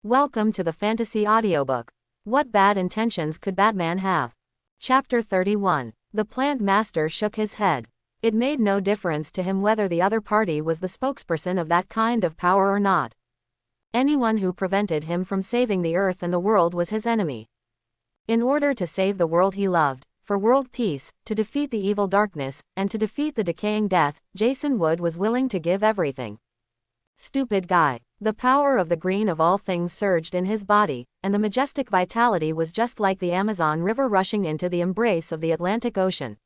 Welcome to the fantasy audiobook. What bad intentions could Batman have? Chapter 31. The Plant Master shook his head. It made no difference to him whether the other party was the spokesperson of that kind of power or not. Anyone who prevented him from saving the Earth and the world was his enemy. In order to save the world he loved, for world peace, to defeat the evil darkness, and to defeat the decaying death, Jason Wood was willing to give everything. Stupid guy. The power of the green of all things surged in his body, and the majestic vitality was just like the Amazon River rushing into the embrace of the Atlantic Ocean.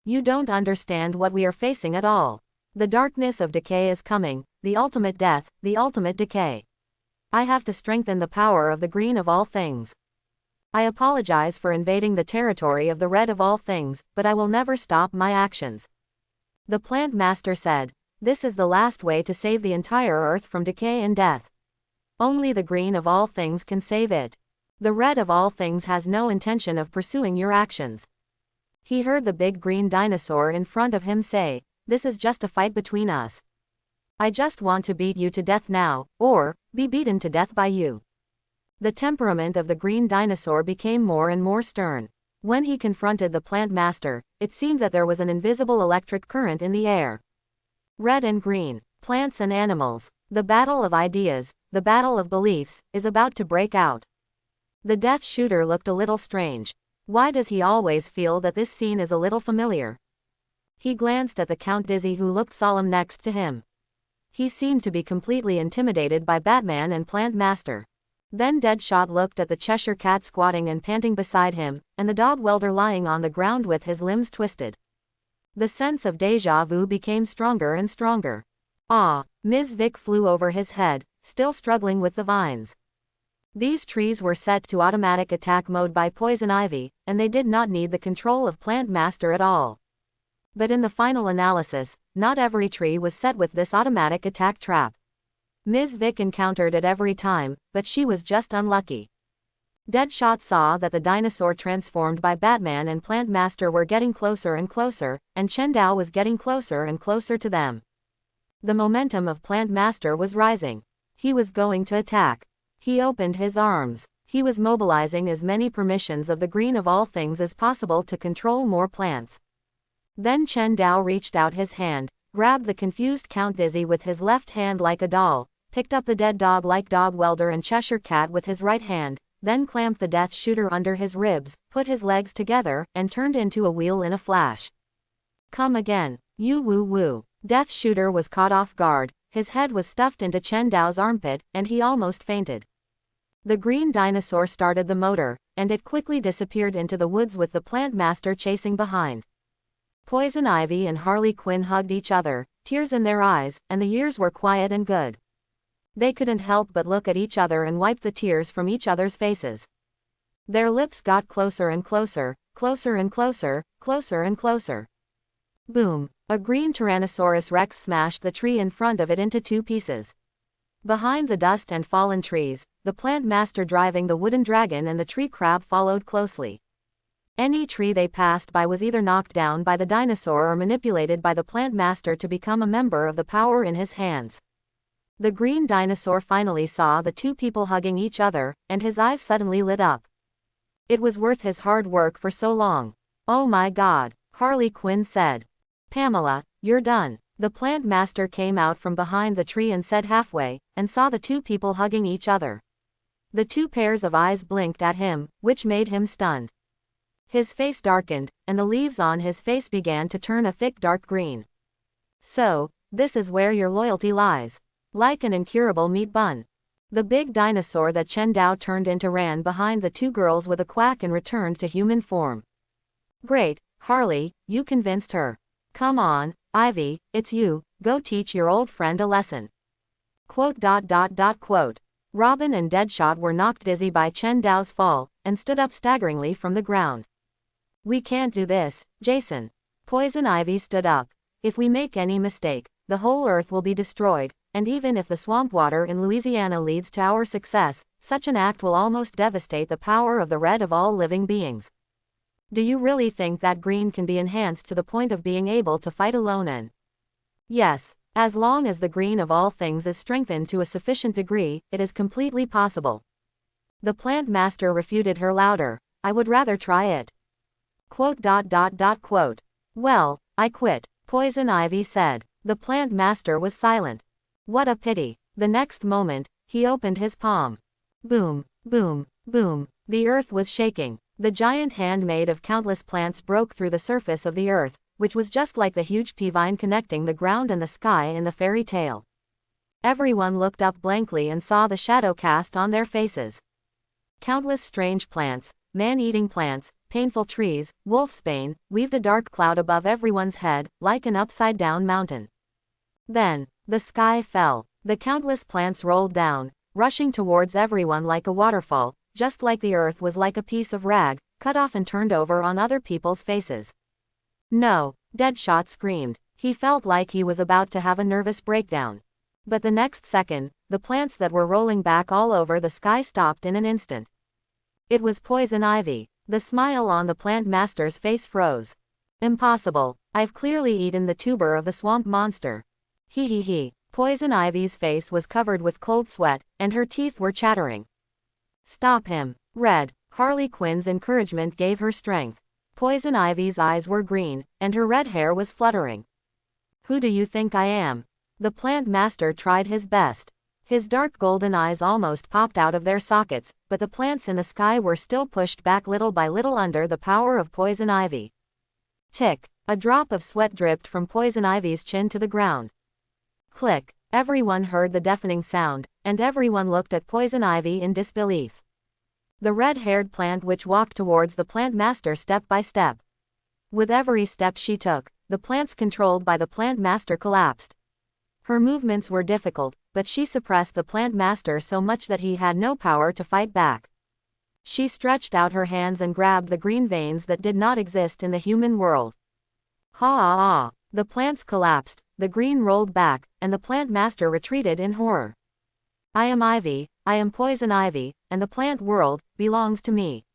You don't understand what we are facing at all. The darkness of decay is coming, the ultimate death, the ultimate decay. I have to strengthen the power of the green of all things. I apologize for invading the territory of the red of all things, but I will never stop my actions. The Plant Master said. This is the last way to save the entire Earth from decay and death. Only the green of all things can save it. The red of all things has no intention of pursuing your actions. He heard the big green dinosaur in front of him say, "This is just a fight between us. I just want to beat you to death now, or be beaten to death by you." The temperament of the green dinosaur became more and more stern. When he confronted the Plant Master, it seemed that there was an invisible electric current in the air. Red and green, plants and animals, the battle of ideas, the battle of beliefs, is about to break out. The Death Shooter looked a little strange. Why does he always feel that this scene is a little familiar? He glanced at the Count Dizzy who looked solemn next to him. He seemed to be completely intimidated by Batman and Plant Master. Then Deadshot looked at the Cheshire Cat squatting and panting beside him, and the dog Welder lying on the ground with his limbs twisted. The sense of déjà vu became stronger and stronger. Ah! Ms. Vick flew over his head, still struggling with the vines. These trees were set to automatic attack mode by Poison Ivy, and they did not need the control of Plant Master at all. But in the final analysis, not every tree was set with this automatic attack trap. Ms. Vick encountered it every time, but she was just unlucky. Deadshot saw that the dinosaur transformed by Batman and Plant Master were getting closer and closer, and Chen Dao was getting closer and closer to them. The momentum of Plant Master was rising. He was going to attack. He opened his arms. He was mobilizing as many permissions of the green of all things as possible to control more plants. Then Chen Dao reached out his hand, grabbed the confused Count Dizzy with his left hand like a doll, picked up the dead dog like Dog Welder and Cheshire Cat with his right hand, then clamped the Death Shooter under his ribs, put his legs together, and turned into a wheel in a flash. Come again. You woo woo. Death Shooter was caught off guard, his head was stuffed into Chen Dao's armpit, and he almost fainted. The green dinosaur started the motor, and it quickly disappeared into the woods with the Plant Master chasing behind. Poison Ivy and Harley Quinn hugged each other, tears in their eyes, and the years were quiet and good. They couldn't help but look at each other and wipe the tears from each other's faces. Their lips got closer and closer, closer and closer, closer and closer. Boom! A green Tyrannosaurus Rex smashed the tree in front of it into two pieces. Behind the dust and fallen trees, the Plant Master driving the wooden dragon and the tree crab followed closely. Any tree they passed by was either knocked down by the dinosaur or manipulated by the Plant Master to become a member of the power in his hands. The green dinosaur finally saw the two people hugging each other, and his eyes suddenly lit up. It was worth his hard work for so long. Oh my God, Harley Quinn said. Pamela, you're done. The Plant Master came out from behind the tree and said halfway, and saw the two people hugging each other. The two pairs of eyes blinked at him, which made him stunned. His face darkened, and the leaves on his face began to turn a thick dark green. So, this is where your loyalty lies. Like an incurable meat bun. The big dinosaur that Chen Dao turned into ran behind the two girls with a quack and returned to human form. Great, Harley, you convinced her. Come on, Ivy, it's you, go teach your old friend a lesson. Quote. Robin and Deadshot were knocked dizzy by Chen Dao's fall, and stood up staggeringly from the ground. We can't do this, Jason. Poison Ivy stood up. If we make any mistake, the whole Earth will be destroyed. And even if the swamp water in Louisiana leads to our success, such an act will almost devastate the power of the red of all living beings. Do you really think that green can be enhanced to the point of being able to fight alone? And yes, As long as the green of all things is strengthened to a sufficient degree, it is completely possible. The plant master refuted her louder. I would rather try it. Quote. Well, I quit, Poison Ivy said. The plant master was silent. What a pity. The next moment, he opened his palm. Boom, boom, boom. The earth was shaking. The giant hand made of countless plants broke through the surface of the earth, which was just like the huge pea vine connecting the ground and the sky in the fairy tale. Everyone looked up blankly and saw the shadow cast on their faces. Countless strange plants, man-eating plants, painful trees, wolfsbane, weaved a dark cloud above everyone's head, like an upside-down mountain. Then, the sky fell. The countless plants rolled down, rushing towards everyone like a waterfall, just like the earth was like a piece of rag, cut off and turned over on other people's faces. No, Deadshot screamed. He felt like he was about to have a nervous breakdown. But the next second, the plants that were rolling back all over the sky stopped in an instant. It was Poison Ivy. The smile on the plant master's face froze. Impossible. I've clearly eaten the tuber of the swamp monster. He. Poison Ivy's face was covered with cold sweat, and her teeth were chattering. Stop him. Red. Harley Quinn's encouragement gave her strength. Poison Ivy's eyes were green, and her red hair was fluttering. Who do you think I am? The plant master tried his best. His dark golden eyes almost popped out of their sockets, but the plants in the sky were still pushed back little by little under the power of Poison Ivy. Tick. A drop of sweat dripped from Poison Ivy's chin to the ground. Click. Everyone heard the deafening sound, and everyone looked at Poison Ivy in disbelief. The red-haired plant witch walked towards the plant master step by step. With every step she took, the plants controlled by the plant master collapsed. Her movements were difficult, but she suppressed the plant master so much that he had no power to fight back. She stretched out her hands and grabbed the green veins that did not exist in the human world. Ha! The plants collapsed, the green rolled back, and the plant master retreated in horror. I am Ivy, I am Poison Ivy, and the plant world belongs to me.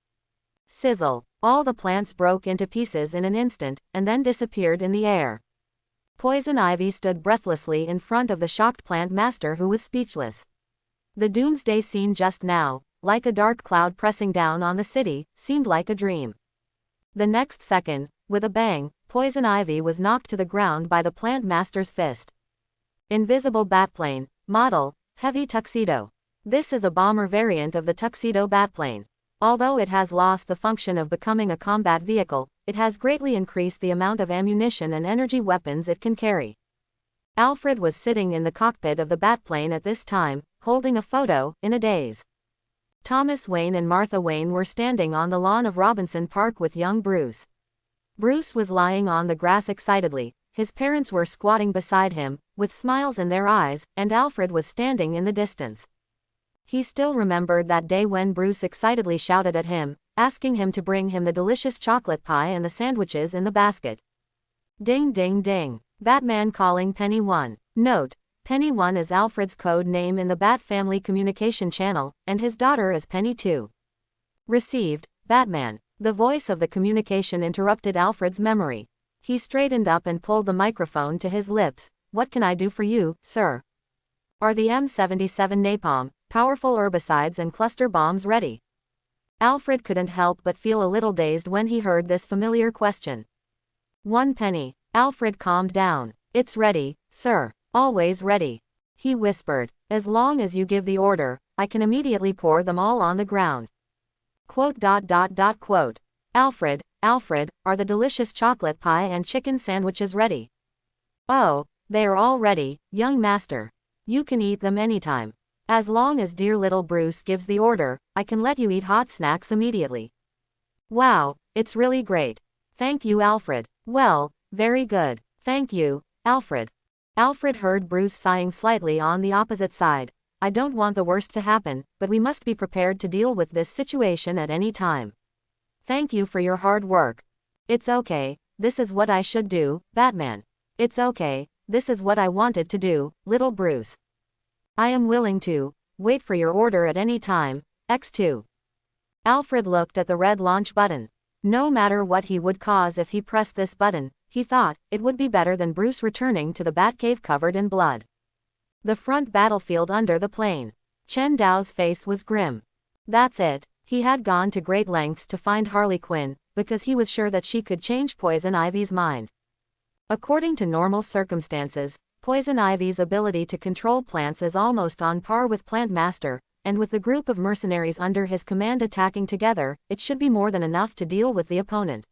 Sizzle. All the plants broke into pieces in an instant, and then disappeared in the air. Poison Ivy stood breathlessly in front of the shocked plant master who was speechless. The doomsday scene just now, like a dark cloud pressing down on the city, seemed like a dream. The next second, with a bang, Poison Ivy was knocked to the ground by the plant master's fist. Invisible batplane, model, heavy tuxedo. This is a bomber variant of the tuxedo batplane. Although it has lost the function of becoming a combat vehicle, it has greatly increased the amount of ammunition and energy weapons it can carry. Alfred was sitting in the cockpit of the batplane at this time, holding a photo, in a daze. Thomas Wayne and Martha Wayne were standing on the lawn of Robinson Park with young Bruce. Bruce was lying on the grass excitedly, his parents were squatting beside him, with smiles in their eyes, and Alfred was standing in the distance. He still remembered that day when Bruce excitedly shouted at him, asking him to bring him the delicious chocolate pie and the sandwiches in the basket. Ding ding ding. Batman calling Penny 1. Note: Penny 1 is Alfred's code name in the Bat Family communication channel, and his daughter is Penny 2. Received, Batman. The voice of the communication interrupted Alfred's memory. He straightened up and pulled the microphone to his lips. What can I do for you, sir? Are the M77 napalm, powerful herbicides and cluster bombs ready? Alfred couldn't help but feel a little dazed when he heard this familiar question. 1 penny. Alfred calmed down. It's ready, sir. Always ready. He whispered. As long as you give the order, I can immediately pour them all on the ground. Quote. Alfred, are the delicious chocolate pie and chicken sandwiches ready? Oh, they are all ready, young master. You can eat them anytime. As long as dear little Bruce gives the order, I can let you eat hot snacks immediately. Wow, it's really great. Thank you, Alfred. Well, very good. Thank you, Alfred. Alfred heard Bruce sighing slightly on the opposite side. I don't want the worst to happen, but we must be prepared to deal with this situation at any time. Thank you for your hard work. It's okay, this is what I should do, Batman. It's okay, this is what I wanted to do, little Bruce. I am willing to wait for your order at any time, X2. Alfred looked at the red launch button. No matter what he would cause if he pressed this button, he thought, it would be better than Bruce returning to the Batcave covered in blood. The front battlefield under the plane. Chen Dao's face was grim. That's it. He had gone to great lengths to find Harley Quinn, because he was sure that she could change Poison Ivy's mind. According to normal circumstances, Poison Ivy's ability to control plants is almost on par with Plant Master, and with the group of mercenaries under his command attacking together, it should be more than enough to deal with the opponent.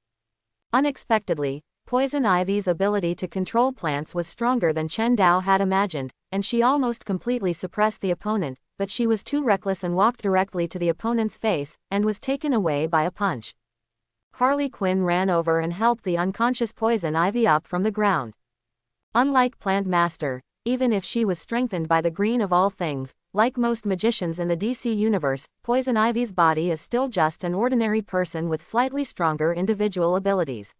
Unexpectedly, Poison Ivy's ability to control plants was stronger than Chen Dao had imagined, and she almost completely suppressed the opponent, but she was too reckless and walked directly to the opponent's face, and was taken away by a punch. Harley Quinn ran over and helped the unconscious Poison Ivy up from the ground. Unlike Plant Master, even if she was strengthened by the green of all things, like most magicians in the DC universe, Poison Ivy's body is still just an ordinary person with slightly stronger individual abilities.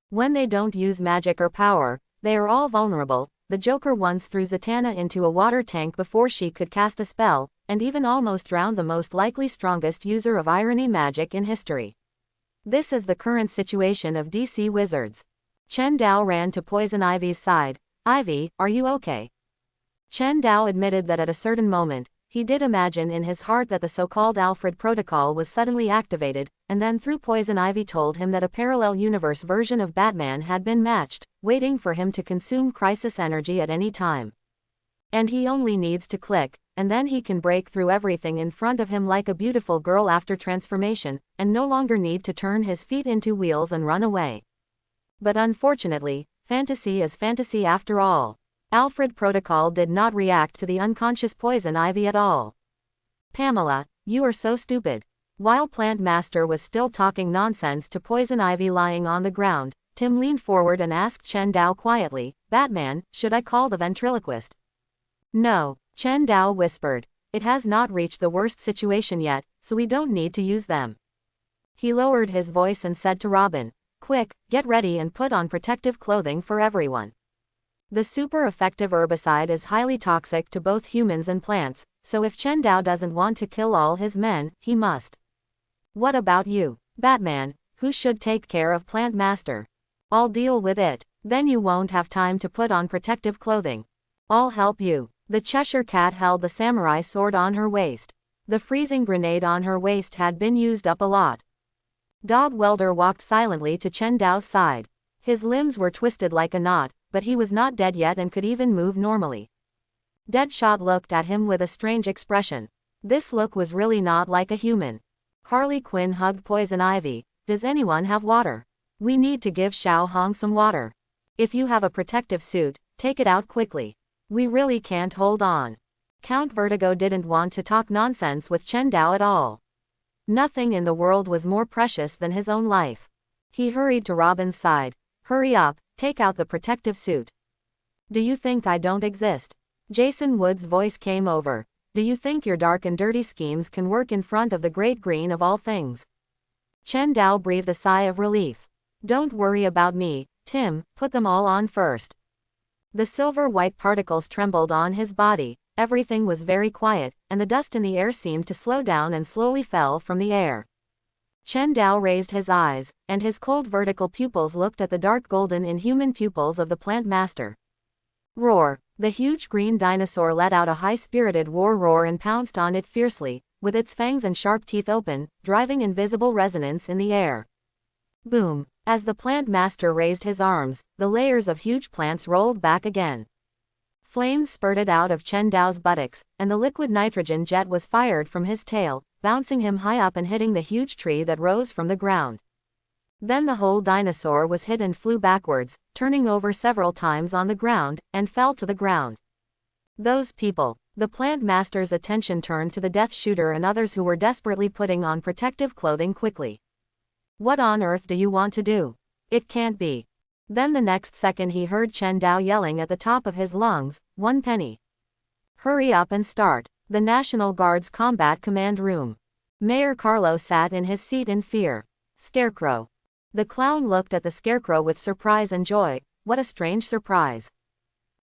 When they don't use magic or power, they are all vulnerable. The Joker once threw Zatanna into a water tank before she could cast a spell, and even almost drowned the most likely strongest user of irony magic in history. This is the current situation of DC Wizards. Chen Dao ran to Poison Ivy's side. Ivy, are you okay? Chen Dao admitted that at a certain moment, he did imagine in his heart that the so-called Alfred Protocol was suddenly activated, and then through Poison Ivy told him that a parallel universe version of Batman had been matched, waiting for him to consume crisis energy at any time. And he only needs to click, and then he can break through everything in front of him like a beautiful girl after transformation, and no longer need to turn his feet into wheels and run away. But unfortunately, fantasy is fantasy after all. Alfred Protocol did not react to the unconscious Poison Ivy at all. Pamela, you are so stupid. While Plant Master was still talking nonsense to Poison Ivy lying on the ground, Tim leaned forward and asked Chen Dao quietly, Batman, should I call the ventriloquist? No, Chen Dao whispered. It has not reached the worst situation yet, so we don't need to use them. He lowered his voice and said to Robin, quick, get ready and put on protective clothing for everyone. The super effective herbicide is highly toxic to both humans and plants, so if Chen Dao doesn't want to kill all his men, he must. What about you, Batman? Who should take care of Plant Master? I'll deal with it. Then you won't have time to put on protective clothing. I'll help you. The Cheshire Cat held the samurai sword on her waist. The freezing grenade on her waist had been used up a lot. Dog Welder walked silently to Chen Dao's side. His limbs were twisted like a knot, but he was not dead yet and could even move normally. Deadshot looked at him with a strange expression. This look was really not like a human. Harley Quinn hugged Poison Ivy. Does anyone have water? We need to give Xiao Hong some water. If you have a protective suit, take it out quickly. We really can't hold on. Count Vertigo didn't want to talk nonsense with Chen Dao at all. Nothing in the world was more precious than his own life. He hurried to Robin's side. Hurry up, take out the protective suit. Do you think I don't exist? Jason Wood's voice came over. Do you think your dark and dirty schemes can work in front of the great green of all things? Chen Dao breathed a sigh of relief. Don't worry about me, Tim, put them all on first. The silver-white particles trembled on his body, everything was very quiet, and the dust in the air seemed to slow down and slowly fell from the air. Chen Dao raised his eyes, and his cold vertical pupils looked at the dark golden inhuman pupils of the Plant Master. Roar! The huge green dinosaur let out a high-spirited war roar and pounced on it fiercely, with its fangs and sharp teeth open, driving invisible resonance in the air. Boom! As the Plant Master raised his arms, the layers of huge plants rolled back again. Flames spurted out of Chen Dao's buttocks, and the liquid nitrogen jet was fired from his tail, bouncing him high up and hitting the huge tree that rose from the ground. Then the whole dinosaur was hit and flew backwards, turning over several times on the ground, and fell to the ground. Those people. The Plant Master's attention turned to the Death Shooter and others who were desperately putting on protective clothing quickly. What on earth do you want to do? It can't be. Then the next second he heard Chen Dao yelling at the top of his lungs, 1 penny. Hurry up and start. The National Guard's Combat Command Room. Mayor Carlo sat in his seat in fear. Scarecrow. The clown looked at the Scarecrow with surprise and joy. What a strange surprise.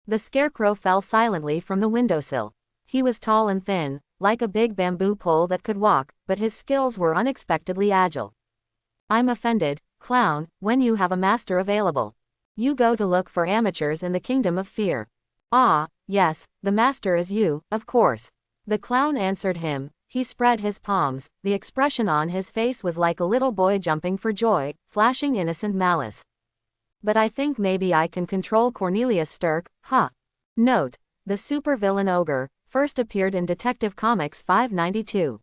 The Scarecrow fell silently from the windowsill. He was tall and thin, like a big bamboo pole that could walk, but his skills were unexpectedly agile. I'm offended, clown, when you have a master available. You go to look for amateurs in the kingdom of fear. Ah, yes, the master is you, of course. The clown answered him. He spread his palms. The expression on his face was like a little boy jumping for joy, flashing innocent malice. But I think maybe I can control Cornelius Stirk, huh? Note: the supervillain ogre first appeared in Detective Comics 592.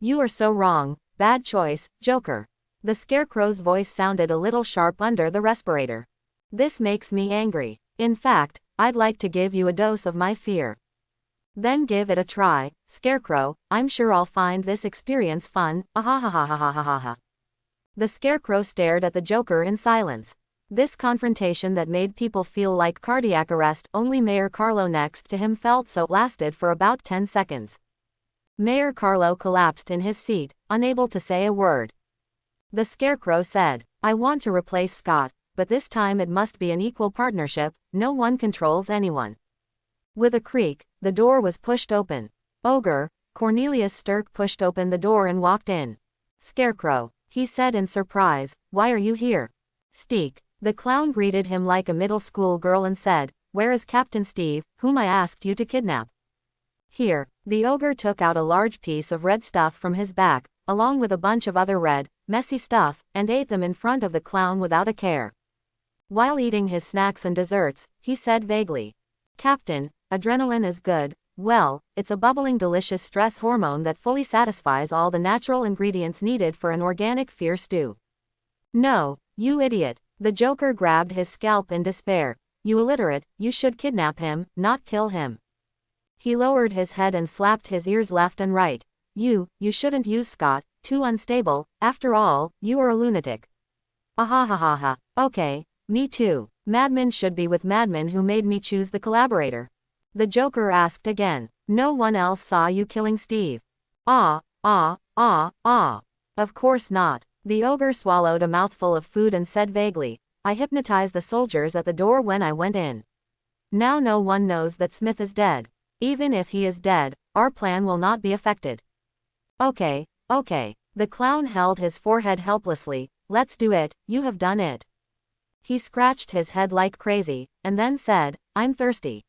You are so wrong. Bad choice, Joker. The Scarecrow's voice sounded a little sharp under the respirator. This makes me angry. In fact, I'd like to give you a dose of my fear. Then give it a try, Scarecrow. I'm sure I'll find this experience fun. Ahahahahahaha. The Scarecrow stared at the Joker in silence. This confrontation that made people feel like cardiac arrest, only Mayor Carlo next to him felt so, lasted for about 10 seconds. Mayor Carlo collapsed in his seat, unable to say a word. The Scarecrow said, I want to replace Scott, but this time it must be an equal partnership. No one controls anyone. With a creak, the door was pushed open. Ogre, Cornelius Stirk pushed open the door and walked in. Scarecrow, he said in surprise, why are you here? Steak. The clown greeted him like a middle school girl and said, where is Captain Steve, whom I asked you to kidnap? Here. The ogre took out a large piece of red stuff from his back, along with a bunch of other red, messy stuff, and ate them in front of the clown without a care. While eating his snacks and desserts, he said vaguely, Captain, adrenaline is good. Well, it's a bubbling delicious stress hormone that fully satisfies all the natural ingredients needed for an organic fear stew. No, you idiot. The Joker grabbed his scalp in despair. You illiterate, you should kidnap him, not kill him. He lowered his head and slapped his ears left and right. You shouldn't use Scott, too unstable, after all, you are a lunatic. Ahahaha. Okay, me too. Madmen should be with madmen who made me choose the collaborator. The Joker asked again. No one else saw you killing Steve. Of course not. The ogre swallowed a mouthful of food and said vaguely, I hypnotized the soldiers at the door when I went in. Now no one knows that Smith is dead. Even if he is dead, our plan will not be affected. Okay. The clown held his forehead helplessly. Let's do it, you have done it. He scratched his head like crazy, and then said, I'm thirsty.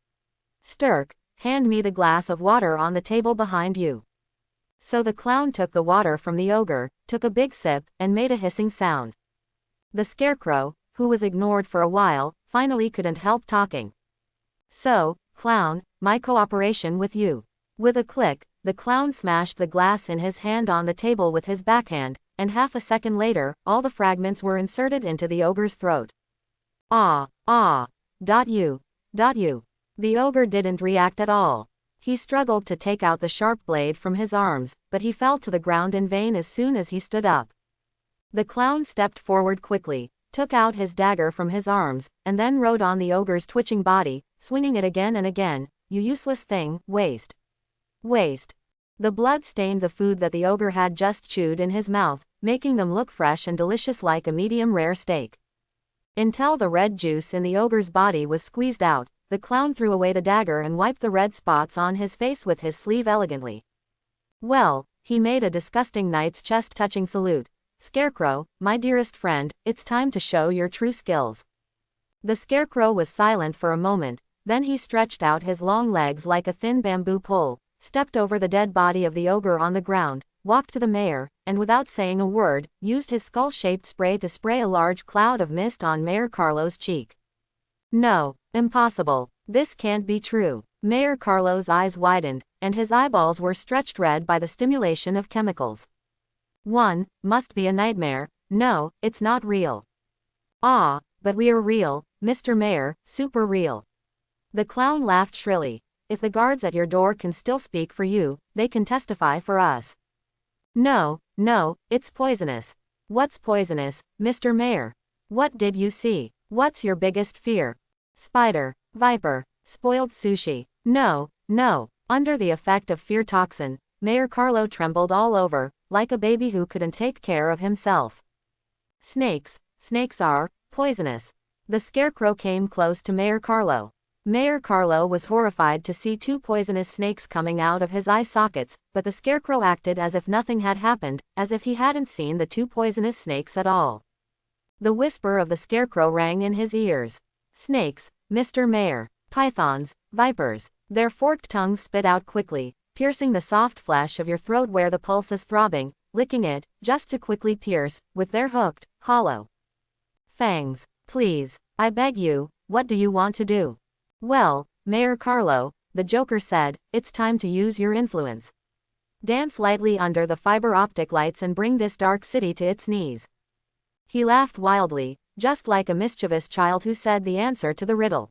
Stirk, hand me the glass of water on the table behind you. So the clown took the water from the ogre, took a big sip, and made a hissing sound. The Scarecrow, who was ignored for a while, finally couldn't help talking. So, clown, my cooperation with you. With a click, the clown smashed the glass in his hand on the table with his backhand, and half a second later, all the fragments were inserted into the ogre's throat. You. The ogre didn't react at all. He struggled to take out the sharp blade from his arms, but he fell to the ground in vain as soon as he stood up. The clown stepped forward quickly, took out his dagger from his arms, and then rode on the ogre's twitching body, swinging it again and again. You useless thing, waste. The blood stained the food that the ogre had just chewed in his mouth, making them look fresh and delicious like a medium-rare steak. Until the red juice in the ogre's body was squeezed out, the clown threw away the dagger and wiped the red spots on his face with his sleeve elegantly. Well, he made a disgusting knight's chest-touching salute. Scarecrow, my dearest friend, it's time to show your true skills. The Scarecrow was silent for a moment, then he stretched out his long legs like a thin bamboo pole, stepped over the dead body of the ogre on the ground, walked to the mayor, and without saying a word, used his skull-shaped spray to spray a large cloud of mist on Mayor Carlo's cheek. No, impossible. This can't be true. Mayor Carlo's eyes widened, and his eyeballs were stretched red by the stimulation of chemicals. Must be a nightmare. No, it's not real. But we are real, Mr. Mayor, super real. The clown laughed shrilly. If the guards at your door can still speak for you, they can testify for us. No, it's poisonous. What's poisonous, Mr. Mayor? What did you see? What's your biggest fear? Spider, viper, spoiled sushi. No. Under the effect of fear toxin, Mayor Carlo trembled all over, like a baby who couldn't take care of himself. Snakes are poisonous. The Scarecrow came close to Mayor Carlo. Mayor Carlo was horrified to see two poisonous snakes coming out of his eye sockets, but the Scarecrow acted as if nothing had happened, as if he hadn't seen the two poisonous snakes at all. The whisper of the scarecrow rang in his ears. Snakes, Mr. Mayor. Pythons, vipers. Their forked tongues spit out quickly, piercing the soft flesh of your throat where the pulse is throbbing, licking it, just to quickly pierce, with their hooked, hollow fangs. Please, I beg you, what do you want to do? Well, Mayor Carlo, the Joker said, it's time to use your influence. Dance lightly under the fiber optic lights and bring this dark city to its knees. He laughed wildly, just like a mischievous child who said the answer to the riddle.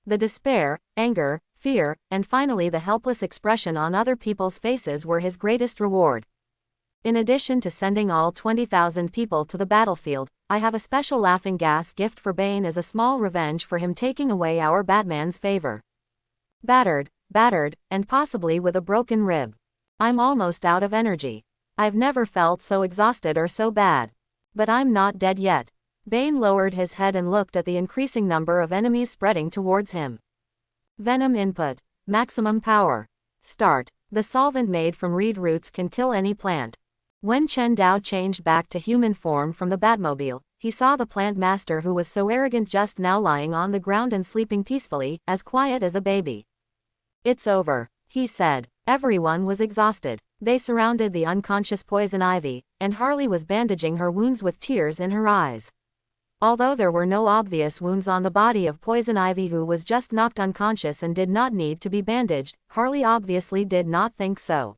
The despair, anger, fear, and finally the helpless expression on other people's faces were his greatest reward. In addition to sending all 20,000 people to the battlefield, I have a special laughing gas gift for Bane as a small revenge for him taking away our Batman's favor. Battered, and possibly with a broken rib. I'm almost out of energy. I've never felt so exhausted or so bad. But I'm not dead yet. Bane lowered his head and looked at the increasing number of enemies spreading towards him. Venom input. Maximum power. Start. The solvent made from reed roots can kill any plant. When Chen Dao changed back to human form from the Batmobile, he saw the plant master who was so arrogant just now lying on the ground and sleeping peacefully, as quiet as a baby. It's over, he said. Everyone was exhausted. They surrounded the unconscious Poison Ivy, and Harley was bandaging her wounds with tears in her eyes. Although there were no obvious wounds on the body of Poison Ivy, who was just knocked unconscious and did not need to be bandaged, Harley obviously did not think so.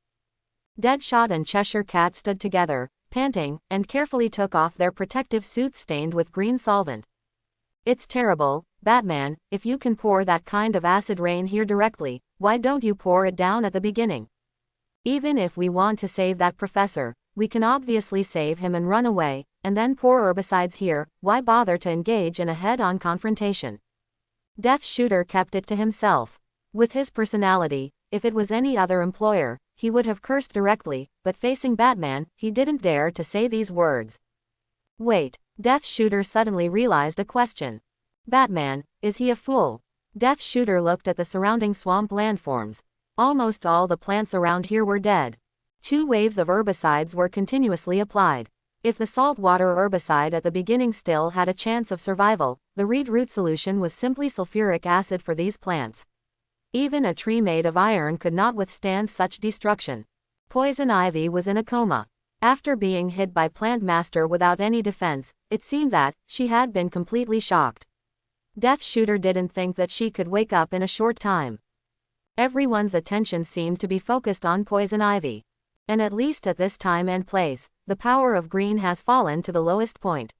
Deadshot and Cheshire Cat stood together, panting, and carefully took off their protective suits stained with green solvent. It's terrible, Batman, if you can pour that kind of acid rain here directly, why don't you pour it down at the beginning? Even if we want to save that professor, we can obviously save him and run away, and then pour herbicides here, why bother to engage in a head-on confrontation? Death Shooter kept it to himself. With his personality, if it was any other employer, he would have cursed directly, but facing Batman, he didn't dare to say these words. Wait, Death Shooter suddenly realized a question. Batman, is he a fool? Death Shooter looked at the surrounding swamp landforms. Almost all the plants around here were dead. 2 waves of herbicides were continuously applied. If the saltwater herbicide at the beginning still had a chance of survival, the reed root solution was simply sulfuric acid for these plants. Even a tree made of iron could not withstand such destruction. Poison Ivy was in a coma. After being hit by Plant Master without any defense, it seemed that she had been completely shocked. Death Shooter didn't think that she could wake up in a short time. Everyone's attention seemed to be focused on Poison Ivy. And at least at this time and place, the power of green has fallen to the lowest point.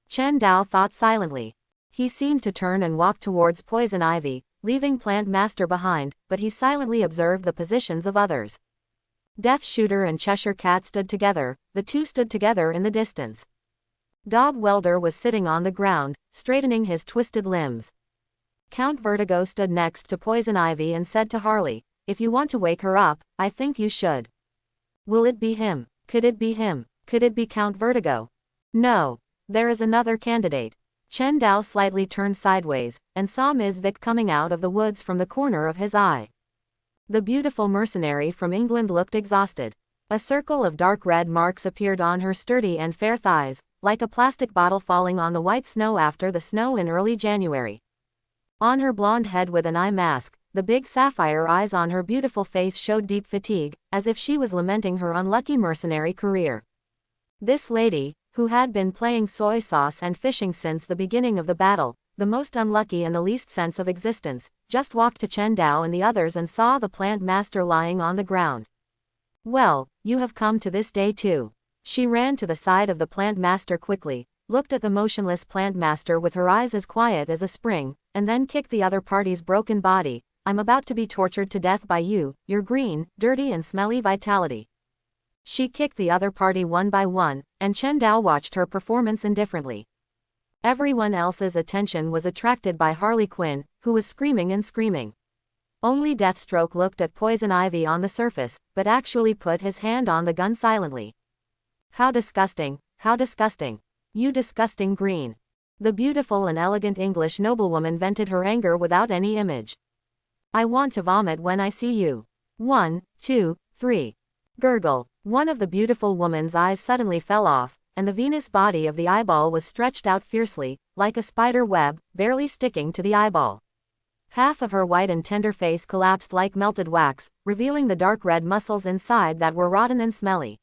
Chen Dao thought silently. He seemed to turn and walk towards Poison Ivy, leaving Plant Master behind, but he silently observed the positions of others. Death Shooter and Cheshire Cat stood together, the 2 stood together in the distance. Dog Welder was sitting on the ground, straightening his twisted limbs. Count Vertigo stood next to Poison Ivy and said to Harley, if you want to wake her up, I think you should. Will it be him? Could it be him? Could it be Count Vertigo? No. There is another candidate. Chen Dao slightly turned sideways, and saw Ms. Vick coming out of the woods from the corner of his eye. The beautiful mercenary from England looked exhausted. A circle of dark red marks appeared on her sturdy and fair thighs, like a plastic bottle falling on the white snow after the snow in early January. On her blonde head with an eye mask, the big sapphire eyes on her beautiful face showed deep fatigue, as if she was lamenting her unlucky mercenary career. This lady, who had been playing soy sauce and fishing since the beginning of the battle, the most unlucky and the least sense of existence, just walked to Chen Dao and the others and saw the Plant Master lying on the ground. Well, you have come to this day too. She ran to the side of the Plant Master quickly, looked at the motionless Plant Master with her eyes as quiet as a spring, and then kicked the other party's broken body. I'm about to be tortured to death by you, your green, dirty and smelly vitality. She kicked the other party one by one, and Chen Dao watched her performance indifferently. Everyone else's attention was attracted by Harley Quinn, who was screaming and screaming. Only Deathstroke looked at Poison Ivy on the surface, but actually put his hand on the gun silently. How disgusting, how disgusting. You disgusting green. The beautiful and elegant English noblewoman vented her anger without any image. I want to vomit when I see you. 1, 2, 3. Gurgle. One of the beautiful woman's eyes suddenly fell off, and the venous body of the eyeball was stretched out fiercely, like a spider web, barely sticking to the eyeball. Half of her white and tender face collapsed like melted wax, revealing the dark red muscles inside that were rotten and smelly.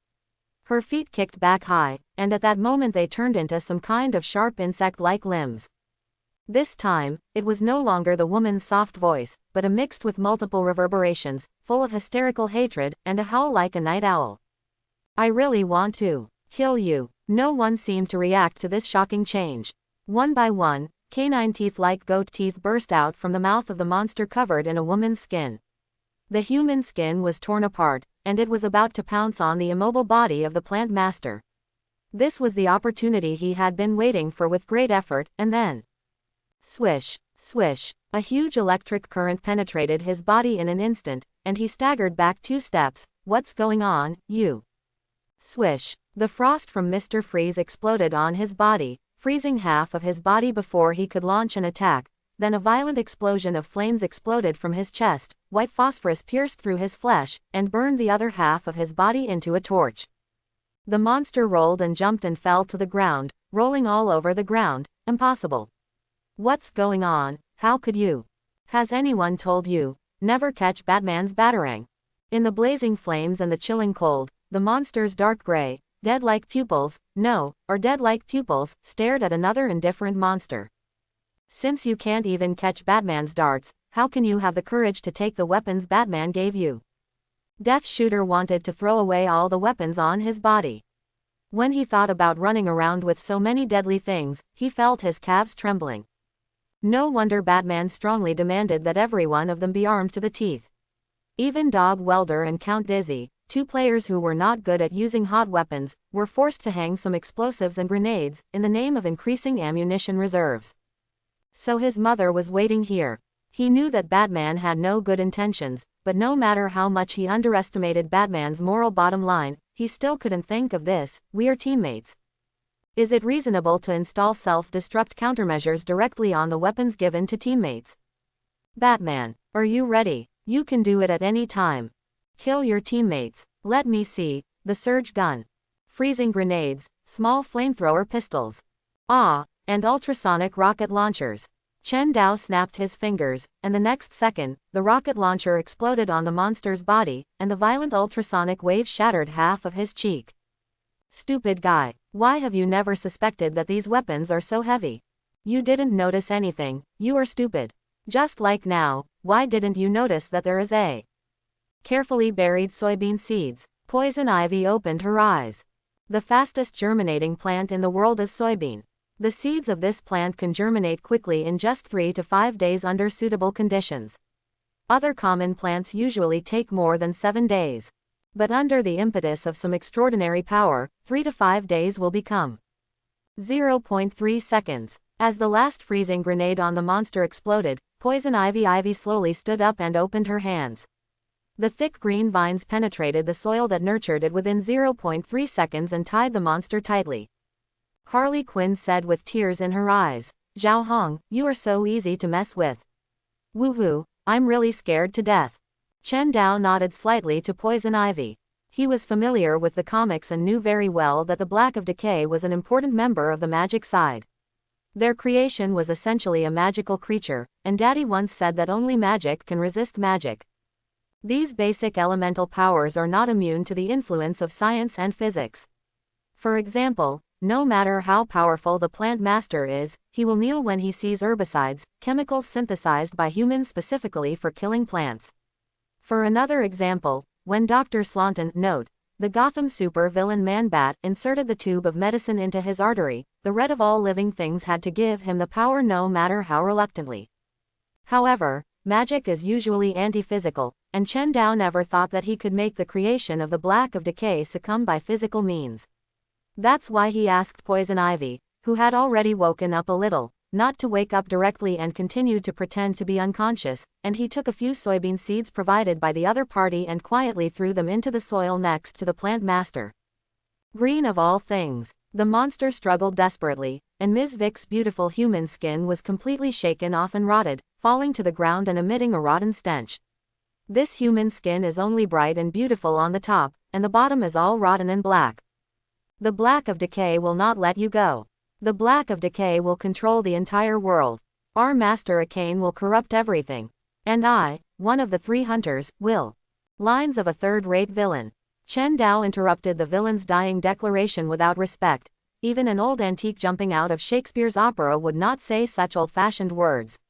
Her feet kicked back high, and at that moment they turned into some kind of sharp insect-like limbs. This time, it was no longer the woman's soft voice, but a mixed with multiple reverberations, full of hysterical hatred, and a howl like a night owl. I really want to kill you. No one seemed to react to this shocking change. One by one, canine teeth like goat teeth burst out from the mouth of the monster covered in a woman's skin. The human skin was torn apart, and it was about to pounce on the immobile body of the plant master. This was the opportunity he had been waiting for with great effort, and then swish, swish, a huge electric current penetrated his body in an instant, and he staggered back 2 steps. What's going on, you? Swish. The frost from Mr. Freeze exploded on his body, freezing half of his body before he could launch an attack. Then a violent explosion of flames exploded from his chest, white phosphorus pierced through his flesh, and burned the other half of his body into a torch. The monster rolled and jumped and fell to the ground, rolling all over the ground. Impossible. What's going on? How could you? Has anyone told you? Never catch Batman's batarang. In the blazing flames and the chilling cold, the monster's dark gray, dead-like pupils, dead-like pupils, stared at another indifferent monster. Since you can't even catch Batman's darts, how can you have the courage to take the weapons Batman gave you? Death Shooter wanted to throw away all the weapons on his body. When he thought about running around with so many deadly things, he felt his calves trembling. No wonder Batman strongly demanded that every one of them be armed to the teeth. Even Dog Welder and Count Dizzy, 2 players who were not good at using hot weapons, were forced to hang some explosives and grenades, in the name of increasing ammunition reserves. So his mother was waiting here. He knew that Batman had no good intentions, but no matter how much he underestimated Batman's moral bottom line, he still couldn't think of this. We are teammates. Is it reasonable to install self-destruct countermeasures directly on the weapons given to teammates? Batman, are you ready? You can do it at any time. Kill your teammates. Let me see. The surge gun. Freezing grenades, small flamethrower pistols. And ultrasonic rocket launchers. Chen Dao snapped his fingers, and the next second, the rocket launcher exploded on the monster's body, and the violent ultrasonic wave shattered half of his cheek. Stupid guy. Why have you never suspected that these weapons are so heavy? You didn't notice anything. You are stupid. Just like now, why didn't you notice that there is a carefully buried soybean seeds? Poison Ivy opened her eyes. The fastest germinating plant in the world is soybean. The seeds of this plant can germinate quickly in just 3 to 5 days under suitable conditions. Other common plants usually take more than 7 days. But under the impetus of some extraordinary power, 3 to 5 days will become 0.3 seconds. As the last freezing grenade on the monster exploded, Poison Ivy slowly stood up and opened her hands. The thick green vines penetrated the soil that nurtured it within 0.3 seconds and tied the monster tightly. Harley Quinn said with tears in her eyes, "Zhao Hong, you are so easy to mess with. Woohoo, I'm really scared to death." Chen Dao nodded slightly to Poison Ivy. He was familiar with the comics and knew very well that the Black of Decay was an important member of the magic side. Their creation was essentially a magical creature, and Daddy once said that only magic can resist magic. These basic elemental powers are not immune to the influence of science and physics. For example, no matter how powerful the plant master is, he will kneel when he sees herbicides, chemicals synthesized by humans specifically for killing plants. For another example, when Dr. Slaunton, the Gotham super-villain Man-Bat, inserted the tube of medicine into his artery, the red of all living things had to give him the power no matter how reluctantly. However, magic is usually anti-physical, and Chen Dao never thought that he could make the creation of the Black of Decay succumb by physical means. That's why he asked Poison Ivy, who had already woken up a little, not to wake up directly and continued to pretend to be unconscious, and he took a few soybean seeds provided by the other party and quietly threw them into the soil next to the plant master. Green of all things. The monster struggled desperately, and Ms. Vic's beautiful human skin was completely shaken off and rotted, falling to the ground and emitting a rotten stench. This human skin is only bright and beautiful on the top, and the bottom is all rotten and black. The Black of Decay will not let you go. The Black of Decay will control the entire world. Our master Akane will corrupt everything. And I, one of the 3 hunters, will. Lines of a third-rate villain. Chen Dao interrupted the villain's dying declaration without respect. Even an old antique jumping out of Shakespeare's opera would not say such old-fashioned words.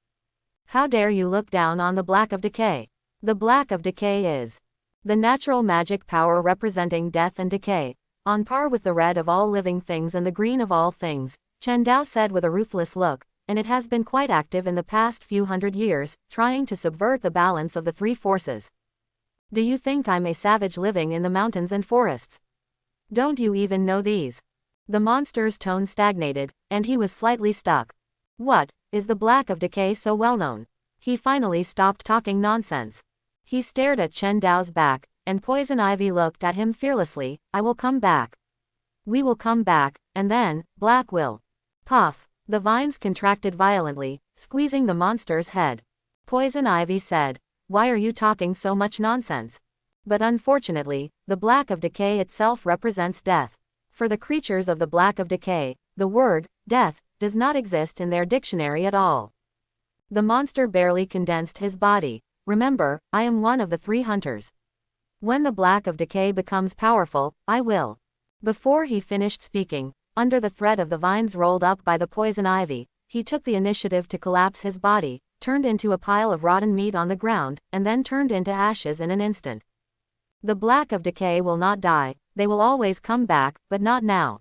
How dare you look down on the Black of Decay? The Black of Decay is the natural magic power representing death and decay, on par with the red of all living things and the green of all things, Chen Dao said with a ruthless look, and it has been quite active in the past few hundred years, trying to subvert the balance of the 3 forces. Do you think I'm a savage living in the mountains and forests? Don't you even know these? The monster's tone stagnated, and he was slightly stuck. What, is the Black of Decay so well known? He finally stopped talking nonsense. He stared at Chen Dao's back, and Poison Ivy looked at him fearlessly. I will come back. We will come back, and then, Black will. Puff. The vines contracted violently, squeezing the monster's head. Poison Ivy said, why are you talking so much nonsense? But unfortunately, the Black of Decay itself represents death. For the creatures of the Black of Decay, the word, death, does not exist in their dictionary at all. The monster barely condensed his body. Remember, I am one of the 3 hunters. When the Black of Decay becomes powerful, I will. Before he finished speaking, under the threat of the vines rolled up by the Poison Ivy, he took the initiative to collapse his body, turned into a pile of rotten meat on the ground, and then turned into ashes in an instant. The Black of Decay will not die, they will always come back, but not now.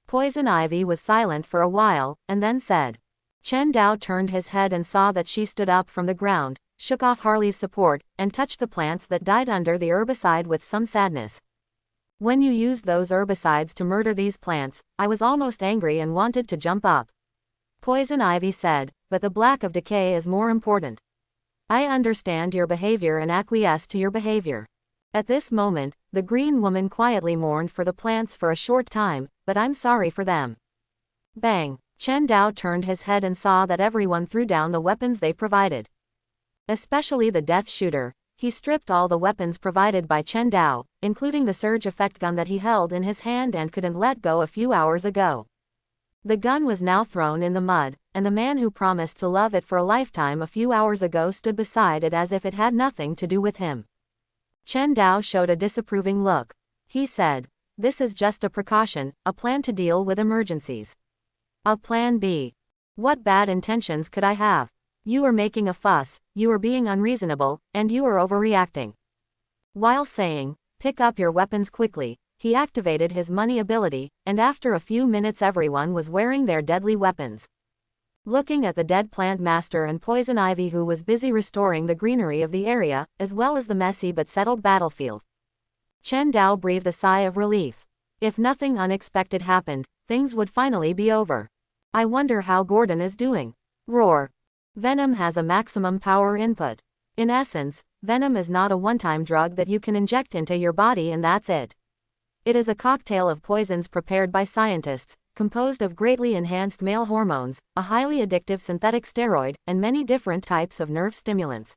Poison Ivy was silent for a while, and then said. Chen Dao turned his head and saw that she stood up from the ground, shook off Harley's support, and touched the plants that died under the herbicide with some sadness. When you used those herbicides to murder these plants, I was almost angry and wanted to jump up. Poison Ivy said, but the Black of Decay is more important. I understand your behavior and acquiesce to your behavior. At this moment, the green woman quietly mourned for the plants for a short time, but I'm sorry for them. Bang! Chen Dao turned his head and saw that everyone threw down the weapons they provided. Especially the death shooter. He stripped all the weapons provided by Chen Dao, including the surge effect gun that he held in his hand and couldn't let go a few hours ago. The gun was now thrown in the mud, and the man who promised to love it for a lifetime a few hours ago stood beside it as if it had nothing to do with him. Chen Dao showed a disapproving look. He said, this is just a precaution, a plan to deal with emergencies. A plan B. What bad intentions could I have? You are making a fuss, you are being unreasonable, and you are overreacting. While saying, pick up your weapons quickly, he activated his money ability, and after a few minutes everyone was wearing their deadly weapons. Looking at the dead plant master and Poison Ivy who was busy restoring the greenery of the area, as well as the messy but settled battlefield, Chen Dao breathed a sigh of relief. If nothing unexpected happened, things would finally be over. I wonder how Gordon is doing. Roar. Venom has a maximum power input. In essence, venom is not a one-time drug that you can inject into your body and that's it. It is a cocktail of poisons prepared by scientists, composed of greatly enhanced male hormones, a highly addictive synthetic steroid, and many different types of nerve stimulants.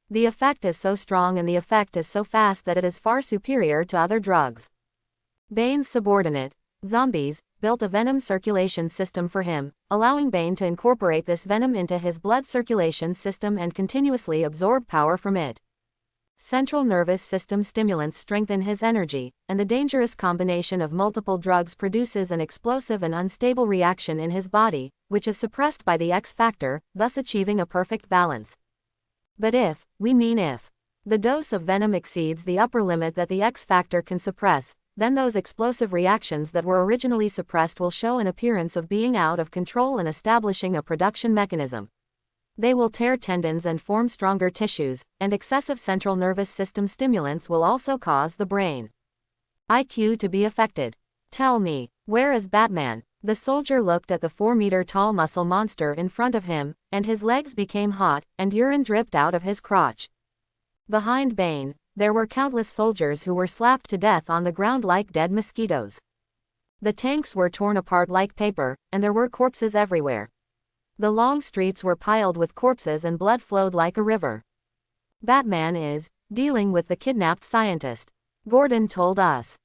The effect is so strong and the effect is so fast that it is far superior to other drugs. Bane's subordinate, Zombies, built a venom circulation system for him, allowing Bane to incorporate this venom into his blood circulation system and continuously absorb power from it. Central nervous system stimulants strengthen his energy, and the dangerous combination of multiple drugs produces an explosive and unstable reaction in his body, which is suppressed by the X factor, thus achieving a perfect balance. But if the dose of venom exceeds the upper limit that the X factor can suppress, then those explosive reactions that were originally suppressed will show an appearance of being out of control and establishing a production mechanism. They will tear tendons and form stronger tissues, and excessive central nervous system stimulants will also cause the brain IQ to be affected. Tell me, where is Batman? The soldier looked at the 4-meter-tall muscle monster in front of him, and his legs became hot, and urine dripped out of his crotch. Behind Bane, there were countless soldiers who were slapped to death on the ground like dead mosquitoes. The tanks were torn apart like paper, and there were corpses everywhere. The long streets were piled with corpses and blood flowed like a river. Batman is dealing with the kidnapped scientist, Gordon told us.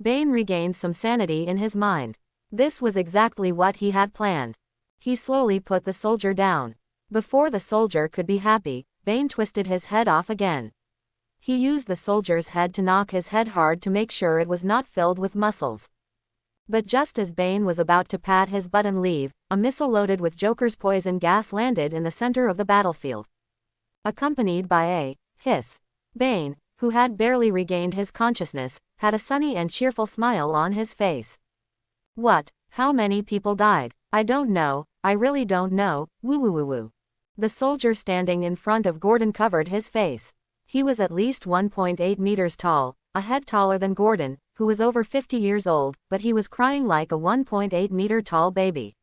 Bane regained some sanity in his mind. This was exactly what he had planned. He slowly put the soldier down. Before the soldier could be happy, Bane twisted his head off again. He used the soldier's head to knock his head hard to make sure it was not filled with muscles. But just as Bane was about to pat his butt and leave, a missile loaded with Joker's poison gas landed in the center of the battlefield. Accompanied by a hiss. Bane, who had barely regained his consciousness, had a sunny and cheerful smile on his face. What? How many people died? I don't know, I really don't know, woo woo woo woo. The soldier standing in front of Gordon covered his face. He was at least 1.8 meters tall, a head taller than Gordon, who was over 50 years old, but he was crying like a 1.8-meter tall baby.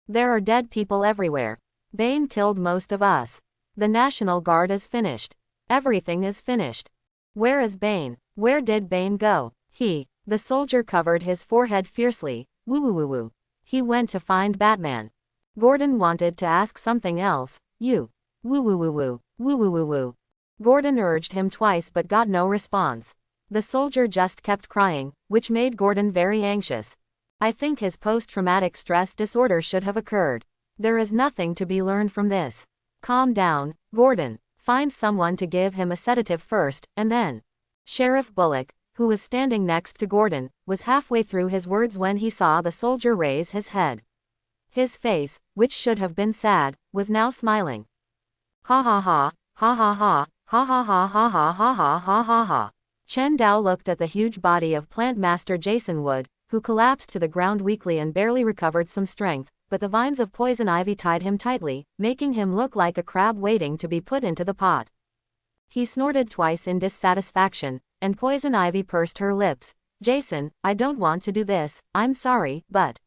There are dead people everywhere. Bane killed most of us. The National Guard is finished. Everything is finished. Where is Bane? Where did Bane go? The soldier covered his forehead fiercely. Woo woo woo woo. He went to find Batman. Gordon wanted to ask something else. Woo woo woo woo. Woo woo woo woo. Gordon urged him twice but got no response. The soldier just kept crying, which made Gordon very anxious. I think his post-traumatic stress disorder should have occurred. There is nothing to be learned from this. Calm down, Gordon. Find someone to give him a sedative first, and then. Sheriff Bullock, who was standing next to Gordon, was halfway through his words when he saw the soldier raise his head. His face, which should have been sad, was now smiling. Ha ha ha, ha ha ha, ha ha ha ha ha ha ha ha ha ha. Chen Dao looked at the huge body of Plant Master Jason Wood, who collapsed to the ground weakly and barely recovered some strength, but the vines of poison ivy tied him tightly, making him look like a crab waiting to be put into the pot. He snorted twice in dissatisfaction, and poison ivy pursed her lips. Jason, I don't want to do this, I'm sorry, but.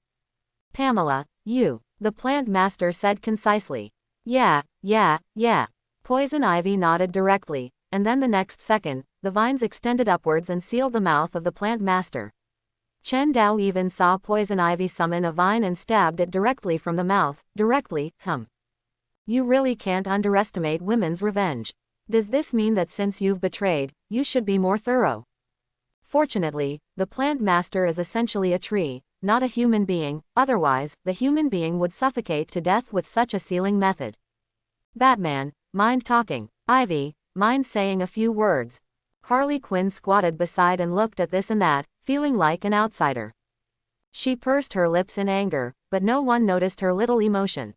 Pamela, you. The Plant Master said concisely. Yeah. Poison ivy nodded directly, and then the next second, the vines extended upwards and sealed the mouth of the Plant Master. Chen Dao even saw poison ivy summon a vine and stabbed it directly from the mouth, directly. You really can't underestimate women's revenge. Does this mean that since you've betrayed, you should be more thorough? Fortunately, the Plant Master is essentially a tree, not a human being, otherwise, the human being would suffocate to death with such a sealing method. Batman, mind talking. Ivy, mind saying a few words. Harley Quinn squatted beside and looked at this and that, feeling like an outsider. She pursed her lips in anger, but no one noticed her little emotion.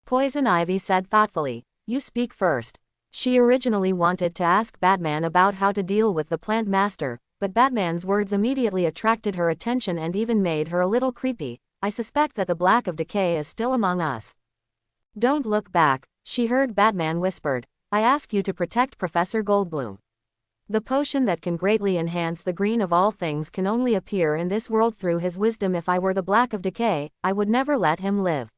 Poison Ivy said thoughtfully, you speak first. She originally wanted to ask Batman about how to deal with the Plant Master, but Batman's words immediately attracted her attention and even made her a little creepy. I suspect that the Black of Decay is still among us. Don't look back, she heard Batman whispered. I ask you to protect Professor Goldblum. The potion that can greatly enhance the green of all things can only appear in this world through his wisdom. If I were the Black of Decay, I would never let him live.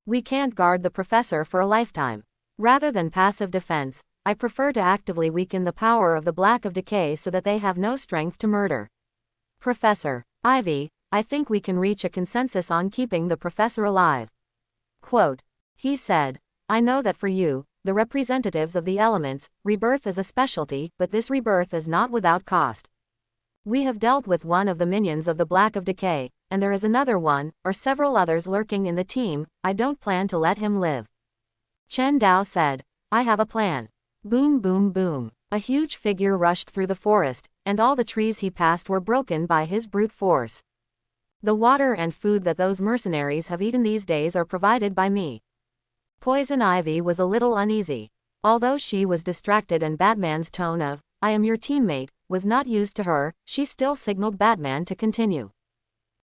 We can't guard the professor for a lifetime. Rather than passive defense, I prefer to actively weaken the power of the Black of Decay so that they have no strength to murder. Professor Ivy, I think we can reach a consensus on keeping the professor alive. Quote. He said, I know that for you, the representatives of the elements, rebirth is a specialty, but this rebirth is not without cost. We have dealt with one of the minions of the Black of Decay, and there is another one, or several others lurking in the team. I don't plan to let him live. Chen Dao said, I have a plan. Boom boom boom. A huge figure rushed through the forest, and all the trees he passed were broken by his brute force. The water and food that those mercenaries have eaten these days are provided by me. Poison Ivy was a little uneasy. Although she was distracted and Batman's tone of, I am your teammate, was not used to her, she still signaled Batman to continue.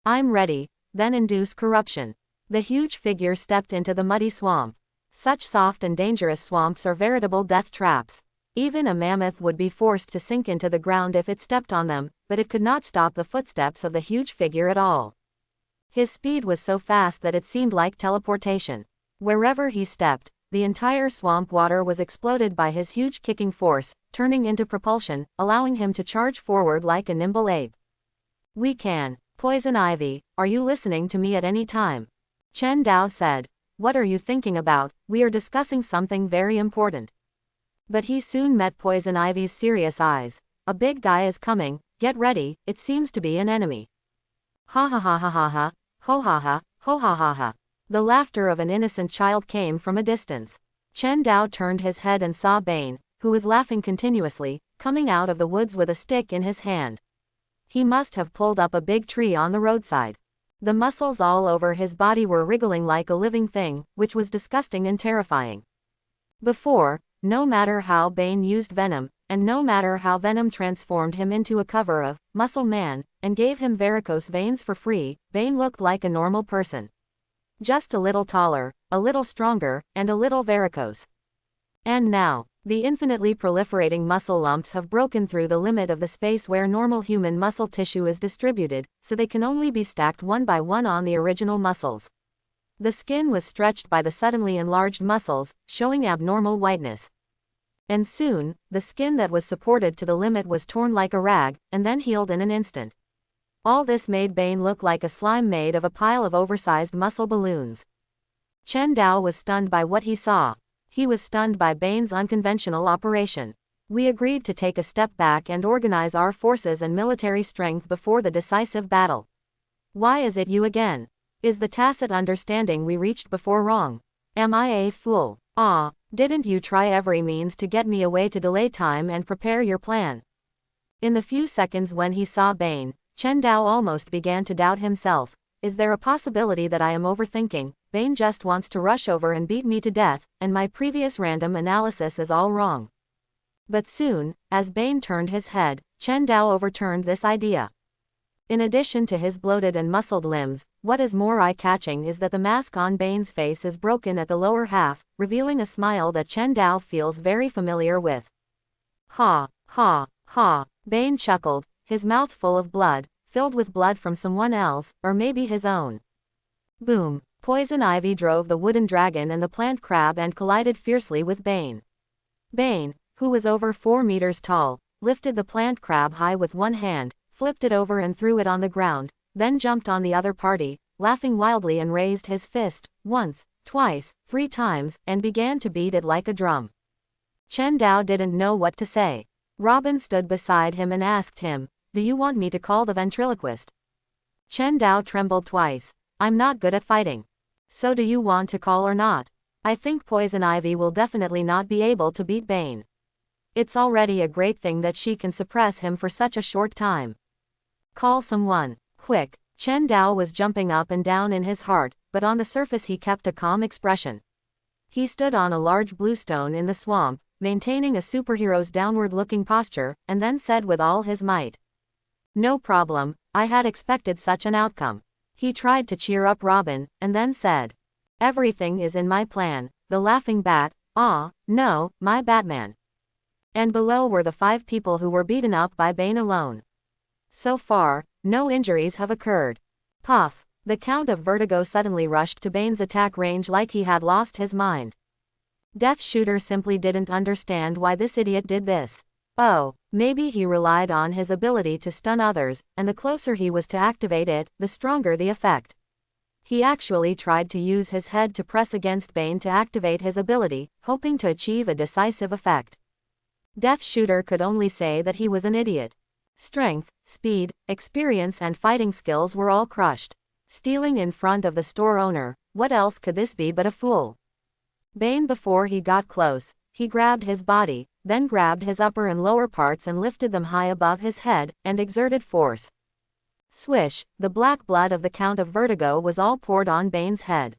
I'm ready, then induce corruption. The huge figure stepped into the muddy swamp. Such soft and dangerous swamps are veritable death traps. Even a mammoth would be forced to sink into the ground if it stepped on them, but it could not stop the footsteps of the huge figure at all. His speed was so fast that it seemed like teleportation. Wherever he stepped, the entire swamp water was exploded by his huge kicking force, turning into propulsion, allowing him to charge forward like a nimble ape. We can. Poison Ivy, are you listening to me at any time? Chen Dao said. What are you thinking about? We are discussing something very important. But he soon met Poison Ivy's serious eyes. A big guy is coming, Get ready, it seems to be an enemy. Ha ha ha ha ha ha, ho ha ha, ho ha ha ha. The laughter of an innocent child came from a distance. Chen Dao turned his head and saw Bane, who was laughing continuously, coming out of the woods with a stick in his hand. He must have pulled up a big tree on the roadside. The muscles all over his body were wriggling like a living thing, which was disgusting and terrifying. Before, no matter how Bane used venom, and no matter how venom transformed him into a cover of muscle man, and gave him varicose veins for free, Bane looked like a normal person. Just a little taller, a little stronger, and a little varicose. And now, the infinitely proliferating muscle lumps have broken through the limit of the space where normal human muscle tissue is distributed, so they can only be stacked one by one on the original muscles. The skin was stretched by the suddenly enlarged muscles, showing abnormal whiteness. And soon, the skin that was supported to the limit was torn like a rag, and then healed in an instant. All this made Bane look like a slime made of a pile of oversized muscle balloons. Chen Dao was stunned by what he saw. He was stunned by Bane's unconventional operation. We agreed to take a step back and organize our forces and military strength before the decisive battle. Why is it you again? Is the tacit understanding we reached before wrong? Am I a fool? Ah, didn't you try every means to get me away to delay time and prepare your plan? In the few seconds when he saw Bane, Chen Dao almost began to doubt himself. Is there a possibility that I am overthinking? Bane just wants to rush over and beat me to death, and my previous random analysis is all wrong. But soon, as Bane turned his head, Chen Dao overturned this idea. In addition to his bloated and muscled limbs, what is more eye-catching is that the mask on Bane's face is broken at the lower half, revealing a smile that Chen Dao feels very familiar with. Ha, ha, ha, Bane chuckled, his mouth full of blood, filled with blood from someone else, or maybe his own. Boom. Poison ivy drove the wooden dragon and the plant crab and collided fiercely with Bane. Bane, who was over 4 meters tall, lifted the plant crab high with one hand, flipped it over and threw it on the ground, then jumped on the other party, laughing wildly and raised his fist, once, twice, 3 times, and began to beat it like a drum. Chen Dao didn't know what to say. Robin stood beside him and asked him, "Do you want me to call the ventriloquist?" Chen Dao trembled twice. "I'm not good at fighting. So do you want to call or not? I think Poison Ivy will definitely not be able to beat Bane. It's already a great thing that she can suppress him for such a short time. Call someone, quick." Chen Dao was jumping up and down in his heart, but on the surface he kept a calm expression. He stood on a large blue stone in the swamp, maintaining a superhero's downward-looking posture, and then said with all his might, "No problem, I had expected such an outcome." He tried to cheer up Robin, and then said, "Everything is in my plan, the laughing bat, no, my Batman." And below were the 5 people who were beaten up by Bane alone. So far, no injuries have occurred. Puff! The Count of Vertigo suddenly rushed to Bane's attack range like he had lost his mind. Death Shooter simply didn't understand why this idiot did this. Oh, maybe he relied on his ability to stun others, and the closer he was to activate it, the stronger the effect. He actually tried to use his head to press against Bane to activate his ability, hoping to achieve a decisive effect. Death Shooter could only say that he was an idiot. Strength, speed, experience and fighting skills were all crushed. Stealing in front of the store owner, what else could this be but a fool? Bane, before he got close, he grabbed his body, then grabbed his upper and lower parts and lifted them high above his head, and exerted force. Swish, the black blood of the Count of Vertigo was all poured on Bane's head.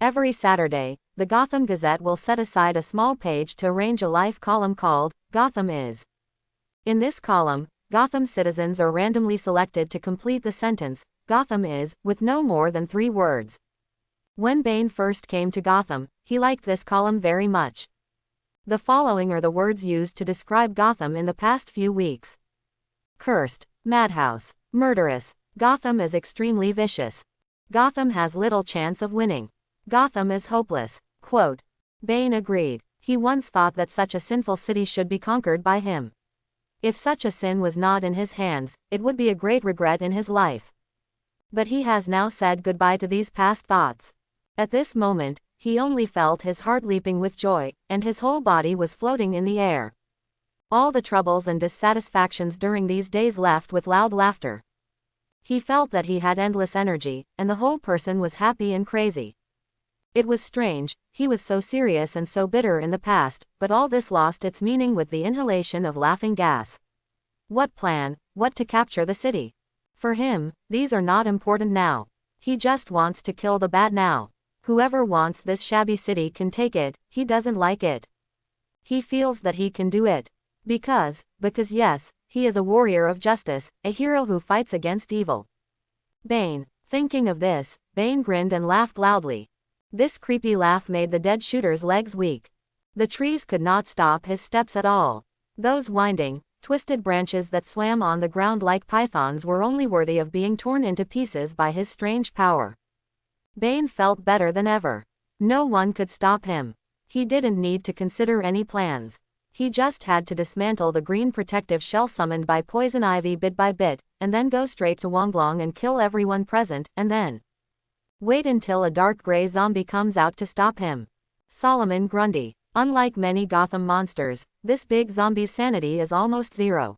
Every Saturday, the Gotham Gazette will set aside a small page to arrange a life column called, Gotham Is. In this column, Gotham citizens are randomly selected to complete the sentence, Gotham Is, with no more than 3 words. When Bane first came to Gotham, he liked this column very much. The following are the words used to describe Gotham in the past few weeks. Cursed, madhouse, murderous, Gotham is extremely vicious. Gotham has little chance of winning. Gotham is hopeless. Quote. Bane agreed. He once thought that such a sinful city should be conquered by him. If such a sin was not in his hands, it would be a great regret in his life. But he has now said goodbye to these past thoughts. At this moment, he only felt his heart leaping with joy, and his whole body was floating in the air. All the troubles and dissatisfactions during these days left with loud laughter. He felt that he had endless energy, and the whole person was happy and crazy. It was strange, he was so serious and so bitter in the past, but all this lost its meaning with the inhalation of laughing gas. What plan? What to capture the city? For him, these are not important now. He just wants to kill the bat now. Whoever wants this shabby city can take it, he doesn't like it. He feels that he can do it. Because yes, he is a warrior of justice, a hero who fights against evil. Bane. Thinking of this, Bane grinned and laughed loudly. This creepy laugh made the dead shooter's legs weak. The trees could not stop his steps at all. Those winding, twisted branches that swam on the ground like pythons were only worthy of being torn into pieces by his strange power. Bane felt better than ever. No one could stop him. He didn't need to consider any plans. He just had to dismantle the green protective shell summoned by poison ivy bit by bit, and then go straight to Wonglong and kill everyone present, and then wait until a dark gray zombie comes out to stop him. Solomon Grundy. Unlike many Gotham monsters, this big zombie's sanity is almost zero.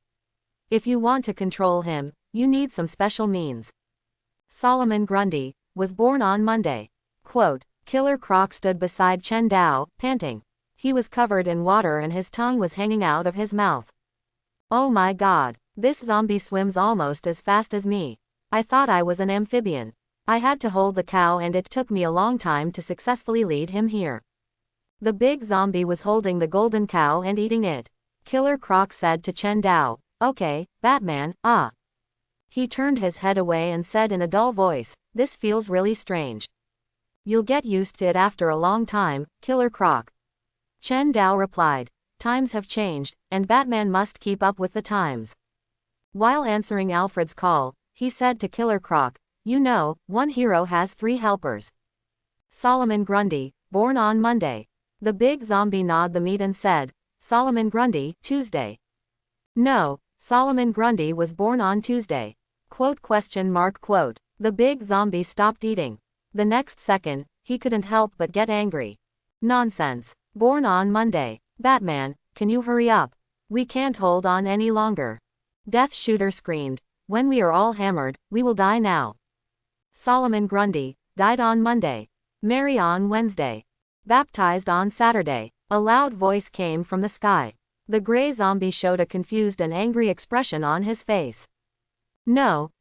If you want to control him, you need some special means. Solomon Grundy was born on Monday. Quote, Killer Croc stood beside Chen Dao, panting. He was covered in water and his tongue was hanging out of his mouth. Oh my god, this zombie swims almost as fast as me. I thought I was an amphibian. I had to hold the cow and it took me a long time to successfully lead him here. The big zombie was holding the golden cow and eating it. Killer Croc said to Chen Dao, okay, Batman, ah. He turned his head away and said in a dull voice, this feels really strange. You'll get used to it after a long time, Killer Croc. Chen Dao replied, times have changed, and Batman must keep up with the times. While answering Alfred's call, he said to Killer Croc, you know, one hero has 3 helpers. Solomon Grundy, born on Monday. The big zombie gnawed the meat and said, Solomon Grundy, Tuesday. No, Solomon Grundy was born on Tuesday. Quote? The big zombie stopped eating. The next second, he couldn't help but get angry. Nonsense. Born on Monday. Batman, can you hurry up? We can't hold on any longer. Death Shooter screamed, when we are all hammered, we will die now. Solomon Grundy died on Monday. Mary on Wednesday. Baptized on Saturday. A loud voice came from the sky. The gray zombie showed a confused and angry expression on his face. No,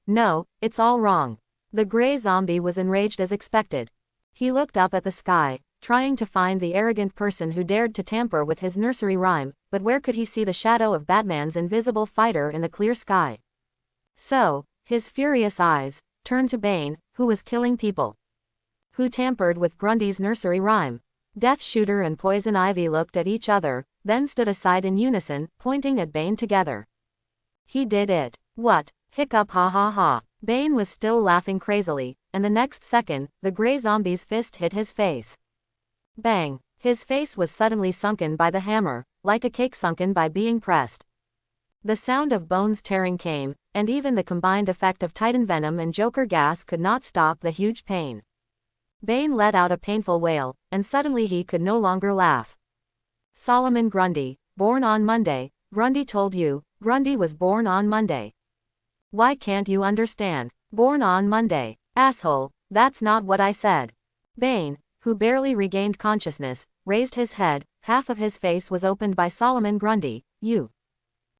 it's all wrong. The gray zombie was enraged as expected. He looked up at the sky, trying to find the arrogant person who dared to tamper with his nursery rhyme, but where could he see the shadow of Batman's invisible fighter in the clear sky? So, his furious eyes turned to Bane, who was killing people. Who tampered with Grundy's nursery rhyme? Death Shooter and Poison Ivy looked at each other, then stood aside in unison, pointing at Bane together. He did it. What? Hiccup, ha ha ha. Bane was still laughing crazily, and the next second, the gray zombie's fist hit his face. Bang! His face was suddenly sunken by the hammer, like a cake sunken by being pressed. The sound of bones tearing came, and even the combined effect of Titan venom and Joker gas could not stop the huge pain. Bane let out a painful wail, and suddenly he could no longer laugh. Solomon Grundy, born on Monday. Grundy told you, Grundy was born on Monday. Why can't you understand? Born on Monday. Asshole, that's not what I said. Bane, who barely regained consciousness, raised his head, half of his face was opened by Solomon Grundy, you.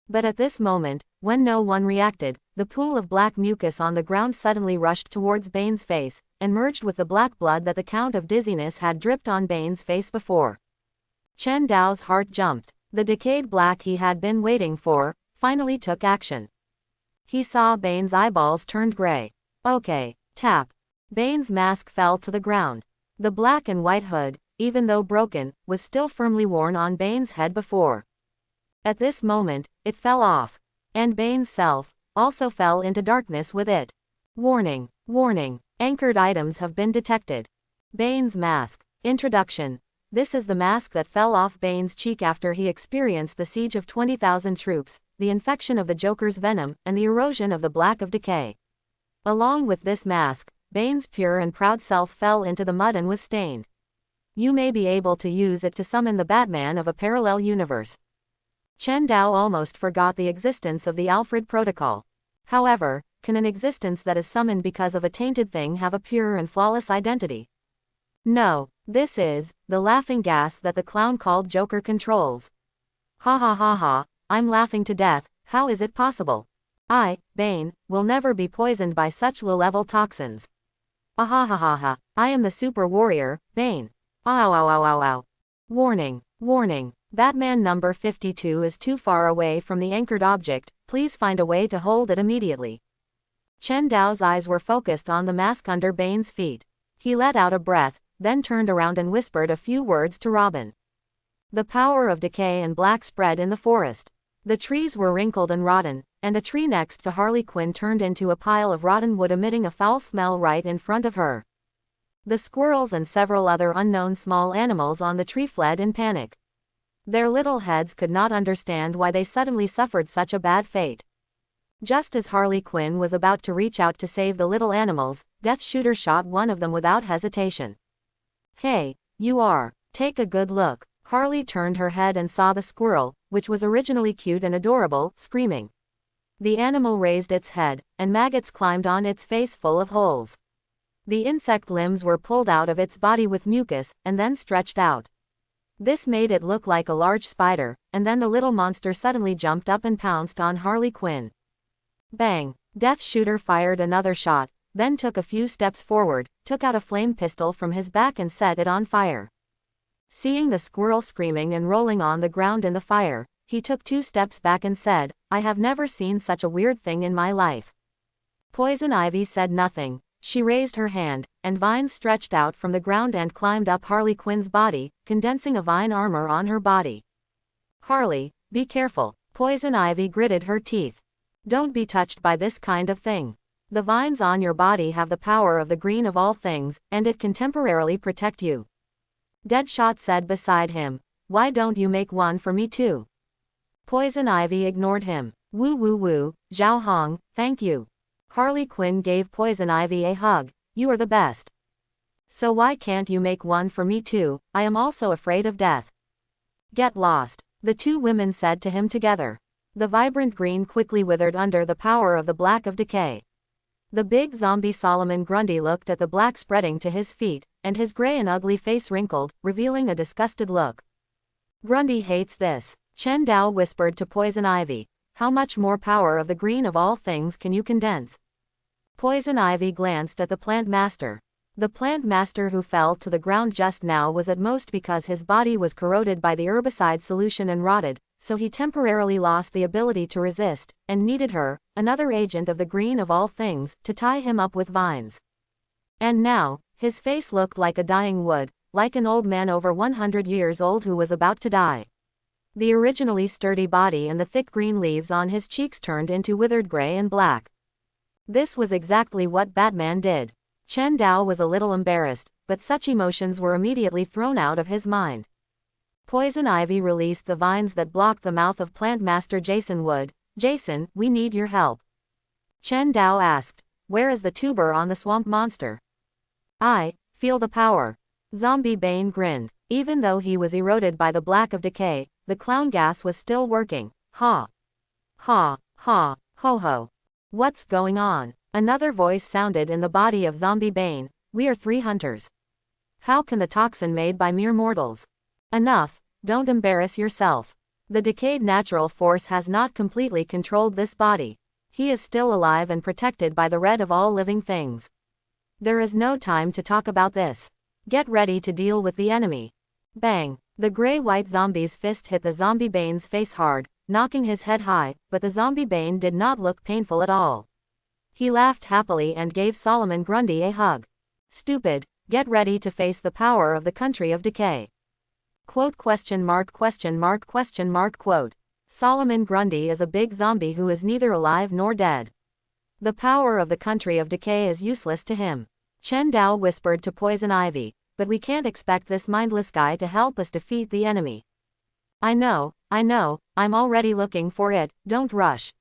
But at this moment, when no one reacted, the pool of black mucus on the ground suddenly rushed towards Bane's face, and merged with the black blood that the Count of Dizziness had dripped on Bane's face before. Chen Dao's heart jumped. The decayed black he had been waiting for, finally took action. He saw Bane's eyeballs turned gray. Okay, tap. Bane's mask fell to the ground. The black and white hood, even though broken, was still firmly worn on Bane's head before. At this moment, it fell off. And Bane's self also fell into darkness with it. Warning, warning, anchored items have been detected. Bane's mask. Introduction. This is the mask that fell off Bane's cheek after he experienced the siege of 20,000 troops, the infection of the Joker's venom, and the erosion of the Black of Decay. Along with this mask, Bane's pure and proud self fell into the mud and was stained. You may be able to use it to summon the Batman of a parallel universe. Chen Dao almost forgot the existence of the Alfred Protocol. However, can an existence that is summoned because of a tainted thing have a pure and flawless identity? No, this is the laughing gas that the clown called Joker controls. Ha ha ha ha, I'm laughing to death, how is it possible? I, Bane, will never be poisoned by such low-level toxins. Ah ha ha ha ha, I am the super warrior, Bane. Ow ow ow ow ow. Warning, warning, Batman number 52 is too far away from the anchored object, please find a way to hold it immediately. Chen Dao's eyes were focused on the mask under Bane's feet. He let out a breath, then turned around and whispered a few words to Robin. The power of decay and black spread in the forest. The trees were wrinkled and rotten, and a tree next to Harley Quinn turned into a pile of rotten wood emitting a foul smell right in front of her. The squirrels and several other unknown small animals on the tree fled in panic. Their little heads could not understand why they suddenly suffered such a bad fate. Just as Harley Quinn was about to reach out to save the little animals, Death Shooter shot one of them without hesitation. Hey, you are. Take a good look. Harley turned her head and saw the squirrel, which was originally cute and adorable, screaming. The animal raised its head, and maggots climbed on its face full of holes. The insect limbs were pulled out of its body with mucus, and then stretched out. This made it look like a large spider, and then the little monster suddenly jumped up and pounced on Harley Quinn. Bang! Death Shooter fired another shot, then took a few steps forward, took out a flame pistol from his back and set it on fire. Seeing the squirrel screaming and rolling on the ground in the fire, he took 2 steps back and said, I have never seen such a weird thing in my life. Poison Ivy said nothing. She raised her hand, and vines stretched out from the ground and climbed up Harley Quinn's body, condensing a vine armor on her body. Harley, be careful. Poison Ivy gritted her teeth. Don't be touched by this kind of thing. The vines on your body have the power of the green of all things, and it can temporarily protect you. Deadshot said beside him, why don't you make one for me too? Poison Ivy ignored him. Woo woo woo, Zhao Hong, thank you. Harley Quinn gave Poison Ivy a hug. You are the best. So why can't you make one for me too? I am also afraid of death. Get lost, the 2 women said to him together. The vibrant green quickly withered under the power of the black of decay. The big zombie Solomon Grundy looked at the black spreading to his feet, and his gray and ugly face wrinkled, revealing a disgusted look. Grundy hates this. Chen Dao whispered to Poison Ivy. How much more power of the green of all things can you condense? Poison Ivy glanced at the plant master. The plant master who fell to the ground just now was at most because his body was corroded by the herbicide solution and rotted, so he temporarily lost the ability to resist, and needed her, another agent of the green of all things, to tie him up with vines. And now, his face looked like a dying wood, like an old man over 100 years old who was about to die. The originally sturdy body and the thick green leaves on his cheeks turned into withered gray and black. This was exactly what Batman did. Chen Dao was a little embarrassed, but such emotions were immediately thrown out of his mind. Poison Ivy released the vines that blocked the mouth of Plant Master Jason Wood. Jason, we need your help. Chen Dao asked, where is the tuber on the swamp monster? I feel the power. Zombie Bane grinned. Even though he was eroded by the black of decay, the clown gas was still working. Ha. Ha, ha, ho ho. What's going on? Another voice sounded in the body of Zombie Bane. We are 3 hunters. How can the toxin made by mere mortals? Enough, don't embarrass yourself. The decayed natural force has not completely controlled this body. He is still alive and protected by the red of all living things. There is no time to talk about this. Get ready to deal with the enemy. Bang! The gray-white zombie's fist hit the Zombie Bane's face hard, knocking his head high, but the Zombie Bane did not look painful at all. He laughed happily and gave Solomon Grundy a hug. Stupid, get ready to face the power of the country of decay. Quote question mark question mark question mark quote. Solomon Grundy is a big zombie who is neither alive nor dead. The power of the country of decay is useless to him. Chen Dao whispered to Poison Ivy, but we can't expect this mindless guy to help us defeat the enemy. I know, I'm already looking for it, don't rush.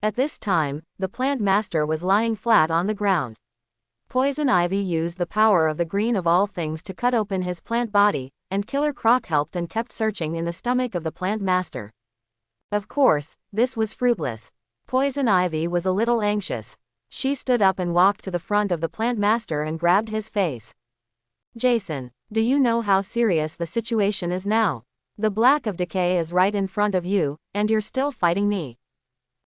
At this time, the plant master was lying flat on the ground. Poison Ivy used the power of the green of all things to cut open his plant body, and Killer Croc helped and kept searching in the stomach of the plant master. Of course, this was fruitless. Poison Ivy was a little anxious. She stood up and walked to the front of the plant master and grabbed his face. Jason, do you know how serious the situation is now? The Black of Decay is right in front of you, and you're still fighting me.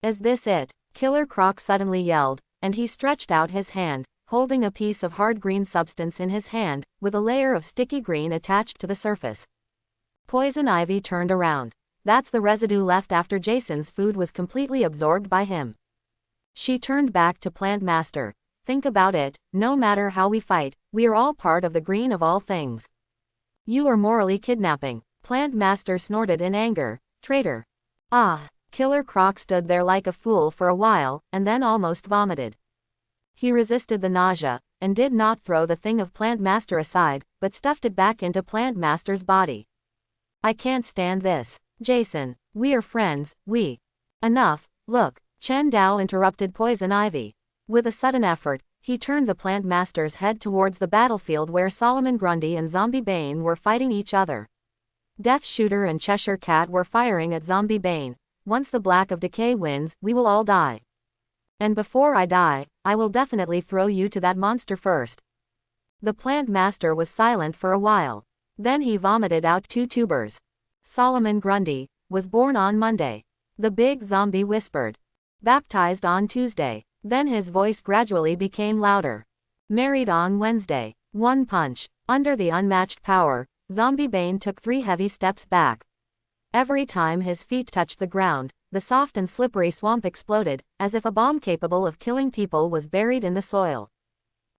Is this it? Killer Croc suddenly yelled, and he stretched out his hand, holding a piece of hard green substance in his hand, with a layer of sticky green attached to the surface. Poison Ivy turned around. That's the residue left after Jason's food was completely absorbed by him. She turned back to Plant Master. Think about it, no matter how we fight, we are all part of the green of all things. You are morally kidnapping. Plant Master snorted in anger. Traitor. Ah. Killer Croc stood there like a fool for a while, and then almost vomited. He resisted the nausea, and did not throw the thing of Plant Master aside, but stuffed it back into Plant Master's body. I can't stand this. Jason, we are friends, we. Enough, look, Chen Dao interrupted Poison Ivy. With a sudden effort, he turned the Plant Master's head towards the battlefield where Solomon Grundy and Zombie Bane were fighting each other. Death Shooter and Cheshire Cat were firing at Zombie Bane. Once the Black of Decay wins, we will all die. And before I die, I will definitely throw you to that monster first. The Plant Master was silent for a while. Then he vomited out 2 tubers. Solomon Grundy was born on Monday. The big zombie whispered. Baptized on Tuesday. Then his voice gradually became louder. Married on Wednesday. 1 punch. Under the unmatched power, Zombie Bane took 3 heavy steps back. Every time his feet touched the ground, the soft and slippery swamp exploded, as if a bomb capable of killing people was buried in the soil.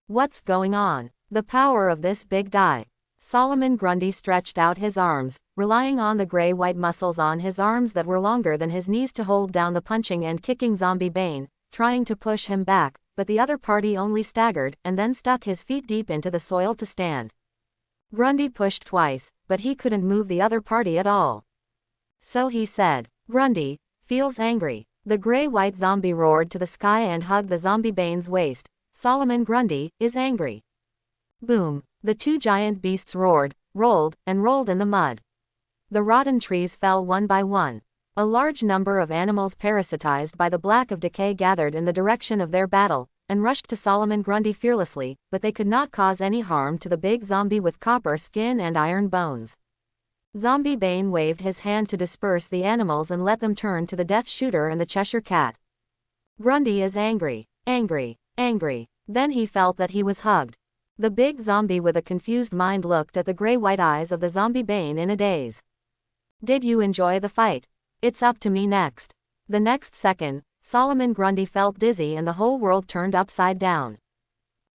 What's going on? The power of this big guy. Solomon Grundy stretched out his arms, relying on the gray-white muscles on his arms that were longer than his knees to hold down the punching and kicking Zombie Bane, trying to push him back, but the other party only staggered and then stuck his feet deep into the soil to stand. Grundy pushed twice, but he couldn't move the other party at all. So he said, Grundy feels angry. The gray-white zombie roared to the sky and hugged the Zombie Bane's waist. Solomon Grundy is angry. Boom. The 2 giant beasts roared, rolled, and rolled in the mud. The rotten trees fell one by one. A large number of animals parasitized by the Black of Decay gathered in the direction of their battle, and rushed to Solomon Grundy fearlessly, but they could not cause any harm to the big zombie with copper skin and iron bones. Zombie Bane waved his hand to disperse the animals and let them turn to the Death Shooter and the Cheshire Cat. Grundy is angry, angry, angry. Then he felt that he was hugged. The big zombie with a confused mind looked at the gray-white eyes of the Zombie Bane in a daze. Did you enjoy the fight? It's up to me next. The next second, Solomon Grundy felt dizzy and the whole world turned upside down.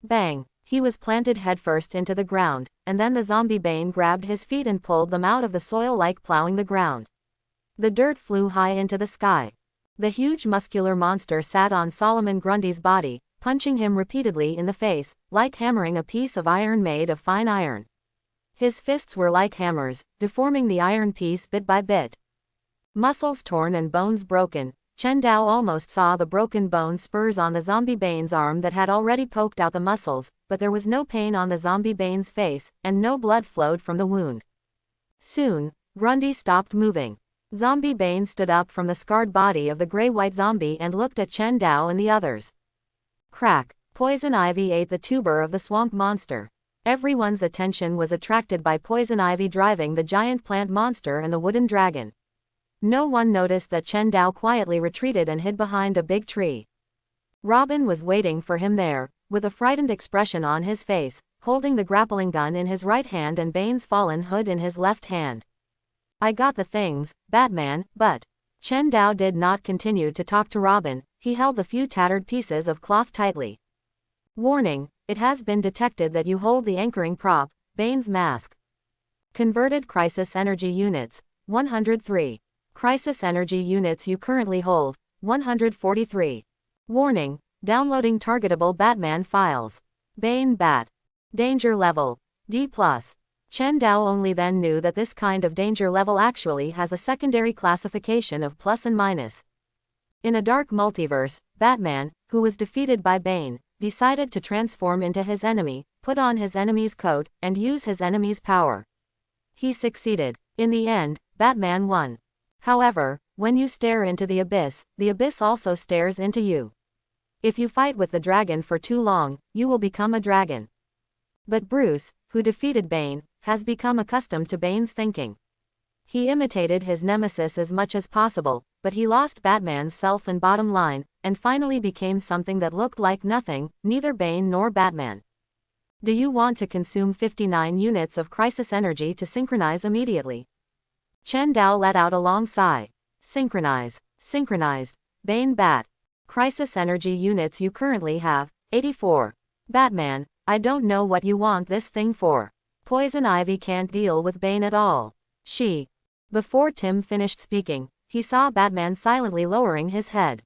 Bang! He was planted headfirst into the ground, and then the Zombie Bane grabbed his feet and pulled them out of the soil like plowing the ground. The dirt flew high into the sky. The huge muscular monster sat on Solomon Grundy's body, punching him repeatedly in the face, like hammering a piece of iron made of fine iron. His fists were like hammers, deforming the iron piece bit by bit. Muscles torn and bones broken. Chen Dao almost saw the broken bone spurs on the Zombie Bane's arm that had already poked out the muscles, but there was no pain on the Zombie Bane's face, and no blood flowed from the wound. Soon, Grundy stopped moving. Zombie Bane stood up from the scarred body of the gray-white zombie and looked at Chen Dao and the others. Crack! Poison Ivy ate the tuber of the swamp monster. Everyone's attention was attracted by Poison Ivy driving the giant plant monster and the wooden dragon. No one noticed that Chen Dao quietly retreated and hid behind a big tree. Robin was waiting for him there, with a frightened expression on his face, holding the grappling gun in his right hand and Bane's fallen hood in his left hand. I got the things, Batman, but... Chen Dao did not continue to talk to Robin, he held the few tattered pieces of cloth tightly. Warning, it has been detected that you hold the anchoring prop, Bane's mask. Converted Crisis Energy Units, 103. Crisis Energy Units you currently hold, 143. Warning, downloading targetable Batman files. Bane Bat. Danger level, D+. Chen Dao only then knew that this kind of danger level actually has a secondary classification of plus and minus. In a dark multiverse, Batman, who was defeated by Bane, decided to transform into his enemy, put on his enemy's coat, and use his enemy's power. He succeeded. In the end, Batman won. However, when you stare into the abyss also stares into you. If you fight with the dragon for too long, you will become a dragon. But Bruce, who defeated Bane, has become accustomed to Bane's thinking. He imitated his nemesis as much as possible, but he lost Batman's self and bottom line, and finally became something that looked like nothing, neither Bane nor Batman. Do you want to consume 59 units of crisis energy to synchronize immediately? Chen Dao let out a long sigh. Synchronize. Synchronized. Bane Bat. Crisis energy units you currently have, 84. Batman, I don't know what you want this thing for. Poison Ivy can't deal with Bane at all. Before Tim finished speaking, he saw Batman silently lowering his head.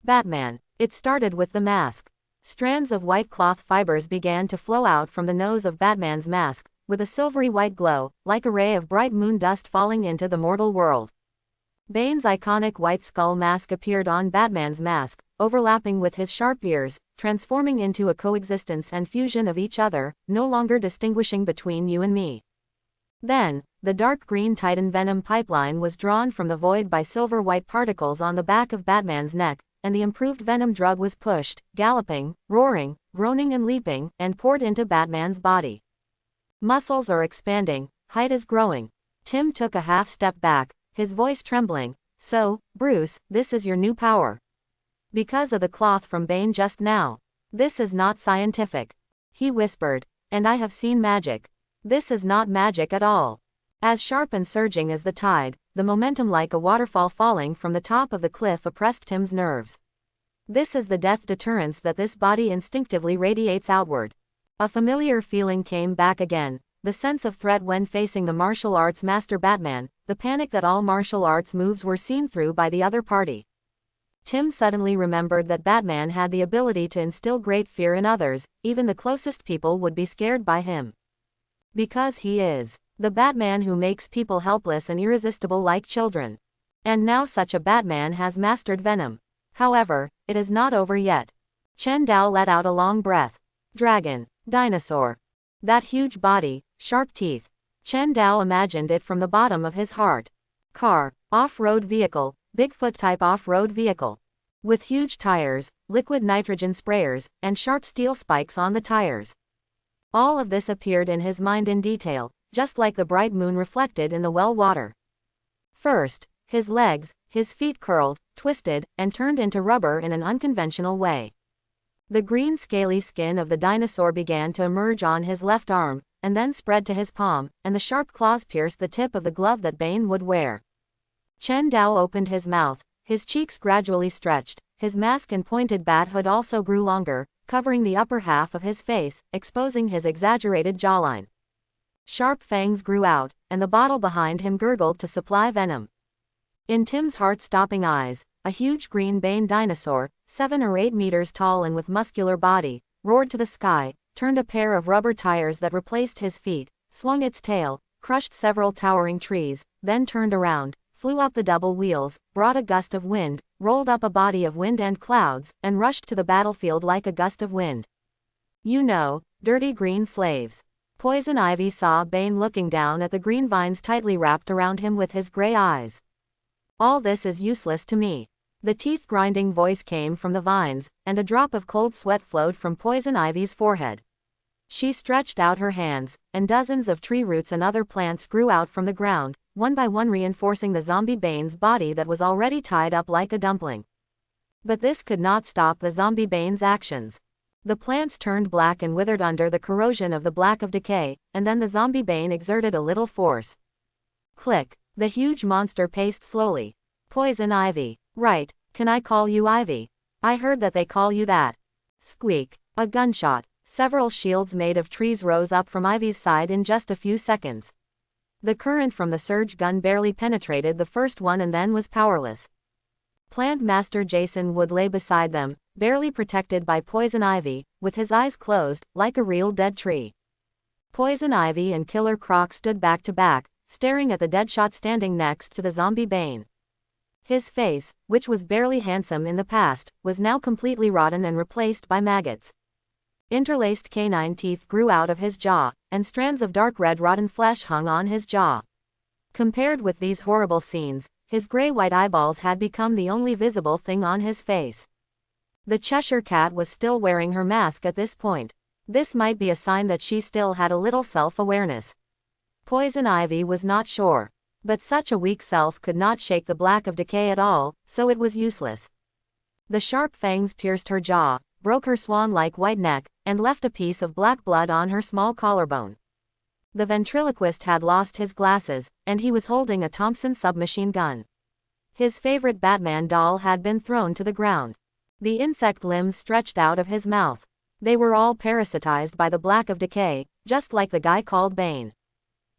Batman. It started with the mask. Strands of white cloth fibers began to flow out from the nose of Batman's mask, with a silvery white glow, like a ray of bright moon dust falling into the mortal world. Bane's iconic white skull mask appeared on Batman's mask, overlapping with his sharp ears, transforming into a coexistence and fusion of each other, no longer distinguishing between you and me. Then, the dark green Titan venom pipeline was drawn from the void by silver-white particles on the back of Batman's neck, and the improved venom drug was pushed, galloping, roaring, groaning and leaping, and poured into Batman's body. Muscles are expanding, height is growing. Tim took a half step back, his voice trembling. So, Bruce, this is your new power. Because of the cloth from Bane just now. This is not scientific. He whispered. And I have seen magic. This is not magic at all. As sharp and surging as the tide, the momentum like a waterfall falling from the top of the cliff oppressed Tim's nerves. This is the death deterrence that this body instinctively radiates outward. A familiar feeling came back again, the sense of threat when facing the martial arts master Batman, the panic that all martial arts moves were seen through by the other party. Tim suddenly remembered that Batman had the ability to instill great fear in others, even the closest people would be scared by him. Because he is the Batman who makes people helpless and irresistible like children. And now such a Batman has mastered Venom. However, it is not over yet. Chen Dao let out a long breath. Dragon. Dinosaur. That huge body, sharp teeth. Chen Dao imagined it from the bottom of his heart. Car. Off-road vehicle. Bigfoot-type off-road vehicle. With huge tires, liquid nitrogen sprayers, and sharp steel spikes on the tires. All of this appeared in his mind in detail, just like the bright moon reflected in the well water. First, his legs, his feet curled, twisted, and turned into rubber in an unconventional way. The green scaly skin of the dinosaur began to emerge on his left arm, and then spread to his palm, and the sharp claws pierced the tip of the glove that Bane would wear. Chen Dao opened his mouth, his cheeks gradually stretched, his mask and pointed bat hood also grew longer, covering the upper half of his face, exposing his exaggerated jawline. Sharp fangs grew out, and the bottle behind him gurgled to supply venom. In Tim's heart-stopping eyes, a huge green Bane dinosaur, 7 or 8 meters tall and with muscular body, roared to the sky, turned a pair of rubber tires that replaced his feet, swung its tail, crushed several towering trees, then turned around, flew up the double wheels, brought a gust of wind, rolled up a body of wind and clouds, and rushed to the battlefield like a gust of wind. You know, dirty green slaves. Poison Ivy saw Bane looking down at the green vines tightly wrapped around him with his gray eyes. All this is useless to me. The teeth-grinding voice came from the vines, and a drop of cold sweat flowed from Poison Ivy's forehead. She stretched out her hands, and dozens of tree roots and other plants grew out from the ground, one by one reinforcing the zombie Bane's body that was already tied up like a dumpling. But this could not stop the zombie Bane's actions. The plants turned black and withered under the corrosion of the black of decay, and then the zombie Bane exerted a little force. Click. The huge monster paced slowly. Poison Ivy. Right, can I call you Ivy? I heard that they call you that. Squeak. A gunshot. Several shields made of trees rose up from Ivy's side in just a few seconds. The current from the surge gun barely penetrated the first one and then was powerless. Plant Master Jason Wood lay beside them, barely protected by Poison Ivy, with his eyes closed, like a real dead tree. Poison Ivy and Killer Croc stood back to back, staring at the deadshot standing next to the zombie Bane. His face, which was barely handsome in the past, was now completely rotten and replaced by maggots. Interlaced canine teeth grew out of his jaw, and strands of dark red rotten flesh hung on his jaw. Compared with these horrible scenes, His gray-white eyeballs had become the only visible thing on his face. The Cheshire Cat was still wearing her mask at this point. This might be a sign that she still had a little self-awareness. Poison Ivy was not sure. But such a weak self could not shake the black of decay at all, so it was useless. The sharp fangs pierced her jaw, broke her swan-like white neck, and left a piece of black blood on her small collarbone. The ventriloquist had lost his glasses, and he was holding a Thompson submachine gun. His favorite Batman doll had been thrown to the ground. The insect limbs stretched out of his mouth. They were all parasitized by the black of decay, just like the guy called Bane.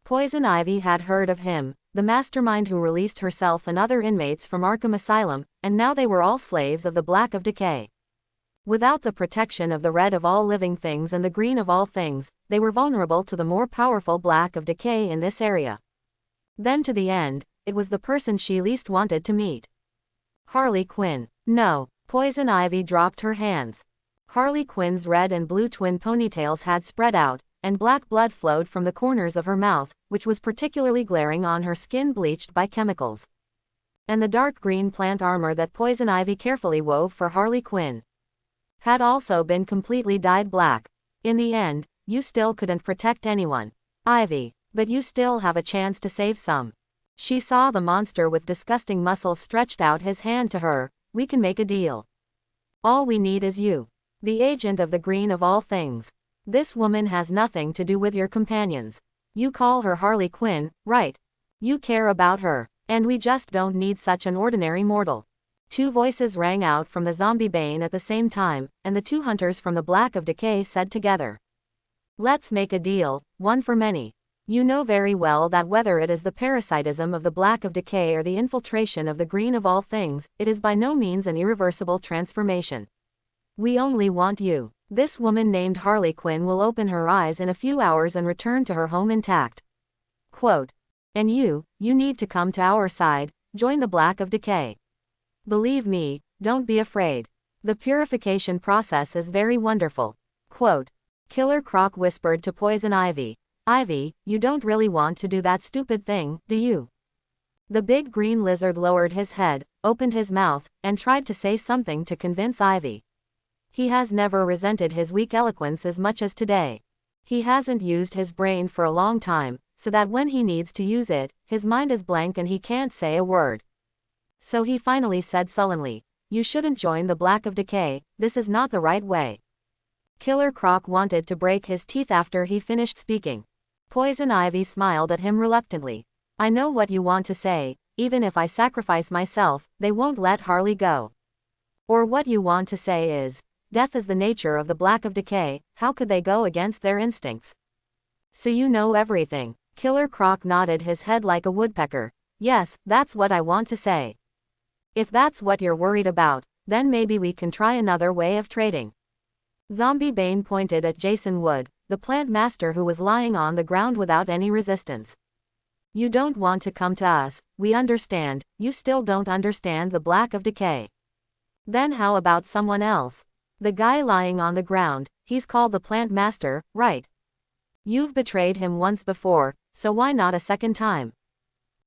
Poison Ivy had heard of him, the mastermind who released herself and other inmates from Arkham Asylum, and now they were all slaves of the black of decay. Without the protection of the red of all living things and the green of all things, they were vulnerable to the more powerful black of decay in this area. Then to the end, it was the person she least wanted to meet. Harley Quinn. No. Poison Ivy dropped her hands. Harley Quinn's red and blue twin ponytails had spread out, and black blood flowed from the corners of her mouth, which was particularly glaring on her skin bleached by chemicals. And the dark green plant armor that Poison Ivy carefully wove for Harley Quinn had also been completely dyed black. In the end, you still couldn't protect anyone, Ivy, but you still have a chance to save some. She saw the monster with disgusting muscles stretched out his hand to her. We can make a deal. All we need is you, the agent of the green of all things. This woman has nothing to do with your companions. You call her Harley Quinn, right? You care about her, and we just don't need such an ordinary mortal. Two voices rang out from the zombie Bane at the same time, and the two hunters from the black of decay said together, "Let's make a deal, one for many. You know very well that whether it is the parasitism of the black of decay or the infiltration of the green of all things, it is by no means an irreversible transformation. We only want you. This woman named Harley Quinn will open her eyes in a few hours and return to her home intact. Quote, and you need to come to our side, join the black of decay. Believe me, don't be afraid. The purification process is very wonderful." Quote. Killer Croc whispered to Poison Ivy, "Ivy, you don't really want to do that stupid thing, do you?" The big green lizard lowered his head, opened his mouth, and tried to say something to convince Ivy. He has never resented his weak eloquence as much as today. He hasn't used his brain for a long time, so that when he needs to use it, his mind is blank and he can't say a word. So he finally said sullenly, "You shouldn't join the black of decay, this is not the right way." Killer Croc wanted to break his teeth after he finished speaking. Poison Ivy smiled at him reluctantly. "I know what you want to say, even if I sacrifice myself, they won't let Harley go. Or what you want to say is, death is the nature of the black of decay, how could they go against their instincts? So you know everything." Killer Croc nodded his head like a woodpecker. "Yes, that's what I want to say. If that's what you're worried about, then maybe we can try another way of trading." Zombie Bane pointed at Jason Wood, the plant master who was lying on the ground without any resistance. "You don't want to come to us, we understand, you still don't understand the black of decay. Then how about someone else? The guy lying on the ground, he's called the plant master, right? You've betrayed him once before, so why not a second time?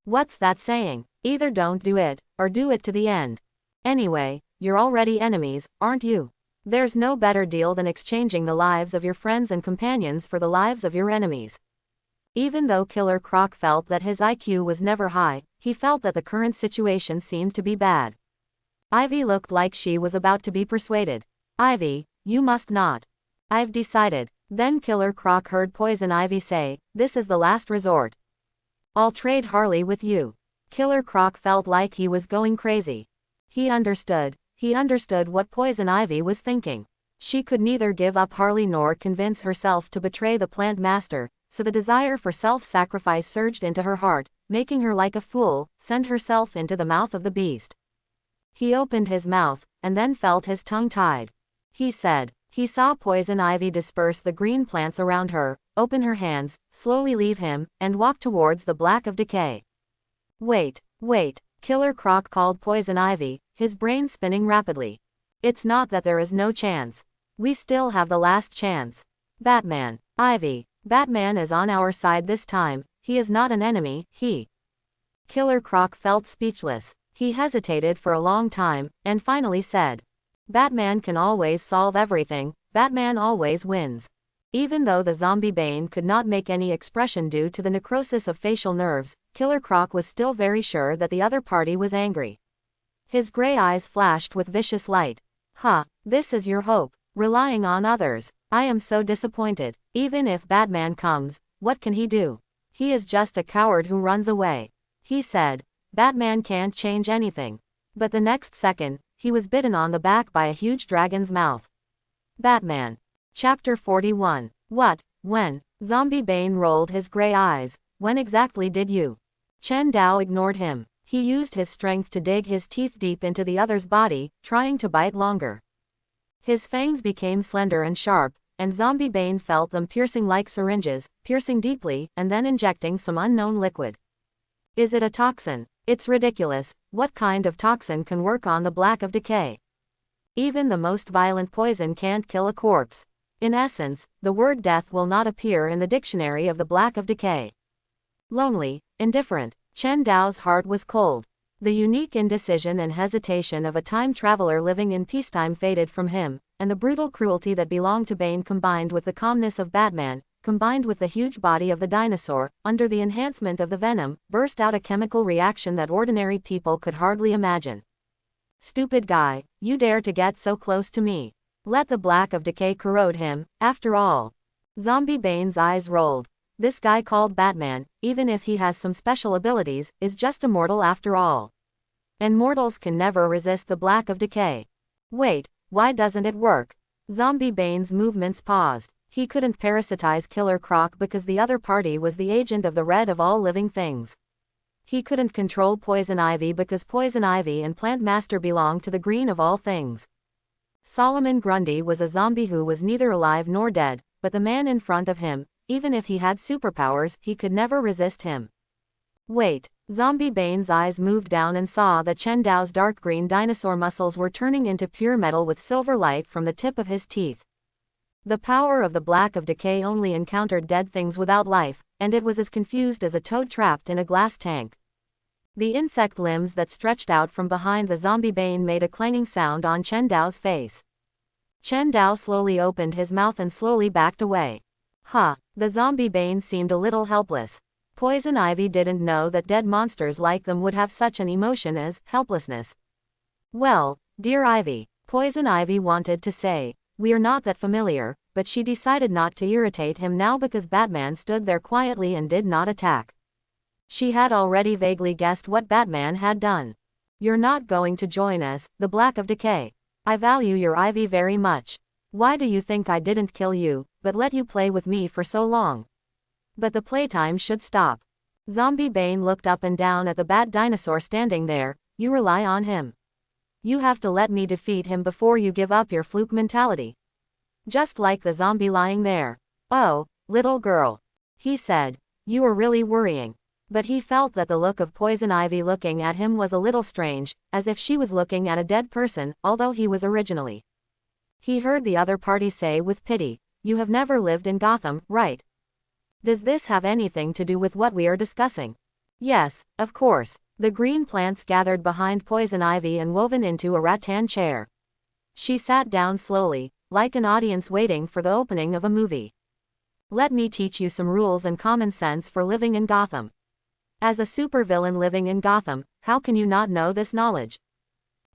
What's that saying? Either don't do it, or do it to the end. Anyway, you're already enemies, aren't you? There's no better deal than exchanging the lives of your friends and companions for the lives of your enemies." Even though Killer Croc felt that his IQ was never high, he felt that the current situation seemed to be bad. Ivy looked like she was about to be persuaded. "Ivy, you must not. I've decided." Then Killer Croc heard Poison Ivy say, "This is the last resort. I'll trade Harley with you." Killer Croc felt like he was going crazy. He understood what Poison Ivy was thinking. She could neither give up Harley nor convince herself to betray the plant master, so the desire for self-sacrifice surged into her heart, making her like a fool, send herself into the mouth of the beast. He opened his mouth, and then felt his tongue tied. He said, he saw Poison Ivy disperse the green plants around her, open her hands, slowly leave him, and walk towards the black of decay. Wait. Killer Croc called Poison Ivy, his brain spinning rapidly. "It's not that there is no chance. We still have the last chance. Batman, Ivy, Batman is on our side this time, he is not an enemy, he Killer Croc felt speechless. He hesitated for a long time, and finally said, "Batman can always solve everything, Batman always wins." Even though the zombie Bane could not make any expression due to the necrosis of facial nerves, Killer Croc was still very sure that the other party was angry. His gray eyes flashed with vicious light. This is your hope, relying on others. I am so disappointed. Even if Batman comes, what can he do? He is just a coward who runs away. He said, Batman can't change anything. But the next second, he was bitten on the back by a huge dragon's mouth. Batman. Chapter 41. What? When? Zombie Bane rolled his gray eyes. When exactly did you? Chen Dao ignored him. He used his strength to dig his teeth deep into the other's body, trying to bite longer. His fangs became slender and sharp, and Zombie Bane felt them piercing like syringes, piercing deeply, and then injecting some unknown liquid. Is it a toxin? It's ridiculous. What kind of toxin can work on the Black of Decay? Even the most violent poison can't kill a corpse. In essence, the word death will not appear in the dictionary of the Black of Decay. Lonely, indifferent, Chen Dao's heart was cold. The unique indecision and hesitation of a time traveler living in peacetime faded from him, and the brutal cruelty that belonged to Bane combined with the calmness of Batman, combined with the huge body of the dinosaur, under the enhancement of the venom, burst out a chemical reaction that ordinary people could hardly imagine. Stupid guy, you dare to get so close to me. Let the Black of Decay corrode him, after all. Zombie Bane's eyes rolled. This guy called Batman, even if he has some special abilities, is just a mortal after all. And mortals can never resist the Black of Decay. Wait, why doesn't it work? Zombie Bane's movements paused. He couldn't parasitize Killer Croc because the other party was the agent of the red of all living things. He couldn't control Poison Ivy because Poison Ivy and Plant Master belong to the green of all things. Solomon Grundy was a zombie who was neither alive nor dead, but the man in front of him, even if he had superpowers, he could never resist him. Wait, Zombie Bane's eyes moved down and saw that Chen Dao's dark green dinosaur muscles were turning into pure metal with silver light from the tip of his teeth. The power of the Black of Decay only encountered dead things without life, and it was as confused as a toad trapped in a glass tank. The insect limbs that stretched out from behind the Zombie Bane made a clanging sound on Chen Dao's face. Chen Dao slowly opened his mouth and slowly backed away. The Zombie Bane seemed a little helpless. Poison Ivy didn't know that dead monsters like them would have such an emotion as helplessness. Well, dear Ivy, Poison Ivy wanted to say, we are not that familiar, but she decided not to irritate him now because Batman stood there quietly and did not attack. She had already vaguely guessed what Batman had done. You're not going to join us, the Black of Decay. I value your Ivy very much. Why do you think I didn't kill you, but let you play with me for so long? But the playtime should stop. Zombie Bane looked up and down at the bat dinosaur standing there. You rely on him. You have to let me defeat him before you give up your fluke mentality. Just like the zombie lying there. Oh, little girl. He said. You are really worrying. But he felt that the look of Poison Ivy looking at him was a little strange, as if she was looking at a dead person, although he was originally. He heard the other party say with pity, you have never lived in Gotham, right? Does this have anything to do with what we are discussing? Yes, of course. The green plants gathered behind Poison Ivy and woven into a rattan chair. She sat down slowly, like an audience waiting for the opening of a movie. Let me teach you some rules and common sense for living in Gotham. As a supervillain living in Gotham, how can you not know this knowledge?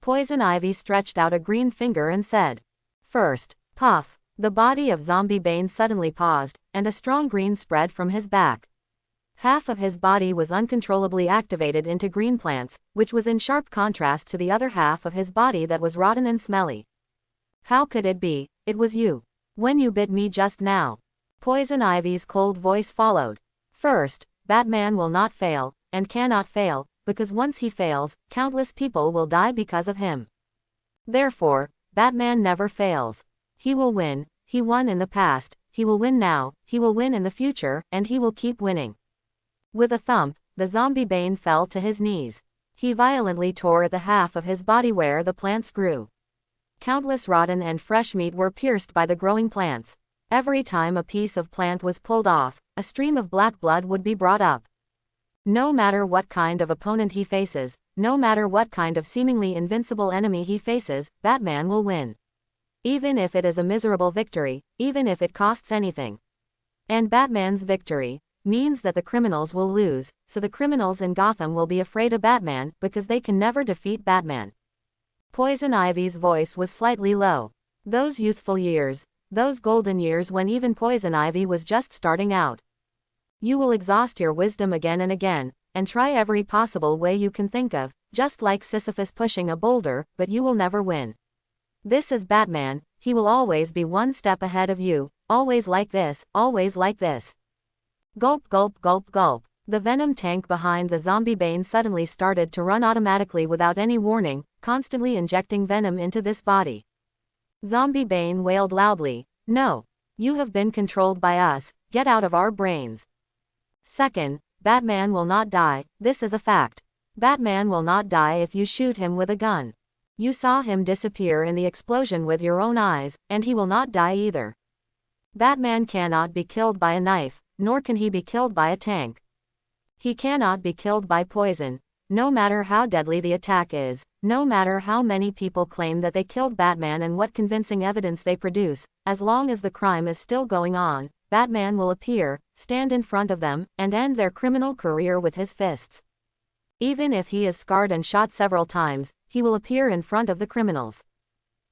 Poison Ivy stretched out a green finger and said. First, puff. The body of Zombie Bane suddenly paused, and a strong green spread from his back. Half of his body was uncontrollably activated into green plants, which was in sharp contrast to the other half of his body that was rotten and smelly. How could it be? It was you. When you bit me just now. Poison Ivy's cold voice followed. First, Batman will not fail, and cannot fail, because once he fails, countless people will die because of him. Therefore, Batman never fails. He will win. He won in the past, he will win now, he will win in the future, and he will keep winning. With a thump, the Zombie Bane fell to his knees. He violently tore at the half of his body where the plants grew. Countless rotten and fresh meat were pierced by the growing plants. Every time a piece of plant was pulled off, a stream of black blood would be brought up. No matter what kind of opponent he faces, no matter what kind of seemingly invincible enemy he faces, Batman will win. Even if it is a miserable victory, even if it costs anything. And Batman's victory means that the criminals will lose, so the criminals in Gotham will be afraid of Batman because they can never defeat Batman. Poison Ivy's voice was slightly low. Those youthful years, those golden years when even Poison Ivy was just starting out. You will exhaust your wisdom again and again, and try every possible way you can think of, just like Sisyphus pushing a boulder, but you will never win. This is Batman, he will always be one step ahead of you, always like this, always like this. Gulp gulp gulp gulp. The venom tank behind the zombie Bane suddenly started to run automatically without any warning, constantly injecting venom into this body. Zombie Bane wailed loudly, "No! You have been controlled by us, get out of our brains." Second, Batman will not die, this is a fact. Batman will not die if you shoot him with a gun. You saw him disappear in the explosion with your own eyes, and he will not die either. Batman cannot be killed by a knife, nor can he be killed by a tank. He cannot be killed by poison, no matter how deadly the attack is, no matter how many people claim that they killed Batman and what convincing evidence they produce, as long as the crime is still going on, Batman will appear, stand in front of them, and end their criminal career with his fists. Even if he is scarred and shot several times, he will appear in front of the criminals.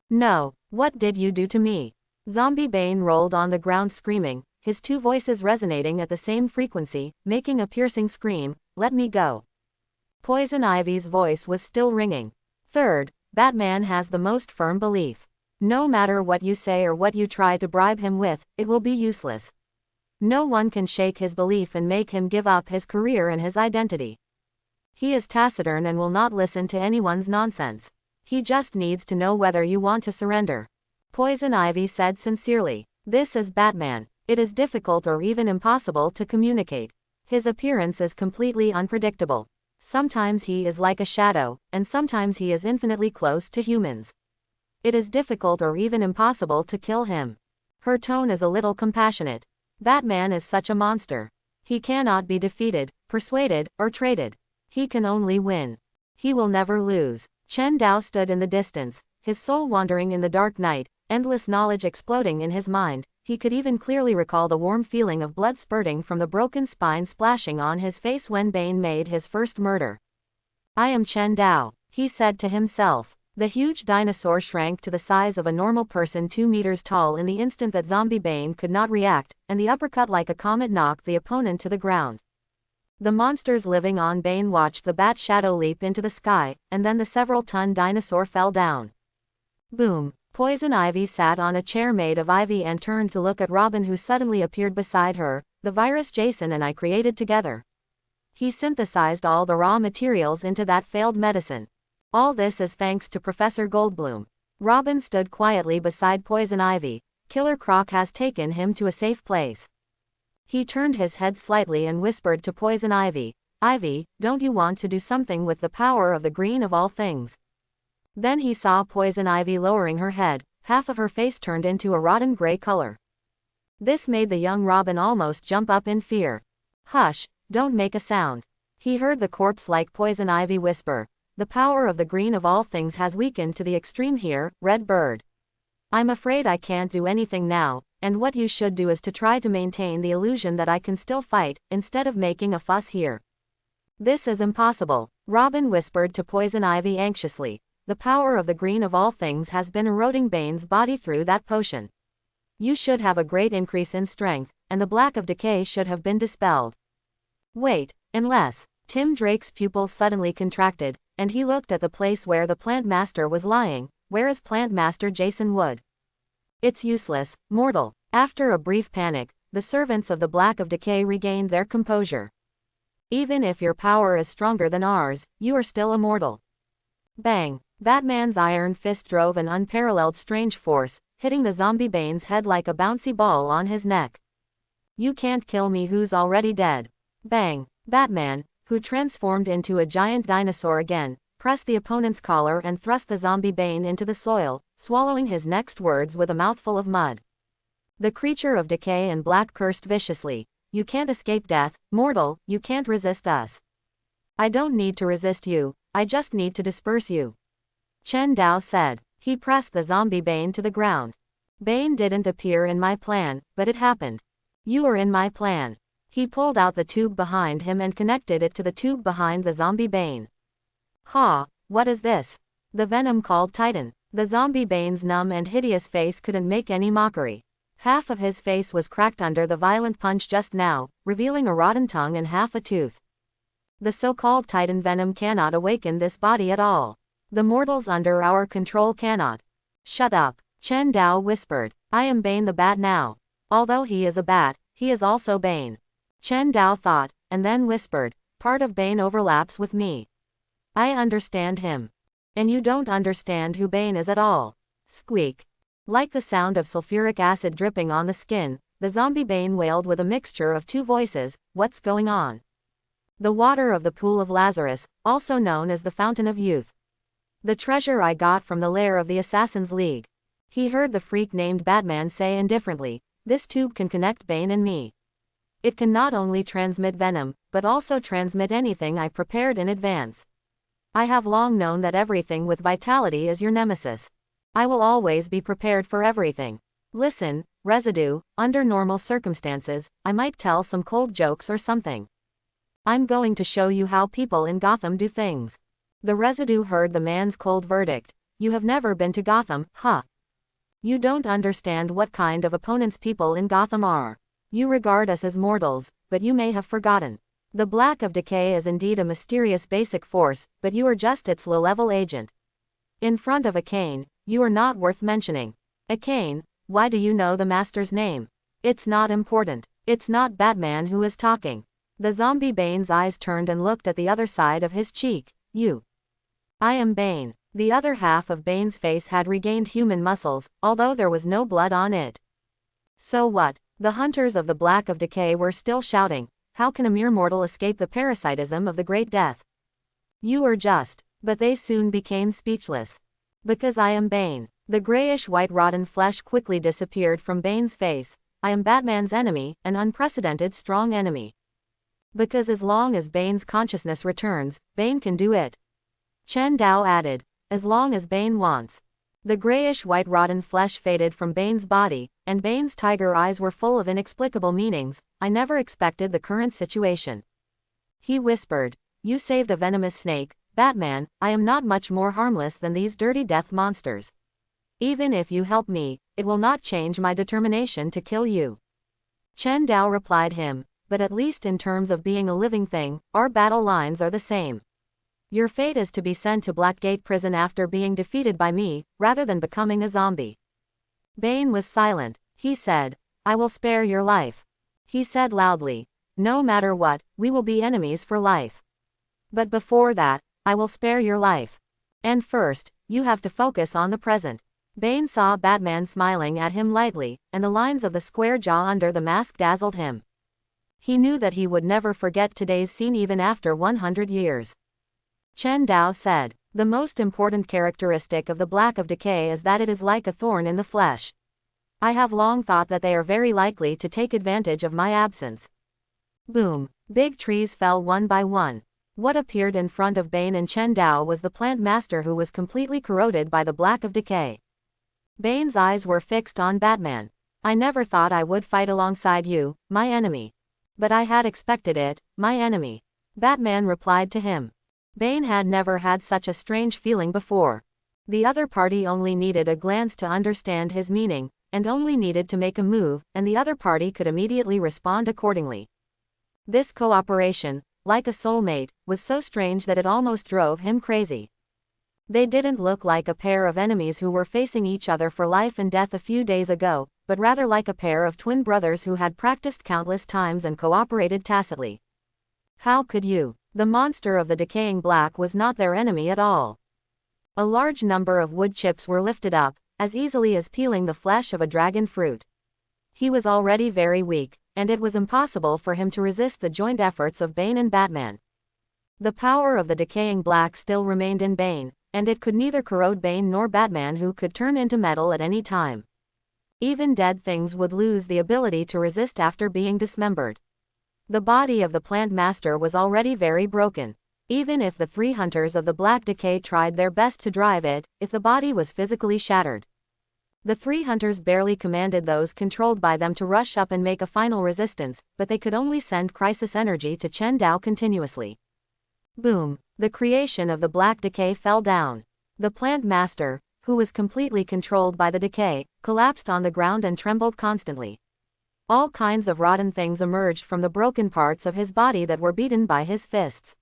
"No, what did you do to me?" Zombie Bane rolled on the ground screaming, his two voices resonating at the same frequency, making a piercing scream, "Let me go." Poison Ivy's voice was still ringing. Third, Batman has the most firm belief. No matter what you say or what you try to bribe him with, it will be useless. No one can shake his belief and make him give up his career and his identity. He is taciturn and will not listen to anyone's nonsense. He just needs to know whether you want to surrender. Poison Ivy said sincerely, "This is Batman. It is difficult or even impossible to communicate. His appearance is completely unpredictable. Sometimes he is like a shadow, and sometimes he is infinitely close to humans. It is difficult or even impossible to kill him." Her tone is a little compassionate. Batman is such a monster. He cannot be defeated, persuaded, or traded. He can only win. He will never lose. Chen Dao stood in the distance, his soul wandering in the dark night, endless knowledge exploding in his mind. He could even clearly recall the warm feeling of blood spurting from the broken spine splashing on his face when Bane made his first murder. "I am Chen Dao," he said to himself. The huge dinosaur shrank to the size of a normal person 2 meters tall in the instant that Zombie Bane could not react, and the uppercut like a comet knocked the opponent to the ground. The monsters living on Bane watched the bat shadow leap into the sky, and then the several-ton dinosaur fell down. Boom. Poison Ivy sat on a chair made of ivy and turned to look at Robin, who suddenly appeared beside her. "The virus Jason and I created together. He synthesized all the raw materials into that failed medicine. All this is thanks to Professor Goldblum." Robin stood quietly beside Poison Ivy. "Killer Croc has taken him to a safe place." He turned his head slightly and whispered to Poison Ivy, "Ivy, don't you want to do something with the power of the green of all things?" Then he saw Poison Ivy lowering her head, half of her face turned into a rotten gray color. This made the young Robin almost jump up in fear. "Hush, don't make a sound." He heard the corpse-like Poison Ivy whisper, "The power of the green of all things has weakened to the extreme here, Red Bird. I'm afraid I can't do anything now, and what you should do is to try to maintain the illusion that I can still fight, instead of making a fuss here." "This is impossible," Robin whispered to Poison Ivy anxiously. "The power of the green of all things has been eroding Bane's body through that potion. You should have a great increase in strength, and the black of decay should have been dispelled." "Wait, unless..." Tim Drake's pupils suddenly contracted, and he looked at the place where the Plant Master was lying. "Where is Plant Master Jason Wood?" "It's useless, mortal." After a brief panic, the servants of the Black of Decay regained their composure. "Even if your power is stronger than ours, you are still immortal." Bang! Batman's iron fist drove an unparalleled strange force, hitting the zombie Bane's head like a bouncy ball on his neck. "You can't kill me who's already dead." Bang! Batman, who transformed into a giant dinosaur again, pressed the opponent's collar and thrust the zombie Bane into the soil, swallowing his next words with a mouthful of mud. The creature of decay and black cursed viciously. you can't escape death. Mortal, you can't resist us. I don't need to resist you, I just need to disperse you. Chen Dao said. He pressed the zombie Bane to the ground. Bane didn't appear in my plan, but it happened. You are in my plan. He pulled out the tube behind him and connected it to the tube behind the zombie Bane. Ha, what is this? The venom called Titan. The zombie Bane's numb and hideous face couldn't make any mockery. Half of his face was cracked under the violent punch just now, revealing a rotten tongue and half a tooth. The so-called Titan venom cannot awaken this body at all. The mortals under our control cannot. Shut up, Chen Dao whispered. I am Bane the Bat now. Although he is a bat, he is also Bane. Chen Dao thought, and then whispered, part of Bane overlaps with me. I understand him. And you don't understand who Bane is at all. Squeak. Like the sound of sulfuric acid dripping on the skin, the zombie Bane wailed with a mixture of two voices, what's going on? The water of the Pool of Lazarus, also known as the Fountain of Youth. The treasure I got from the lair of the Assassin's League. He heard the freak named Batman say indifferently, this tube can connect Bane and me. It can not only transmit venom, but also transmit anything I prepared in advance. I have long known that everything with vitality is your nemesis. I will always be prepared for everything. Listen, Residue, under normal circumstances, I might tell some cold jokes or something. I'm going to show you how people in Gotham do things. The Residue heard the man's cold verdict. You have never been to Gotham, huh? You don't understand what kind of opponents people in Gotham are. You regard us as mortals, but you may have forgotten. The Black of Decay is indeed a mysterious basic force, but you are just its low-level agent. In front of a cane, you are not worth mentioning. A cane, why do you know the master's name? It's not important. It's not Batman who is talking. The zombie Bane's eyes turned and looked at the other side of his cheek. You. I am Bane. The other half of Bane's face had regained human muscles, although there was no blood on it. So what? The hunters of the Black of Decay were still shouting, how can a mere mortal escape the parasitism of the Great Death? You are just. But they soon became speechless. Because I am Bane. The grayish-white rotten flesh quickly disappeared from Bane's face. I am Batman's enemy, an unprecedented strong enemy. Because as long as Bane's consciousness returns, Bane can do it. Chen Dao added, as long as Bane wants. The grayish-white rotten flesh faded from Bane's body, and Bane's tiger eyes were full of inexplicable meanings. I never expected the current situation. He whispered, you saved a venomous snake, Batman, I am not much more harmless than these dirty death monsters. Even if you help me, it will not change my determination to kill you. Chen Dao replied him, but at least in terms of being a living thing, our battle lines are the same. Your fate is to be sent to Blackgate Prison after being defeated by me, rather than becoming a zombie. Bane was silent. He said, I will spare your life. He said loudly, no matter what, we will be enemies for life. But before that, I will spare your life. And first, you have to focus on the present. Bane saw Batman smiling at him lightly, and the lines of the square jaw under the mask dazzled him. He knew that he would never forget today's scene even after 100 years. Chen Dao said, the most important characteristic of the Black of Decay is that it is like a thorn in the flesh. I have long thought that they are very likely to take advantage of my absence. Boom. Big trees fell one by one. What appeared in front of Bane and Chen Dao was the plant master who was completely corroded by the Black of Decay. Bane's eyes were fixed on Batman. I never thought I would fight alongside you, my enemy. But I had expected it, my enemy. Batman replied to him. Bane had never had such a strange feeling before. The other party only needed a glance to understand his meaning, and only needed to make a move, and the other party could immediately respond accordingly. This cooperation, like a soulmate, was so strange that it almost drove him crazy. They didn't look like a pair of enemies who were facing each other for life and death a few days ago, but rather like a pair of twin brothers who had practiced countless times and cooperated tacitly. How could you? The monster of the decaying black was not their enemy at all. A large number of wood chips were lifted up, as easily as peeling the flesh of a dragon fruit. He was already very weak, and it was impossible for him to resist the joint efforts of Bane and Batman. The power of the decaying black still remained in Bane, and it could neither corrode Bane nor Batman, who could turn into metal at any time. Even dead things would lose the ability to resist after being dismembered. The body of the plant master was already very broken. Even if the 3 hunters of the Black Decay tried their best to drive it, if the body was physically shattered. The 3 hunters barely commanded those controlled by them to rush up and make a final resistance, but they could only send crisis energy to Chen Dao continuously. Boom! The creation of the Black Decay fell down. The plant master, who was completely controlled by the decay, collapsed on the ground and trembled constantly. All kinds of rotten things emerged from the broken parts of his body that were beaten by his fists.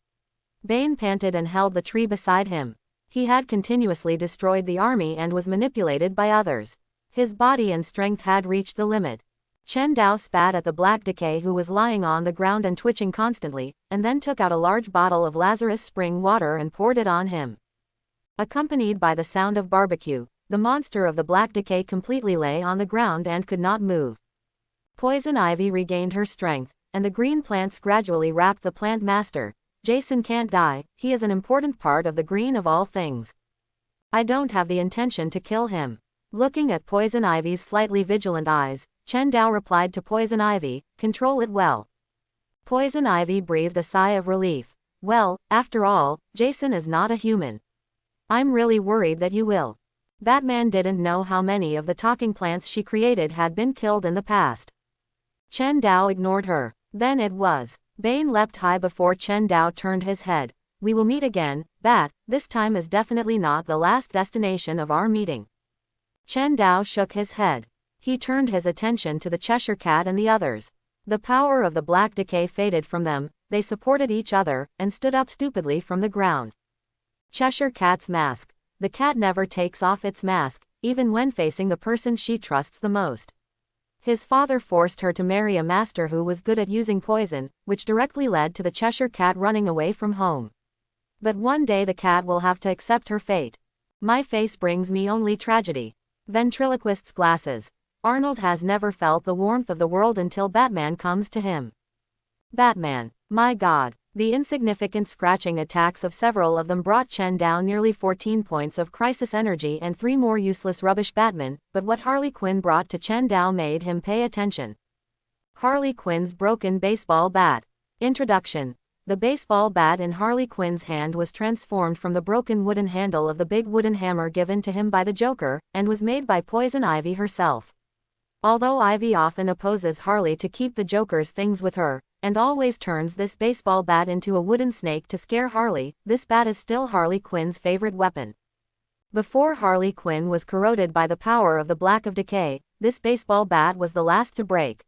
Bane panted and held the tree beside him. He had continuously destroyed the army and was manipulated by others. His body and strength had reached the limit. Chen Dao spat at the Black Decay, who was lying on the ground and twitching constantly, and then took out a large bottle of Lazarus spring water and poured it on him. Accompanied by the sound of barbecue, the monster of the Black Decay completely lay on the ground and could not move. Poison Ivy regained her strength, and the green plants gradually wrapped the plant master. Jason can't die, he is an important part of the green of all things. I don't have the intention to kill him. Looking at Poison Ivy's slightly vigilant eyes, Chen Dao replied to Poison Ivy, control it well. Poison Ivy breathed a sigh of relief. Well, after all, Jason is not a human. I'm really worried that you will. Batman didn't know how many of the talking plants she created had been killed in the past. Chen Dao ignored her. Then it was. Bane leapt high before Chen Dao turned his head. We will meet again, Bat, this time is definitely not the last destination of our meeting. Chen Dao shook his head. He turned his attention to the Cheshire Cat and the others. The power of the Black Decay faded from them, they supported each other, and stood up stupidly from the ground. Cheshire Cat's mask. The cat never takes off its mask, even when facing the person she trusts the most. His father forced her to marry a master who was good at using poison, which directly led to the Cheshire Cat running away from home. But one day the cat will have to accept her fate. My face brings me only tragedy. Ventriloquist's glasses. Arnold has never felt the warmth of the world until Batman comes to him. Batman, my God. The insignificant scratching attacks of several of them brought Chen down nearly 14 points of crisis energy and 3 more useless rubbish Batman, but what Harley Quinn brought to Chen Dao made him pay attention. Harley Quinn's broken baseball bat. Introduction. The baseball bat in Harley Quinn's hand was transformed from the broken wooden handle of the big wooden hammer given to him by the Joker, and was made by Poison Ivy herself. Although Ivy often opposes Harley to keep the Joker's things with her, and always turns this baseball bat into a wooden snake to scare Harley, this bat is still Harley Quinn's favorite weapon. Before Harley Quinn was corroded by the power of the Black of Decay, this baseball bat was the last to break.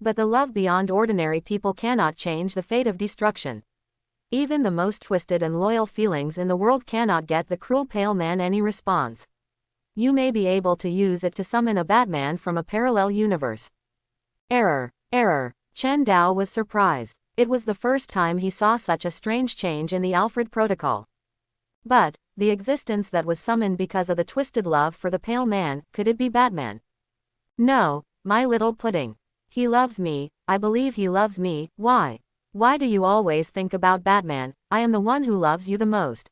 But the love beyond ordinary people cannot change the fate of destruction. Even the most twisted and loyal feelings in the world cannot get the cruel pale man any response. You may be able to use it to summon a Batman from a parallel universe. Error. Chen Dao was surprised. It was the first time he saw such a strange change in the Alfred Protocol. But, the existence that was summoned because of the twisted love for the pale man, could it be Batman? No, my little pudding. He loves me, I believe he loves me. Why? Why do you always think about Batman? I am the one who loves you the most.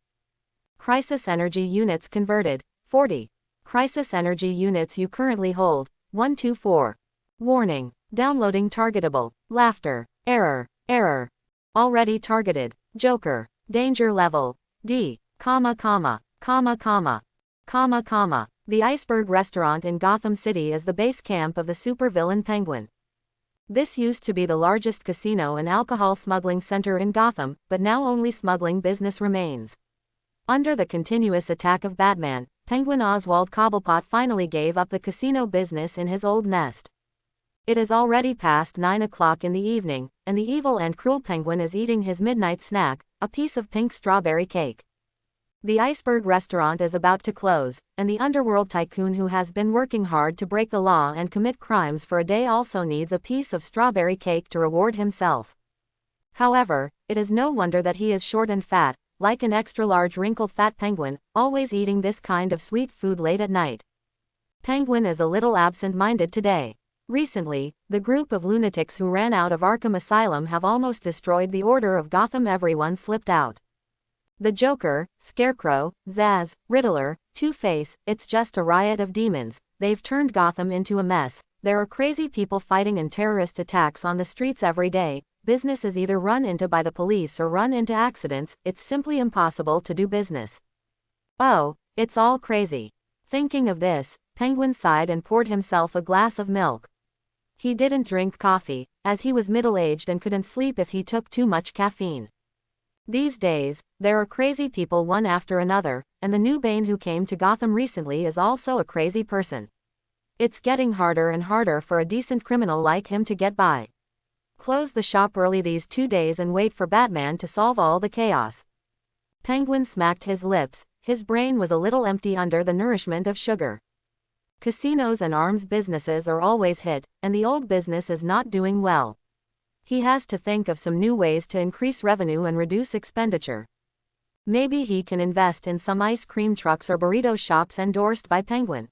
Crisis energy units converted. 40. Crisis energy units you currently hold. 124. Warning. Downloading targetable. Laughter. Error. Already targeted. Joker. Danger level. D. The Iceberg Restaurant in Gotham City is the base camp of the supervillain Penguin. This used to be the largest casino and alcohol smuggling center in Gotham, but now only smuggling business remains. Under the continuous attack of Batman, Penguin Oswald Cobblepot finally gave up the casino business in his old nest. It is already past 9 o'clock in the evening, and the evil and cruel Penguin is eating his midnight snack, a piece of pink strawberry cake. The Iceberg Restaurant is about to close, and the underworld tycoon who has been working hard to break the law and commit crimes for a day also needs a piece of strawberry cake to reward himself. However, it is no wonder that he is short and fat, like an extra-large wrinkled fat penguin, always eating this kind of sweet food late at night. Penguin is a little absent-minded today. Recently, the group of lunatics who ran out of Arkham Asylum have almost destroyed the order of Gotham. Everyone slipped out. The Joker, Scarecrow, Zsasz, Riddler, Two-Face, it's just a riot of demons. They've turned Gotham into a mess. There are crazy people fighting and terrorist attacks on the streets every day. business is either run into by the police or run into accidents, it's simply impossible to do business. Oh, it's all crazy. Thinking of this, Penguin sighed and poured himself a glass of milk. He didn't drink coffee, as he was middle-aged and couldn't sleep if he took too much caffeine. These days, there are crazy people one after another, and the new Bane who came to Gotham recently is also a crazy person. It's getting harder and harder for a decent criminal like him to get by. Close the shop early these 2 days and wait for Batman to solve all the chaos. Penguin smacked his lips, his brain was a little empty under the nourishment of sugar. Casinos and arms businesses are always hit, and the old business is not doing well. He has to think of some new ways to increase revenue and reduce expenditure. Maybe he can invest in some ice cream trucks or burrito shops endorsed by Penguin.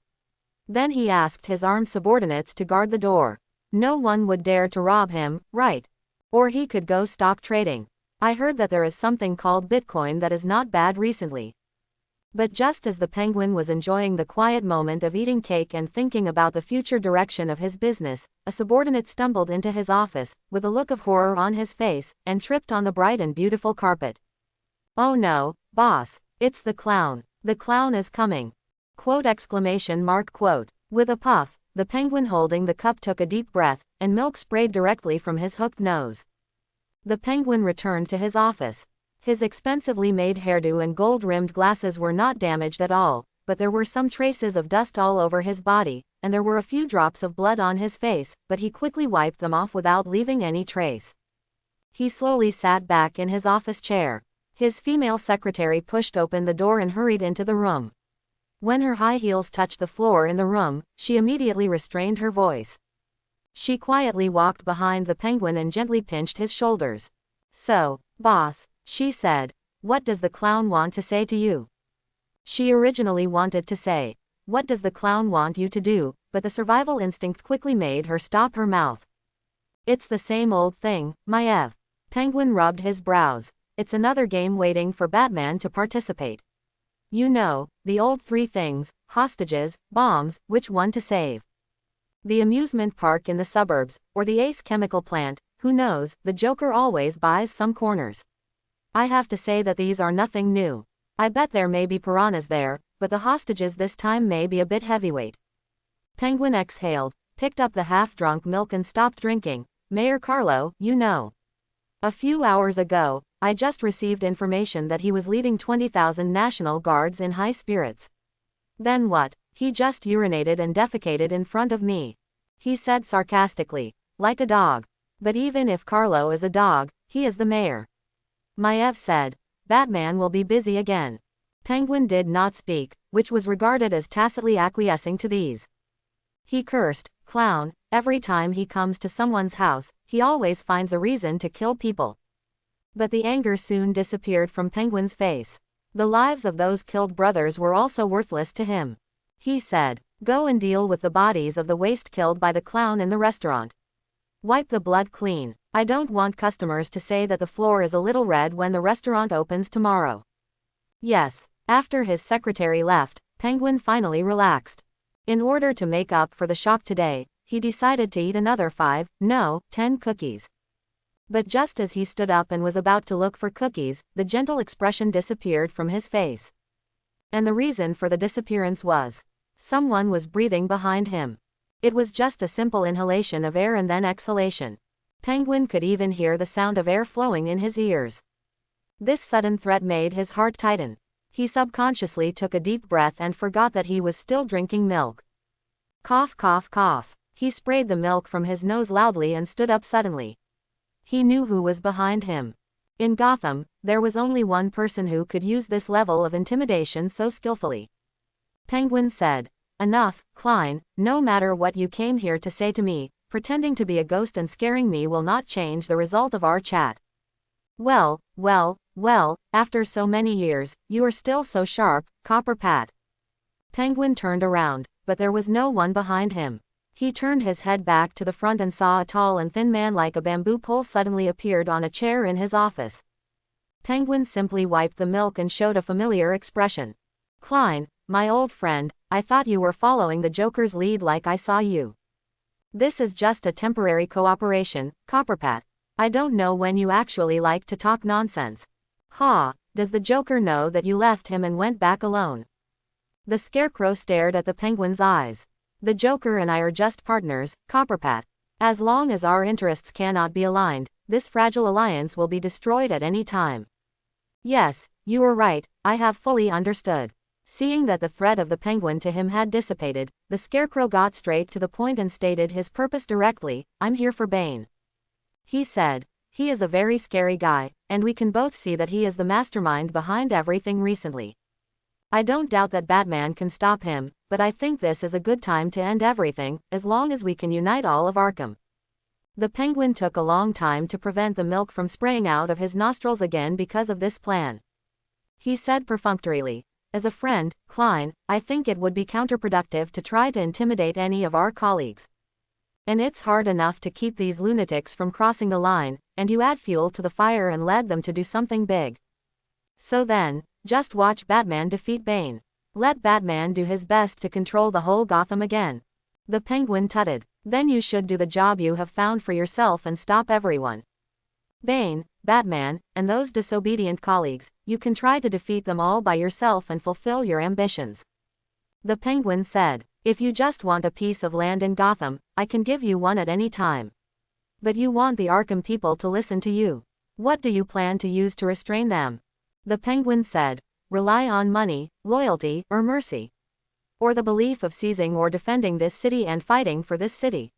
Then he asked his armed subordinates to guard the door. No one would dare to rob him, right? Or he could go stock trading. I heard that there is something called Bitcoin that is not bad recently. But just as the Penguin was enjoying the quiet moment of eating cake and thinking about the future direction of his business, a subordinate stumbled into his office, with a look of horror on his face, and tripped on the bright and beautiful carpet. "Oh no, boss, it's the clown. The clown is coming." Quote exclamation mark quote. With a puff, the Penguin holding the cup took a deep breath, and milk sprayed directly from his hooked nose. The Penguin returned to his office. His expensively made hairdo and gold-rimmed glasses were not damaged at all, but there were some traces of dust all over his body, and there were a few drops of blood on his face, but he quickly wiped them off without leaving any trace. He slowly sat back in his office chair. His female secretary pushed open the door and hurried into the room. When her high heels touched the floor in the room, she immediately restrained her voice. She quietly walked behind the Penguin and gently pinched his shoulders. "So, boss," she said, "what does the clown want to say to you?" She originally wanted to say, "What does the clown want you to do?" but the survival instinct quickly made her stop her mouth. "It's the same old thing, Maev." Penguin rubbed his brows. "It's another game waiting for Batman to participate. You know, the old 3 things, hostages, bombs, which one to save. The amusement park in the suburbs, or the Ace chemical plant, who knows, the Joker always buys some corners. I have to say that these are nothing new. I bet there may be piranhas there, but the hostages this time may be a bit heavyweight." Penguin exhaled, picked up the half-drunk milk and stopped drinking. "Mayor Carlo, you know. A few hours ago, I just received information that he was leading 20,000 National Guards in high spirits. Then what? He just urinated and defecated in front of me," he said sarcastically, "like a dog. But even if Carlo is a dog, he is the mayor." Maev said, "Batman will be busy again." Penguin did not speak, which was regarded as tacitly acquiescing to these. He cursed, "Clown, every time he comes to someone's house, he always finds a reason to kill people." But the anger soon disappeared from Penguin's face. The lives of those killed brothers were also worthless to him. He said, "Go and deal with the bodies of the waste killed by the clown in the restaurant. Wipe the blood clean. I don't want customers to say that the floor is a little red when the restaurant opens tomorrow." Yes. After his secretary left, Penguin finally relaxed. In order to make up for the shock today, he decided to eat another 10 cookies. But just as he stood up and was about to look for cookies, the gentle expression disappeared from his face. And the reason for the disappearance was, someone was breathing behind him. It was just a simple inhalation of air and then exhalation. Penguin could even hear the sound of air flowing in his ears. This sudden threat made his heart tighten. He subconsciously took a deep breath and forgot that he was still drinking milk. Cough, cough, cough. He sprayed the milk from his nose loudly and stood up suddenly. He knew who was behind him. In Gotham, there was only one person who could use this level of intimidation so skillfully. Penguin said, "Enough, Klein, no matter what you came here to say to me, pretending to be a ghost and scaring me will not change the result of our chat. Well, after so many years, you are still so sharp, Copper Pat." Penguin turned around, but there was no one behind him. He turned his head back to the front and saw a tall and thin man like a bamboo pole suddenly appeared on a chair in his office. Penguin simply wiped the milk and showed a familiar expression. "Klein, my old friend, I thought you were following the Joker's lead like I saw you. This is just a temporary cooperation, Copperpat. I don't know when you actually like to talk nonsense. Ha, does the Joker know that you left him and went back alone? The Scarecrow stared at the Penguin's eyes. The Joker and I are just partners, Copperpat. As long as our interests cannot be aligned, this fragile alliance will be destroyed at any time. Yes, you were right, I have fully understood. Seeing that the threat of the Penguin to him had dissipated, the Scarecrow got straight to the point and stated his purpose directly. I'm here for Bane. He said. He is a very scary guy, and we can both see that he is the mastermind behind everything recently. I don't doubt that Batman can stop him, but I think this is a good time to end everything, as long as we can unite all of Arkham. The Penguin took a long time to prevent the milk from spraying out of his nostrils again because of this plan. He said perfunctorily, as a friend, Klein, I think it would be counterproductive to try to intimidate any of our colleagues. And it's hard enough to keep these lunatics from crossing the line, and you add fuel to the fire and led them to do something big. So then, just watch Batman defeat Bane. Let Batman do his best to control the whole Gotham again. The Penguin tutted. Then you should do the job you have found for yourself and stop everyone. Bane, Batman, and those disobedient colleagues, you can try to defeat them all by yourself and fulfill your ambitions. The Penguin said, if you just want a piece of land in Gotham, I can give you one at any time. But you want the Arkham people to listen to you. What do you plan to use to restrain them? The Penguin said, rely on money, loyalty, or mercy. Or the belief of seizing or defending this city and fighting for this city.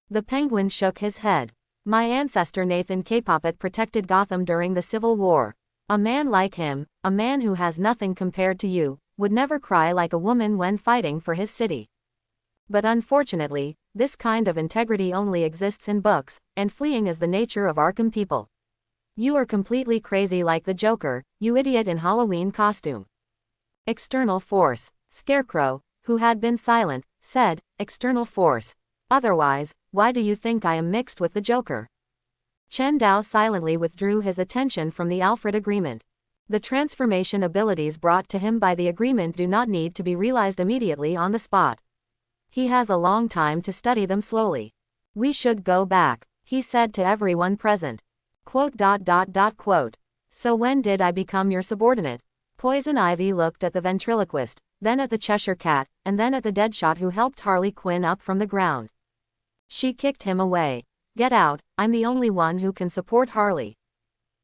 The Penguin shook his head. My ancestor Nathan K-Poppet protected Gotham during the Civil War. A man like him, a man who has nothing compared to you, would never cry like a woman when fighting for his city. But unfortunately, this kind of integrity only exists in books, and fleeing is the nature of Arkham people. You are completely crazy like the Joker, you idiot in Halloween costume. External force. Scarecrow, who had been silent, said, external force. Otherwise, why do you think I am mixed with the Joker? Chen Dao silently withdrew his attention from the Alfred agreement. The transformation abilities brought to him by the agreement do not need to be realized immediately on the spot. He has a long time to study them slowly. We should go back, he said to everyone present. Quote. So when did I become your subordinate? Poison Ivy looked at the ventriloquist, then at the Cheshire Cat, and then at the Deadshot who helped Harley Quinn up from the ground. She kicked him away. Get out, I'm the only one who can support Harley.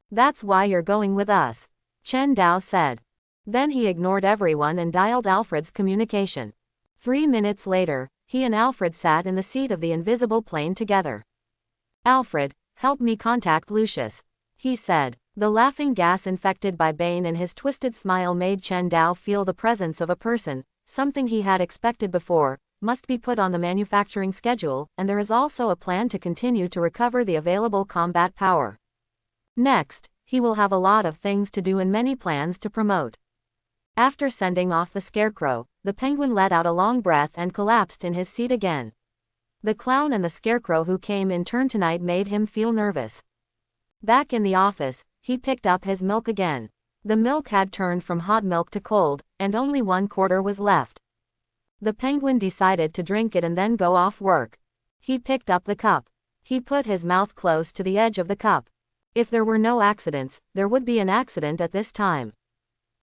That's why you're going with us, Chen Dao said. Then he ignored everyone and dialed Alfred's communication. 3 minutes later, he and Alfred sat in the seat of the invisible plane together. Alfred, help me contact Lucius, he said. The laughing gas infected by Bane and his twisted smile made Chen Dao feel the presence of a person, something he had expected before, must be put on the manufacturing schedule, and there is also a plan to continue to recover the available combat power. Next, he will have a lot of things to do and many plans to promote. After sending off the Scarecrow, the Penguin let out a long breath and collapsed in his seat again. The Clown and the Scarecrow who came in turn tonight made him feel nervous. Back in the office, he picked up his milk again. The milk had turned from hot milk to cold, and only 1/4 was left. The Penguin decided to drink it and then go off work. He picked up the cup. He put his mouth close to the edge of the cup. If there were no accidents, there would be an accident at this time.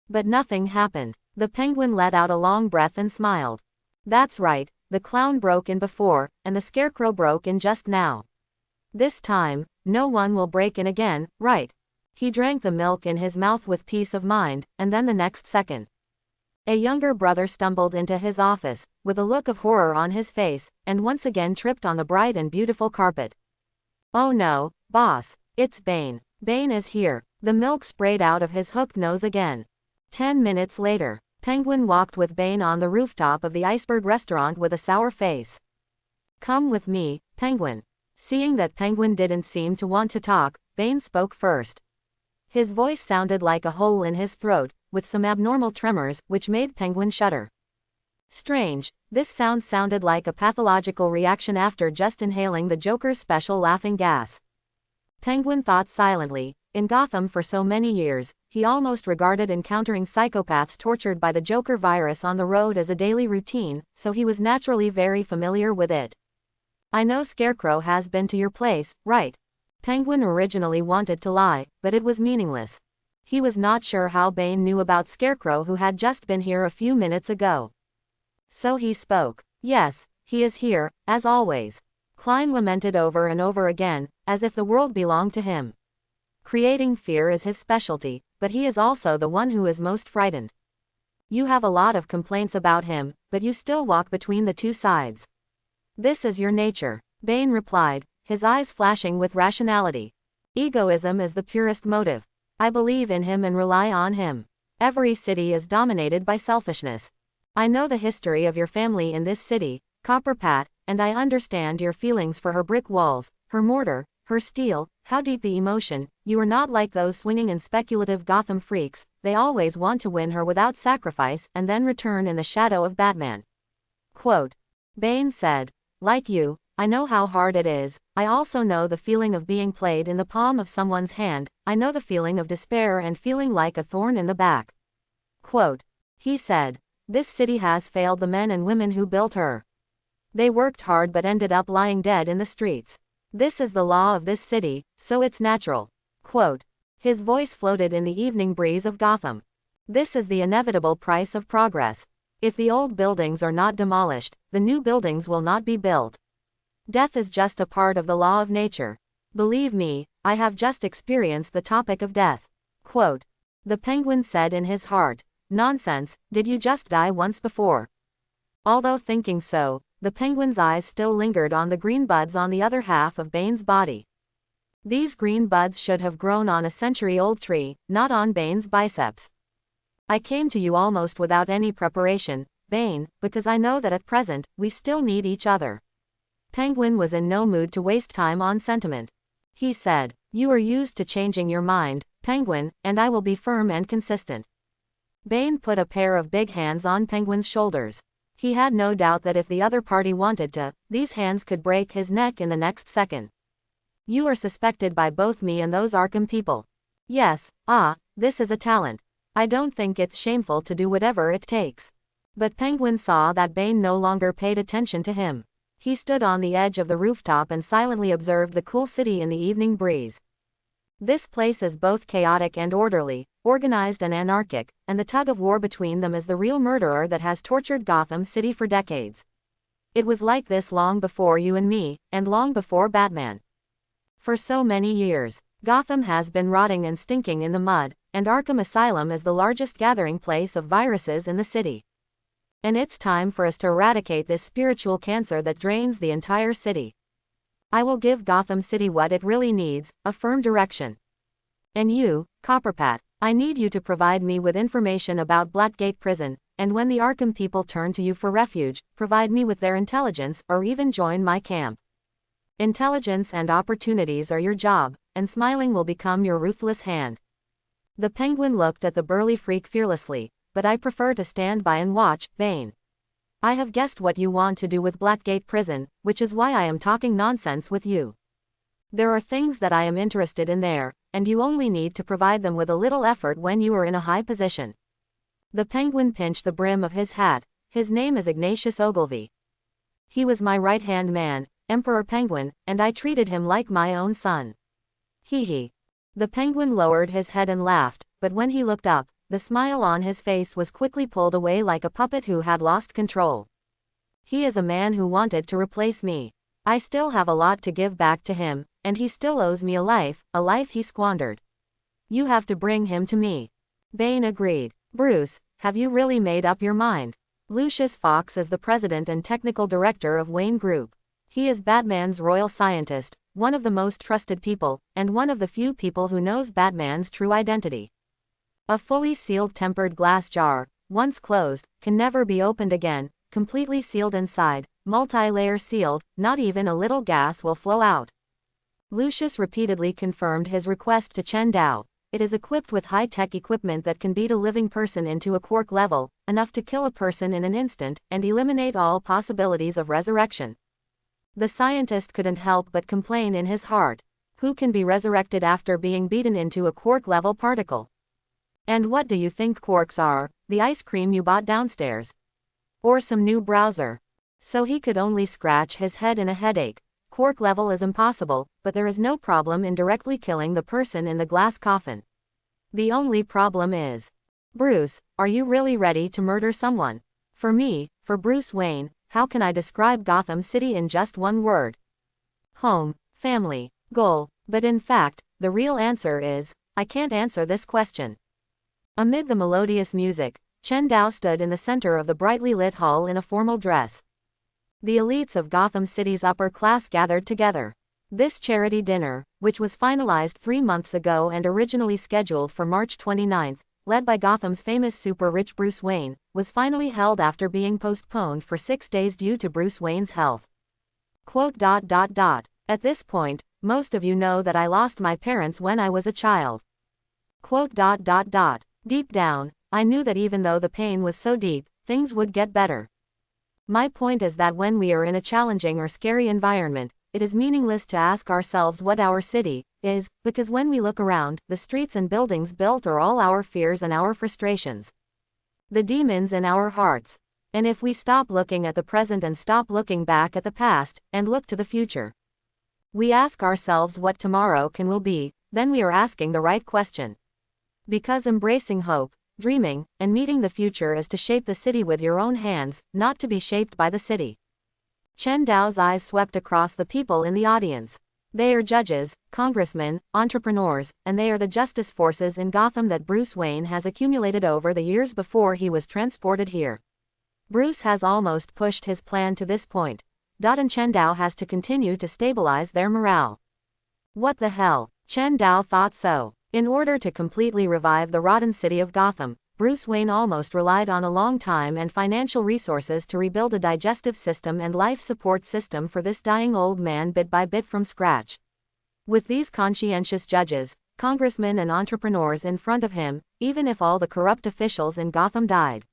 But nothing happened. The Penguin let out a long breath and smiled. That's right, the Clown broke in before, and the Scarecrow broke in just now. This time, no one will break in again, right? He drank the milk in his mouth with peace of mind, and then the next second, a younger brother stumbled into his office, with a look of horror on his face, and once again tripped on the bright and beautiful carpet. Oh no, boss, it's Bane. Bane is here. The milk sprayed out of his hooked nose again. 10 minutes later, Penguin walked with Bane on the rooftop of the Iceberg restaurant with a sour face. Come with me, Penguin. Seeing that Penguin didn't seem to want to talk, Bane spoke first. His voice sounded like a hole in his throat, with some abnormal tremors, which made Penguin shudder. Strange, this sound sounded like a pathological reaction after just inhaling the Joker's special laughing gas. Penguin thought silently. In Gotham for so many years, he almost regarded encountering psychopaths tortured by the Joker virus on the road as a daily routine, so he was naturally very familiar with it. I know Scarecrow has been to your place, right? Penguin originally wanted to lie, but it was meaningless. He was not sure how Bane knew about Scarecrow, who had just been here a few minutes ago. So he spoke. Yes, he is here, as always. Klein lamented over and over again, as if the world belonged to him. Creating fear is his specialty, but he is also the one who is most frightened. You have a lot of complaints about him, but you still walk between the two sides. This is your nature, Bane replied, his eyes flashing with rationality. Egoism is the purest motive. I believe in him and rely on him. Every city is dominated by selfishness. I know the history of your family in this city, Copper Pat, and I understand your feelings for her brick walls, her mortar, her steel, how deep the emotion. You are not like those swinging and speculative Gotham freaks. They always want to win her without sacrifice and then return in the shadow of Batman. Quote. Bane said, like you, I know how hard it is. I also know the feeling of being played in the palm of someone's hand. I know the feeling of despair and feeling like a thorn in the back. Quote. He said, this city has failed the men and women who built her. They worked hard but ended up lying dead in the streets. This is the law of this city, so it's natural. Quote. His voice floated in the evening breeze of Gotham. This is the inevitable price of progress. If the old buildings are not demolished, the new buildings will not be built. Death is just a part of the law of nature. Believe me, I have just experienced the topic of death. Quote. The Penguin said in his heart, nonsense, did you just die once before? Although thinking so, the Penguin's eyes still lingered on the green buds on the other half of Bane's body. These green buds should have grown on a century-old tree, not on Bane's biceps. I came to you almost without any preparation, Bane, because I know that at present, we still need each other. Penguin was in no mood to waste time on sentiment. He said, you are used to changing your mind, Penguin, and I will be firm and consistent. Bane put a pair of big hands on Penguin's shoulders. He had no doubt that if the other party wanted to, these hands could break his neck in the next second. You are suspected by both me and those Arkham people. Yes, this is a talent. I don't think it's shameful to do whatever it takes. But Penguin saw that Bane no longer paid attention to him. He stood on the edge of the rooftop and silently observed the cool city in the evening breeze. This place is both chaotic and orderly, organized and anarchic, and the tug of war between them is the real murderer that has tortured Gotham City for decades. It was like this long before you and me, and long before Batman. For so many years, Gotham has been rotting and stinking in the mud, and Arkham Asylum is the largest gathering place of viruses in the city. And it's time for us to eradicate this spiritual cancer that drains the entire city. I will give Gotham City what it really needs, a firm direction. And you, Copperpat, I need you to provide me with information about Blackgate Prison, and when the Arkham people turn to you for refuge, provide me with their intelligence or even join my camp. Intelligence and opportunities are your job, and smiling will become your ruthless hand. The Penguin looked at the burly freak fearlessly, but I prefer to stand by and watch, Bane. I have guessed what you want to do with Blackgate Prison, which is why I am talking nonsense with you. There are things that I am interested in there, and you only need to provide them with a little effort when you are in a high position. The Penguin pinched the brim of his hat. His name is Ignatius Ogilvy. He was my right-hand man, Emperor Penguin, and I treated him like my own son. Hee. The Penguin lowered his head and laughed, but when he looked up, the smile on his face was quickly pulled away like a puppet who had lost control. He is a man who wanted to replace me. I still have a lot to give back to him, and he still owes me a life he squandered. You have to bring him to me. Bane agreed. Bruce, have you really made up your mind? Lucius Fox is the president and technical director of Wayne Group. He is Batman's royal scientist, one of the most trusted people, and one of the few people who knows Batman's true identity. A fully sealed tempered glass jar, once closed, can never be opened again, completely sealed inside, multi-layer sealed, not even a little gas will flow out. Lucius repeatedly confirmed his request to Chen Dao. It is equipped with high-tech equipment that can beat a living person into a quark level, enough to kill a person in an instant, and eliminate all possibilities of resurrection. The scientist couldn't help but complain in his heart. Who can be resurrected after being beaten into a quark-level particle? And what do you think quarks are? The ice cream you bought downstairs? Or some new browser? So he could only scratch his head in a headache. cork level is impossible, but there is no problem in directly killing the person in the glass coffin. The only problem is, Bruce, are you really ready to murder someone? For me, for Bruce Wayne, how can I describe Gotham City in just one word? Home, family, goal, but in fact, the real answer is, I can't answer this question. Amid the melodious music, Chen Dao stood in the center of the brightly lit hall in a formal dress. The elites of Gotham City's upper class gathered together. This charity dinner, which was finalized 3 months ago and originally scheduled for March 29, led by Gotham's famous super-rich Bruce Wayne, was finally held after being postponed for 6 days due to Bruce Wayne's health. At this point, most of you know that I lost my parents when I was a child. Deep down, I knew that even though the pain was so deep, things would get better. My point is that when we are in a challenging or scary environment, it is meaningless to ask ourselves what our city is, because when we look around, the streets and buildings built are all our fears and our frustrations. The demons in our hearts. And if we stop looking at the present and stop looking back at the past, and look to the future, we ask ourselves what tomorrow will be, then we are asking the right question. Because embracing hope, dreaming, and meeting the future is to shape the city with your own hands, not to be shaped by the city. Chen Dao's eyes swept across the people in the audience. They are judges, congressmen, entrepreneurs, and they are the justice forces in Gotham that Bruce Wayne has accumulated over the years before he was transported here. Bruce has almost pushed his plan to this point. And Chen Dao has to continue to stabilize their morale. What the hell? Chen Dao thought so. In order to completely revive the rotten city of Gotham, Bruce Wayne almost relied on a long time and financial resources to rebuild a digestive system and life support system for this dying old man bit by bit from scratch. With these conscientious judges, congressmen and entrepreneurs in front of him, even if all the corrupt officials in Gotham died.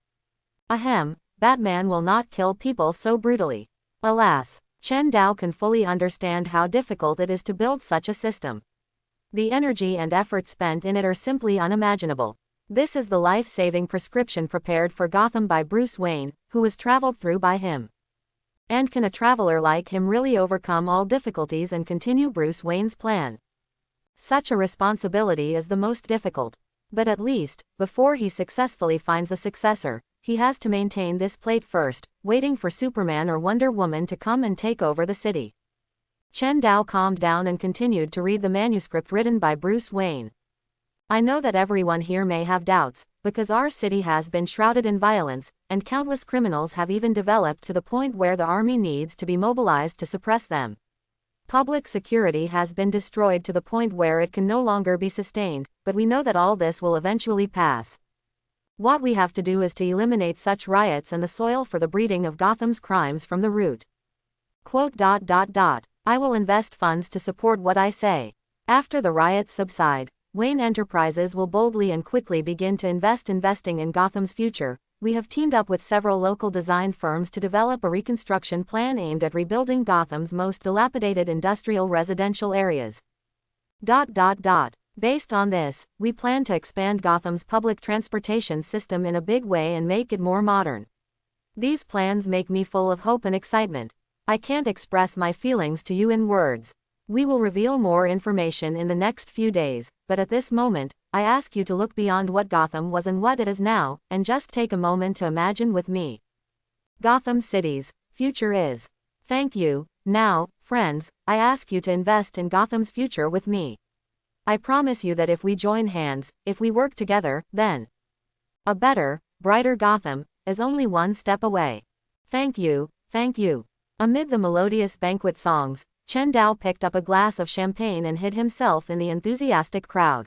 Ahem, Batman will not kill people so brutally. Alas, Chen Dao can fully understand how difficult it is to build such a system. The energy and effort spent in it are simply unimaginable. This is the life-saving prescription prepared for Gotham by Bruce Wayne, who was traveled through by him. And can a traveler like him really overcome all difficulties and continue Bruce Wayne's plan? Such a responsibility is the most difficult. But at least, before he successfully finds a successor, he has to maintain this plate first, waiting for Superman or Wonder Woman to come and take over the city. Chen Dao calmed down and continued to read the manuscript written by Bruce Wayne. I know that everyone here may have doubts, because our city has been shrouded in violence, and countless criminals have even developed to the point where the army needs to be mobilized to suppress them. Public security has been destroyed to the point where it can no longer be sustained, but we know that all this will eventually pass. What we have to do is to eliminate such riots and the soil for the breeding of Gotham's crimes from the root. I will invest funds to support what I say. After the riots subside, Wayne Enterprises will boldly and quickly begin to investing in Gotham's future. We have teamed up with several local design firms to develop a reconstruction plan aimed at rebuilding Gotham's most dilapidated industrial residential areas. Based on this, we plan to expand Gotham's public transportation system in a big way and make it more modern. These plans make me full of hope and excitement. I can't express my feelings to you in words. We will reveal more information in the next few days, but at this moment, I ask you to look beyond what Gotham was and what it is now, and just take a moment to imagine with me. Gotham City's future is. Thank you. Now, friends, I ask you to invest in Gotham's future with me. I promise you that if we join hands, if we work together, then a better, brighter Gotham is only one step away. Thank you, thank you. Amid the melodious banquet songs, Chen Dao picked up a glass of champagne and hid himself in the enthusiastic crowd.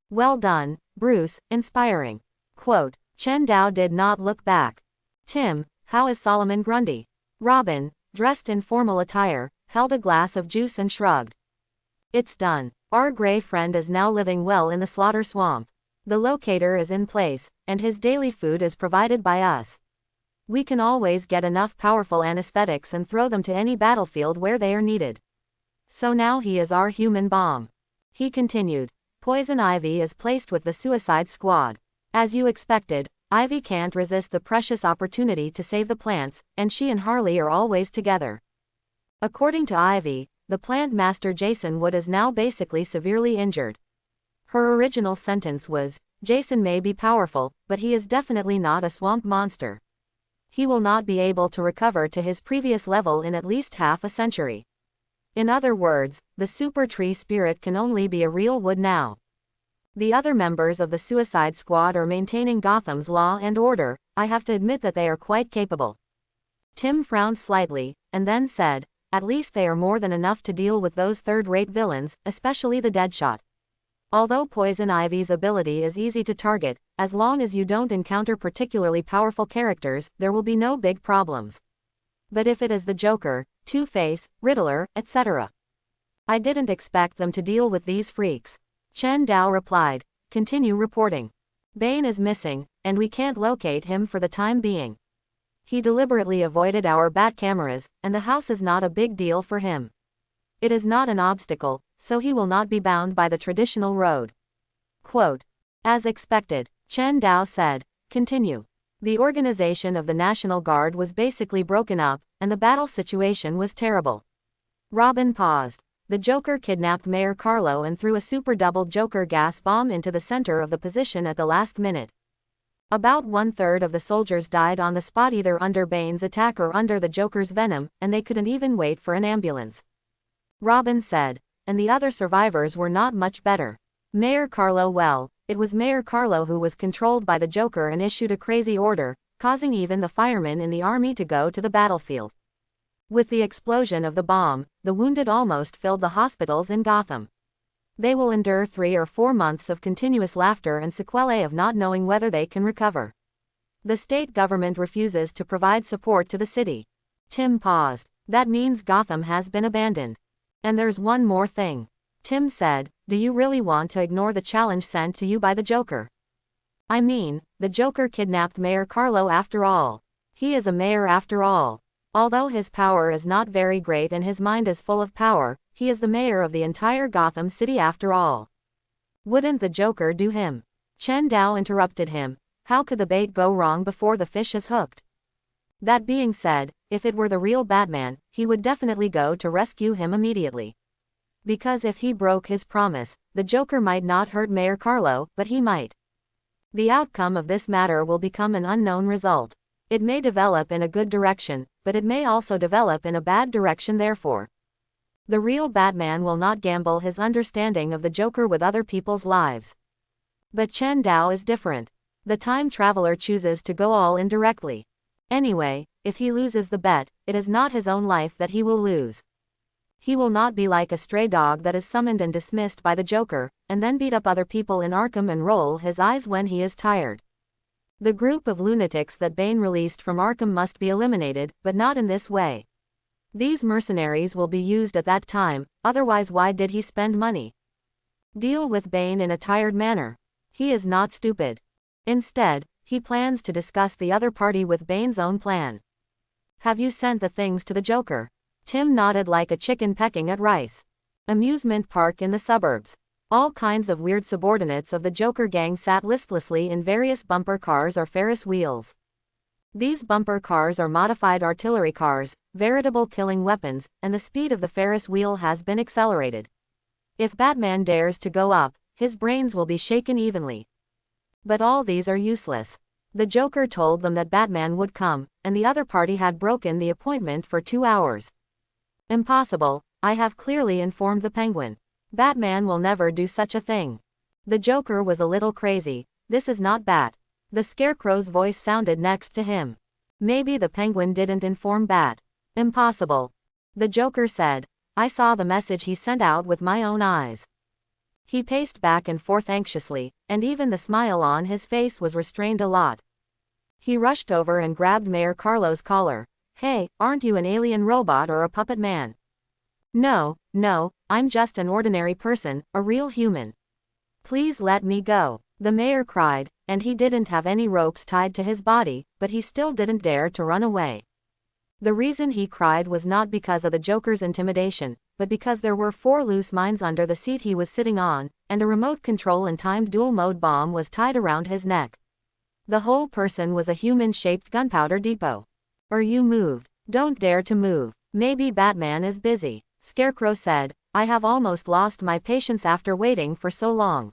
Well done, Bruce, inspiring. Quote, Chen Dao did not look back. Tim, how is Solomon Grundy? Robin, dressed in formal attire, held a glass of juice and shrugged. It's done. Our gray friend is now living well in the slaughter swamp. The locator is in place, and his daily food is provided by us. We can always get enough powerful anesthetics and throw them to any battlefield where they are needed. So now he is our human bomb. He continued. Poison Ivy is placed with the Suicide Squad. As you expected, Ivy can't resist the precious opportunity to save the plants, and she and Harley are always together. According to Ivy, the plant master Jason Wood is now basically severely injured. Her original sentence was, Jason may be powerful, but he is definitely not a swamp monster. He will not be able to recover to his previous level in at least half a century. In other words, the super tree spirit can only be a real wood now. The other members of the Suicide Squad are maintaining Gotham's law and order. I have to admit that they are quite capable. Tim frowned slightly, and then said, at least they are more than enough to deal with those third-rate villains, especially the Deadshot. Although Poison Ivy's ability is easy to target, as long as you don't encounter particularly powerful characters, there will be no big problems. But if it is the Joker, Two-Face, Riddler, etc. I didn't expect them to deal with these freaks. Chen Dao replied, continue reporting. Bane is missing, and we can't locate him for the time being. He deliberately avoided our bat cameras, and the house is not a big deal for him. It is not an obstacle, so he will not be bound by the traditional road. Quote. As expected, Chen Dao said, continue. The organization of the National Guard was basically broken up, and the battle situation was terrible. Robin paused. The Joker kidnapped Mayor Carlo and threw a super-double Joker gas bomb into the center of the position at the last minute. About 1/3 of the soldiers died on the spot either under Bane's attack or under the Joker's venom, and they couldn't even wait for an ambulance. Robin said, and the other survivors were not much better. Mayor Carlo, well, it was Mayor Carlo who was controlled by the Joker and issued a crazy order, causing even the firemen in the army to go to the battlefield. With the explosion of the bomb, the wounded almost filled the hospitals in Gotham. They will endure 3 or 4 months of continuous laughter and sequelae of not knowing whether they can recover. The state government refuses to provide support to the city. Tim paused. That means Gotham has been abandoned. And there's one more thing. Tim said, do you really want to ignore the challenge sent to you by the Joker? I mean, the Joker kidnapped Mayor Carlo after all. He is a mayor after all. Although his power is not very great and his mind is full of power, he is the mayor of the entire Gotham City after all. Wouldn't the Joker do him? Chen Dao interrupted him. How could the bait go wrong before the fish is hooked? That being said, if it were the real Batman, he would definitely go to rescue him immediately. Because if he broke his promise, the Joker might not hurt Mayor Carlo, but he might. The outcome of this matter will become an unknown result. It may develop in a good direction, but it may also develop in a bad direction therefore. The real Batman will not gamble his understanding of the Joker with other people's lives. But Chen Dao is different. The time traveler chooses to go all in directly. Anyway, if he loses the bet, it is not his own life that he will lose. He will not be like a stray dog that is summoned and dismissed by the Joker, and then beat up other people in Arkham and roll his eyes when he is tired. The group of lunatics that Bane released from Arkham must be eliminated, but not in this way. These mercenaries will be used at that time, otherwise why did he spend money? Deal with Bane in a tired manner. He is not stupid. Instead, he plans to discuss the other party with Bane's own plan. Have you sent the things to the Joker? Tim nodded like a chicken pecking at rice. Amusement park in the suburbs. All kinds of weird subordinates of the Joker gang sat listlessly in various bumper cars or Ferris wheels. These bumper cars are modified artillery cars, veritable killing weapons, and the speed of the Ferris wheel has been accelerated. If Batman dares to go up, his brains will be shaken evenly. But all these are useless. The Joker told them that Batman would come, and the other party had broken the appointment for 2 hours. Impossible, I have clearly informed the Penguin. Batman will never do such a thing. The Joker was a little crazy. This is not Bat. The Scarecrow's voice sounded next to him. Maybe the Penguin didn't inform Bat. Impossible. The Joker said. I saw the message he sent out with my own eyes. He paced back and forth anxiously, and even the smile on his face was restrained a lot. He rushed over and grabbed Mayor Carlo's collar. Hey, aren't you an alien robot or a puppet man? No, I'm just an ordinary person, a real human. Please let me go, the mayor cried, and he didn't have any ropes tied to his body, but he still didn't dare to run away. The reason he cried was not because of the Joker's intimidation, but because there were 4 loose mines under the seat he was sitting on, and a remote control and timed dual-mode bomb was tied around his neck. The whole person was a human-shaped gunpowder depot. You moved. Don't dare to move. Maybe Batman is busy. Scarecrow said, I have almost lost my patience after waiting for so long.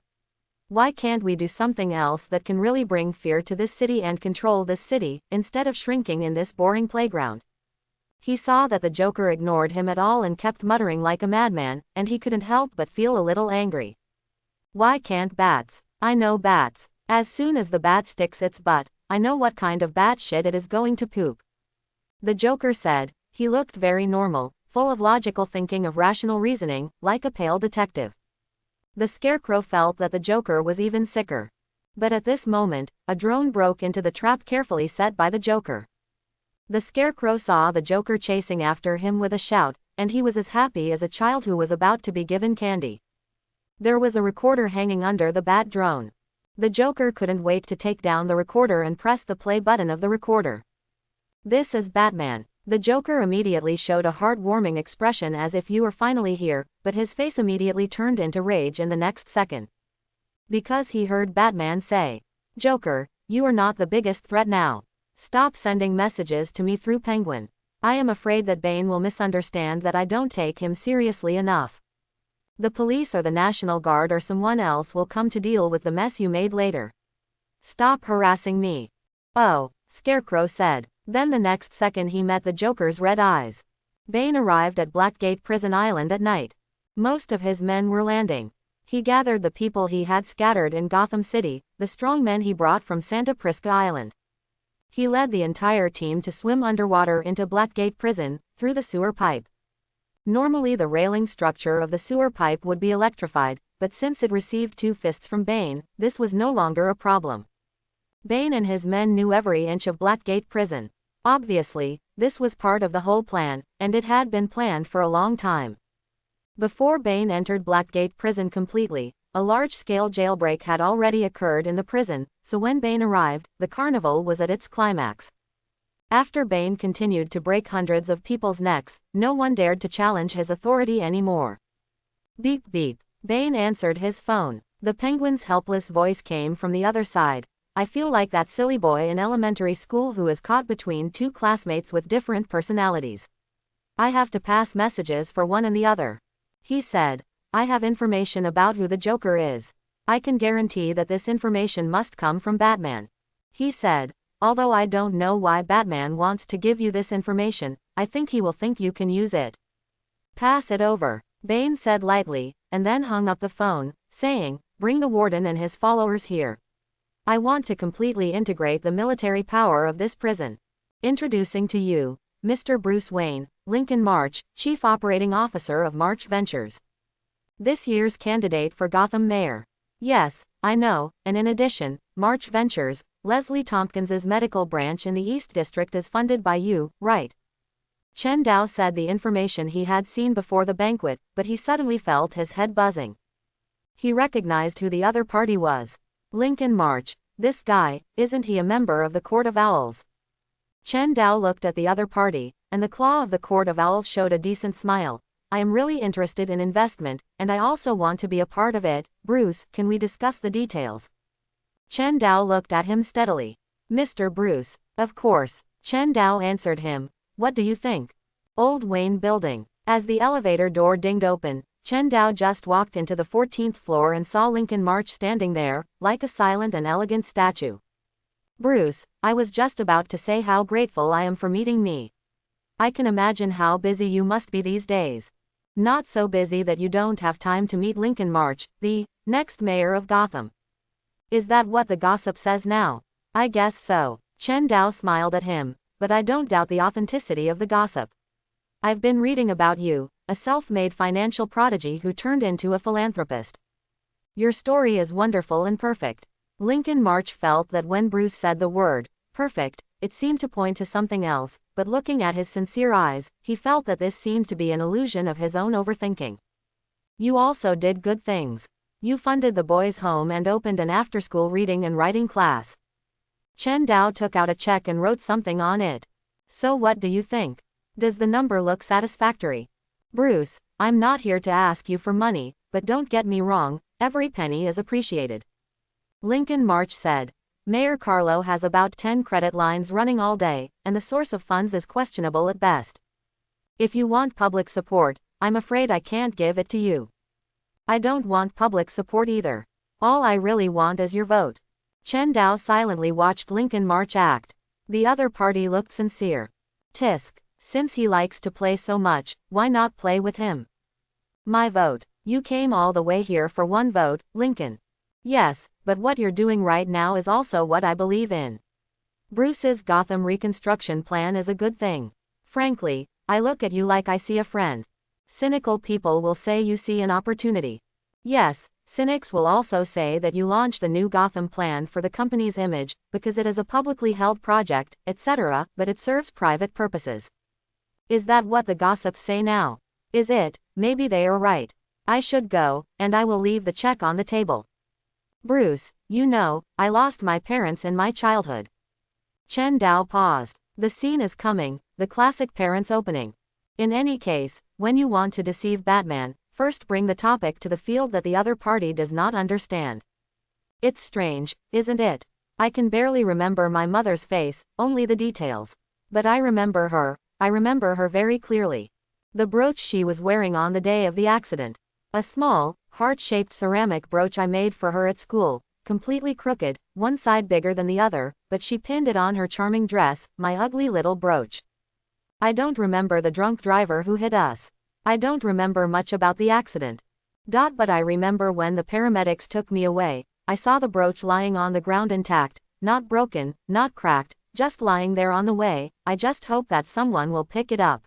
Why can't we do something else that can really bring fear to this city and control this city, instead of shrinking in this boring playground? He saw that the Joker ignored him at all and kept muttering like a madman, and he couldn't help but feel a little angry. Why can't bats? I know bats. As soon as the bat sticks its butt, I know what kind of bat shit it is going to poop. The Joker said. He looked very normal, full of logical thinking of rational reasoning, like a pale detective. The Scarecrow felt that the Joker was even sicker. But at this moment, a drone broke into the trap carefully set by the Joker. The Scarecrow saw the Joker chasing after him with a shout, and he was as happy as a child who was about to be given candy. There was a recorder hanging under the bat drone. The Joker couldn't wait to take down the recorder and press the play button of the recorder. This is Batman. The Joker immediately showed a heartwarming expression as if you were finally here, but his face immediately turned into rage in the next second. Because he heard Batman say, Joker, you are not the biggest threat now. Stop sending messages to me through Penguin. I am afraid that Bane will misunderstand that I don't take him seriously enough. The police or the National Guard or someone else will come to deal with the mess you made later. Stop harassing me. Oh, Scarecrow said. Then the next second he met the Joker's red eyes. Bane arrived at Blackgate Prison Island at night. Most of his men were landing. He gathered the people he had scattered in Gotham City, the strong men he brought from Santa Prisca Island. He led the entire team to swim underwater into Blackgate Prison, through the sewer pipe. Normally the railing structure of the sewer pipe would be electrified, but since it received 2 fists from Bane, this was no longer a problem. Bane and his men knew every inch of Blackgate Prison. Obviously, this was part of the whole plan, and it had been planned for a long time. Before Bane entered Blackgate Prison completely, a large-scale jailbreak had already occurred in the prison, so when Bane arrived, the carnival was at its climax. After Bane continued to break hundreds of people's necks, no one dared to challenge his authority anymore. Beep beep. Bane answered his phone. The Penguin's helpless voice came from the other side. I feel like that silly boy in elementary school who is caught between 2 classmates with different personalities. I have to pass messages for one and the other. He said. I have information about who the Joker is. I can guarantee that this information must come from Batman. He said. Although I don't know why Batman wants to give you this information, I think he will think you can use it. Pass it over, Bane said lightly, and then hung up the phone, saying, bring the warden and his followers here. I want to completely integrate the military power of this prison. Introducing to you, Mr. Bruce Wayne, Lincoln March, Chief Operating Officer of March Ventures. This year's candidate for Gotham Mayor. Yes, I know, and in addition, March Ventures, Leslie Tompkins's medical branch in the East District is funded by you, right? Chen Dao said the information he had seen before the banquet, but he suddenly felt his head buzzing. He recognized who the other party was. Lincoln March. This guy, isn't he a member of the Court of Owls? Chen Dao looked at the other party, and the claw of the Court of Owls showed a decent smile. I am really interested in investment, and I also want to be a part of it. Bruce, can we discuss the details? Chen Dao looked at him steadily. Mr. Bruce. Of course. Chen Dao answered him. What do you think? Old Wayne Building. As the elevator door dinged open, Chen Dao just walked into the 14th floor and saw Lincoln March standing there, like a silent and elegant statue. Bruce, I was just about to say how grateful I am for meeting me. I can imagine how busy you must be these days. Not so busy that you don't have time to meet Lincoln March, the next mayor of Gotham. Is that what the gossip says now? I guess so. Chen Dao smiled at him, but I don't doubt the authenticity of the gossip. I've been reading about you, a self-made financial prodigy who turned into a philanthropist. Your story is wonderful and perfect. Lincoln March felt that when Bruce said the word, perfect, it seemed to point to something else, but looking at his sincere eyes, he felt that this seemed to be an illusion of his own overthinking. You also did good things. You funded the boys' home and opened an after-school reading and writing class. Chen Dao took out a check and wrote something on it. So what do you think? Does the number look satisfactory? Bruce, I'm not here to ask you for money, but don't get me wrong, every penny is appreciated. Lincoln March said. Mayor Carlo has about 10 credit lines running all day, and the source of funds is questionable at best. If you want public support, I'm afraid I can't give it to you. I don't want public support either. All I really want is your vote. Chen Dao silently watched Lincoln March act. The other party looked sincere. Tisk, since he likes to play so much, why not play with him? My vote. You came all the way here for one vote, Lincoln. Yes, but what you're doing right now is also what I believe in. Bruce's Gotham reconstruction plan is a good thing. Frankly, I look at you like I see a friend. Cynical people will say you see an opportunity. Yes, cynics will also say that you launched the new Gotham plan for the company's image, because it is a publicly held project, etc., but it serves private purposes. Is that what the gossips say now? Is it? Maybe they are right. I should go, and I will leave the check on the table. Bruce, you know, I lost my parents in my childhood. Chen Dao paused. The scene is coming, the classic parents opening. In any case, when you want to deceive Batman, first bring the topic to the field that the other party does not understand. It's strange, isn't it? I can barely remember my mother's face, only the details. But I remember her very clearly. The brooch she was wearing on the day of the accident. A small, heart-shaped ceramic brooch I made for her at school, completely crooked, one side bigger than the other, but she pinned it on her charming dress, my ugly little brooch. I don't remember the drunk driver who hit us. I don't remember much about the accident. But I remember when the paramedics took me away, I saw the brooch lying on the ground intact, not broken, not cracked, just lying there on the way. I just hope that someone will pick it up.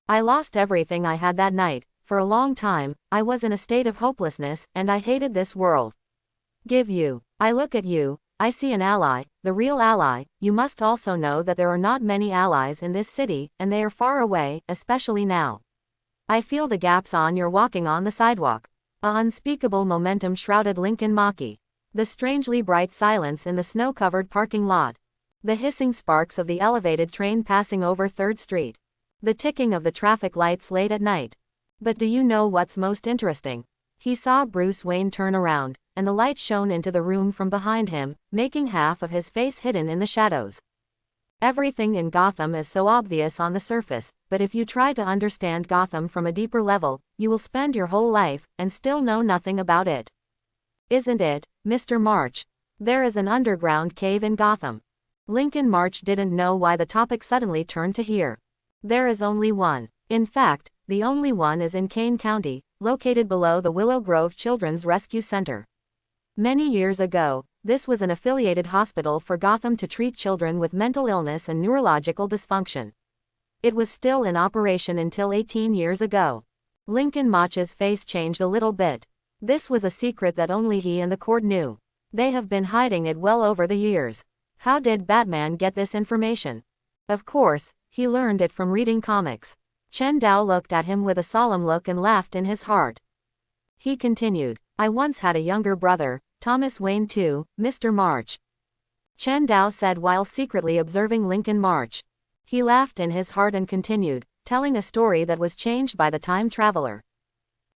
I lost everything I had that night. For a long time, I was in a state of hopelessness, and I hated this world. I look at you, I see an ally, the real ally. You must also know that there are not many allies in this city, and they are far away, especially now. I feel the gaps on your walking on the sidewalk. A unspeakable momentum shrouded Lincoln Maki. The strangely bright silence in the snow-covered parking lot. The hissing sparks of the elevated train passing over 3rd Street. The ticking of the traffic lights late at night. But do you know what's most interesting? He saw Bruce Wayne turn around, and the light shone into the room from behind him, making half of his face hidden in the shadows. Everything in Gotham is so obvious on the surface, but if you try to understand Gotham from a deeper level, you will spend your whole life, and still know nothing about it. Isn't it, Mr. March? There is an underground cave in Gotham. Lincoln March didn't know why the topic suddenly turned to here. There is only one. In fact, the only one is in Kane County, located below the Willow Grove Children's Rescue Center. Many years ago, this was an affiliated hospital for Gotham to treat children with mental illness and neurological dysfunction. It was still in operation until 18 years ago. Lincoln March's face changed a little bit. This was a secret that only he and the court knew. They have been hiding it well over the years. How did Batman get this information? Of course, he learned it from reading comics. Chen Dao looked at him with a solemn look and laughed in his heart. He continued, I once had a younger brother, Thomas Wayne too, Mr. March. Chen Dao said while secretly observing Lincoln March. He laughed in his heart and continued, telling a story that was changed by the time traveler.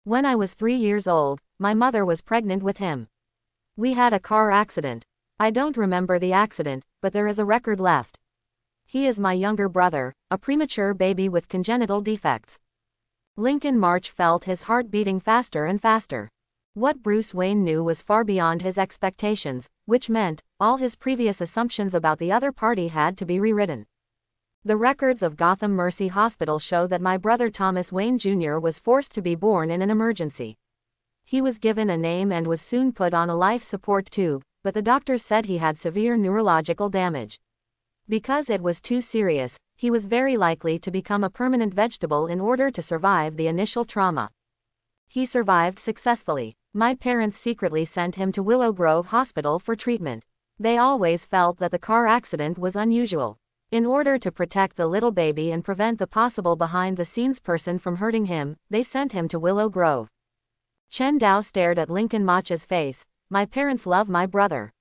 When I was 3 years old, my mother was pregnant with him. We had a car accident. I don't remember the accident, but there is a record left. He is my younger brother, a premature baby with congenital defects. Lincoln March felt his heart beating faster and faster. What Bruce Wayne knew was far beyond his expectations, which meant, all his previous assumptions about the other party had to be rewritten. The records of Gotham Mercy Hospital show that my brother Thomas Wayne Jr. was forced to be born in an emergency. He was given a name and was soon put on a life support tube, but the doctors said he had severe neurological damage. Because it was too serious, he was very likely to become a permanent vegetable in order to survive the initial trauma. He survived successfully. My parents secretly sent him to Willow Grove Hospital for treatment. They always felt that the car accident was unusual. In order to protect the little baby and prevent the possible behind-the-scenes person from hurting him, they sent him to Willow Grove. Chen Dao stared at Lincoln March's face. My parents love my brother.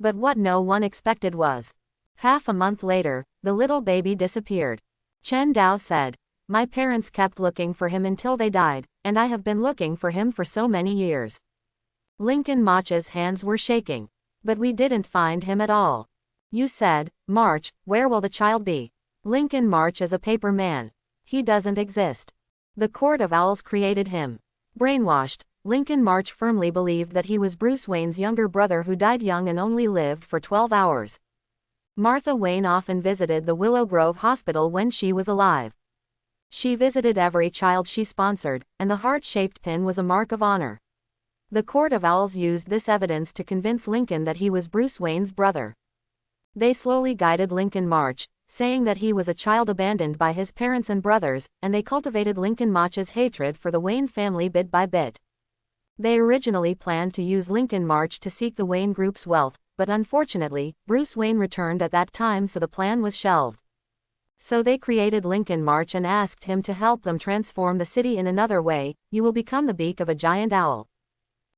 But what no one expected was, half a month later, the little baby disappeared. Chen Dao said, my parents kept looking for him until they died, and I have been looking for him for so many years. Lincoln March's hands were shaking. But we didn't find him at all. You said, March, where will the child be? Lincoln March is a paper man. He doesn't exist. The Court of Owls created him. Brainwashed, Lincoln March firmly believed that he was Bruce Wayne's younger brother who died young and only lived for 12 hours. Martha Wayne often visited the Willow Grove Hospital when she was alive. She visited every child she sponsored, and the heart-shaped pin was a mark of honor. The Court of Owls used this evidence to convince Lincoln that he was Bruce Wayne's brother. They slowly guided Lincoln March, saying that he was a child abandoned by his parents and brothers, and they cultivated Lincoln March's hatred for the Wayne family bit by bit. They originally planned to use Lincoln March to seek the Wayne Group's wealth, but unfortunately, Bruce Wayne returned at that time, so the plan was shelved. So they created Lincoln March and asked him to help them transform the city in another way. You will become the beak of a giant owl.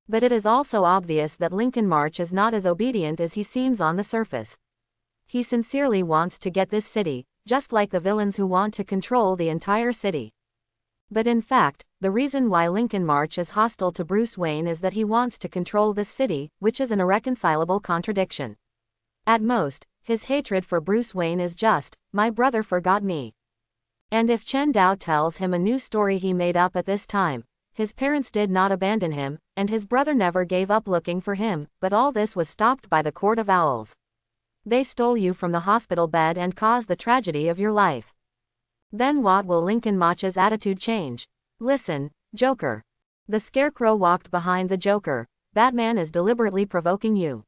But it is also obvious that Lincoln March is not as obedient as he seems on the surface. He sincerely wants to get this city, just like the villains who want to control the entire city. But in fact, the reason why Lincoln March is hostile to Bruce Wayne is that he wants to control this city, which is an irreconcilable contradiction. At most, his hatred for Bruce Wayne is just, my brother forgot me. And if Chen Dao tells him a new story he made up at this time, his parents did not abandon him, and his brother never gave up looking for him, but all this was stopped by the Court of Owls. They stole you from the hospital bed and caused the tragedy of your life. Then what will Lincoln March's attitude change? Listen, Joker. The Scarecrow walked behind the Joker. Batman is deliberately provoking you.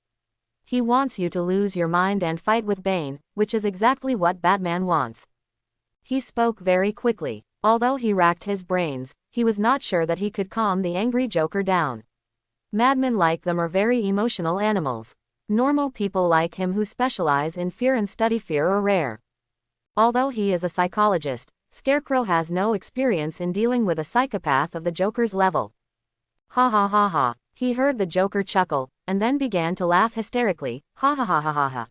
He wants you to lose your mind and fight with Bane, which is exactly what Batman wants. He spoke very quickly. Although he racked his brains, he was not sure that he could calm the angry Joker down. Madmen like them are very emotional animals. Normal people like him who specialize in fear and study fear are rare. Although he is a psychologist, Scarecrow has no experience in dealing with a psychopath of the Joker's level. Ha ha ha ha. He heard the Joker chuckle, and then began to laugh hysterically. Ha ha ha ha ha ha.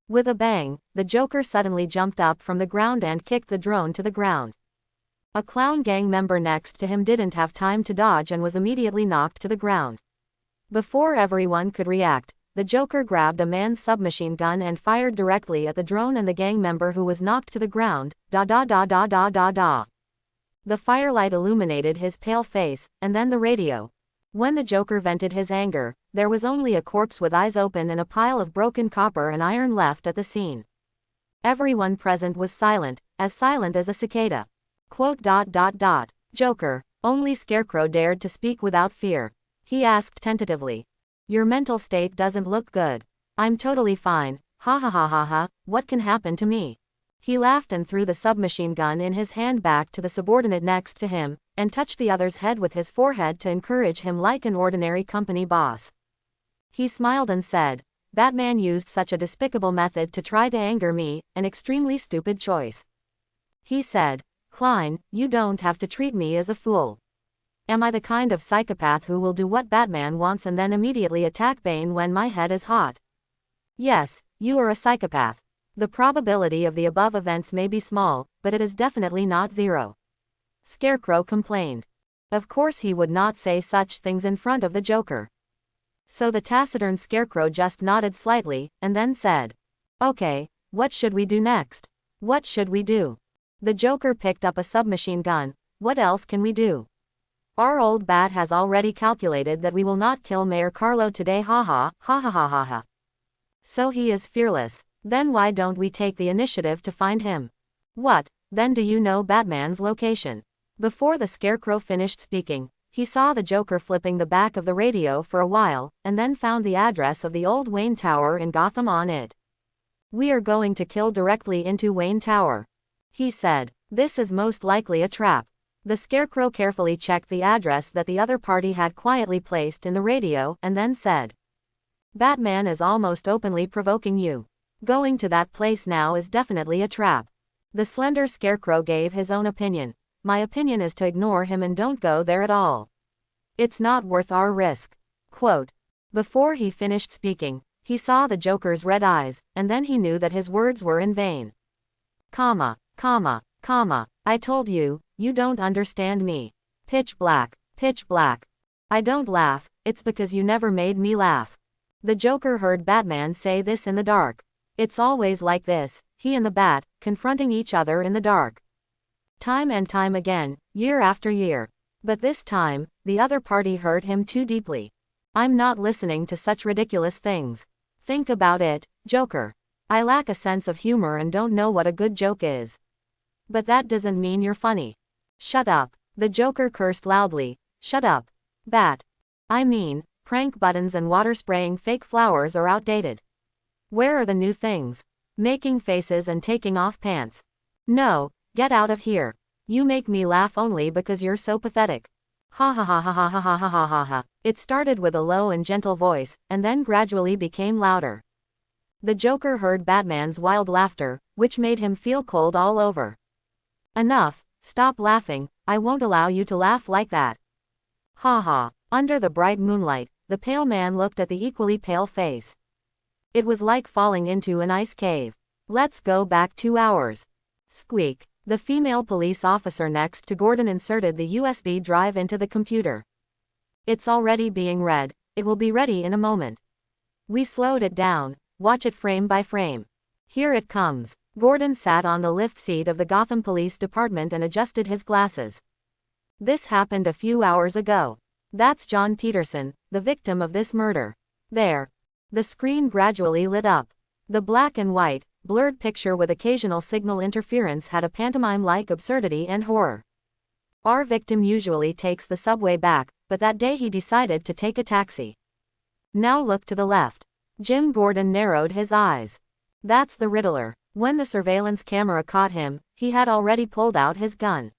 With a bang, the Joker suddenly jumped up from the ground and kicked the drone to the ground. A clown gang member next to him didn't have time to dodge and was immediately knocked to the ground. Before everyone could react, the Joker grabbed a man's submachine gun and fired directly at the drone and the gang member who was knocked to the ground. Da da da da da da da. The firelight illuminated his pale face, and then the radio. When the Joker vented his anger, there was only a corpse with eyes open and a pile of broken copper and iron left at the scene. Everyone present was silent as a cicada. Quote. Joker. Only Scarecrow dared to speak without fear. He asked tentatively. Your mental state doesn't look good. I'm totally fine. Ha ha ha ha ha, what can happen to me? He laughed and threw the submachine gun in his hand back to the subordinate next to him, and touched the other's head with his forehead to encourage him like an ordinary company boss. He smiled and said, Batman used such a despicable method to try to anger me, an extremely stupid choice. He said, Klein, you don't have to treat me as a fool. Am I the kind of psychopath who will do what Batman wants and then immediately attack Bane when my head is hot? Yes, you are a psychopath. The probability of the above events may be small, but it is definitely not zero. Scarecrow complained. Of course he would not say such things in front of the Joker. So the taciturn Scarecrow just nodded slightly, and then said, Okay, what should we do next? What should we do? The Joker picked up a submachine gun. What else can we do? Our old bat has already calculated that we will not kill Mayor Carlo today, haha, ha ha ha ha ha. So he is fearless. Then why don't we take the initiative to find him? What, then do you know Batman's location? Before the Scarecrow finished speaking, he saw the Joker flipping the back of the radio for a while, and then found the address of the old Wayne Tower in Gotham on it. We are going to kill directly into Wayne Tower. He said, this is most likely a trap. The Scarecrow carefully checked the address that the other party had quietly placed in the radio, and then said, Batman is almost openly provoking you. Going to that place now is definitely a trap. The slender Scarecrow gave his own opinion. My opinion is to ignore him and don't go there at all. It's not worth our risk. Quote. Before he finished speaking, he saw the Joker's red eyes, and then he knew that his words were in vain. Comma, comma, comma, I told you, you don't understand me. Pitch black, pitch black. I don't laugh, it's because you never made me laugh. The Joker heard Batman say this in the dark. It's always like this, he and the Bat, confronting each other in the dark. Time and time again, year after year. But this time, the other party hurt him too deeply. I'm not listening to such ridiculous things. Think about it, Joker. I lack a sense of humor and don't know what a good joke is. But that doesn't mean you're funny. Shut up. The Joker cursed loudly. Shut up. Bat. I mean, prank buttons and water spraying fake flowers are outdated. Where are the new things? Making faces and taking off pants. No, get out of here. You make me laugh only because you're so pathetic. Ha ha ha ha ha ha ha ha ha ha ha. It started with a low and gentle voice, and then gradually became louder. The Joker heard Batman's wild laughter, which made him feel cold all over. Enough, stop laughing, I won't allow you to laugh like that. Ha ha. Under the bright moonlight, the pale man looked at the equally pale face. It was like falling into an ice cave. Let's go back 2 hours. Squeak. The female police officer next to Gordon inserted the USB drive into the computer. It's already being read, it will be ready in a moment. We slowed it down, watch it frame by frame. Here it comes. Gordon sat on the lift seat of the Gotham Police Department and adjusted his glasses. This happened a few hours ago. That's John Peterson, the victim of this murder. There. The screen gradually lit up. The black and white, blurred picture with occasional signal interference had a pantomime-like absurdity and horror. Our victim usually takes the subway back, but that day he decided to take a taxi. Now look to the left. Jim Gordon narrowed his eyes. That's the Riddler. When the surveillance camera caught him, he had already pulled out his gun.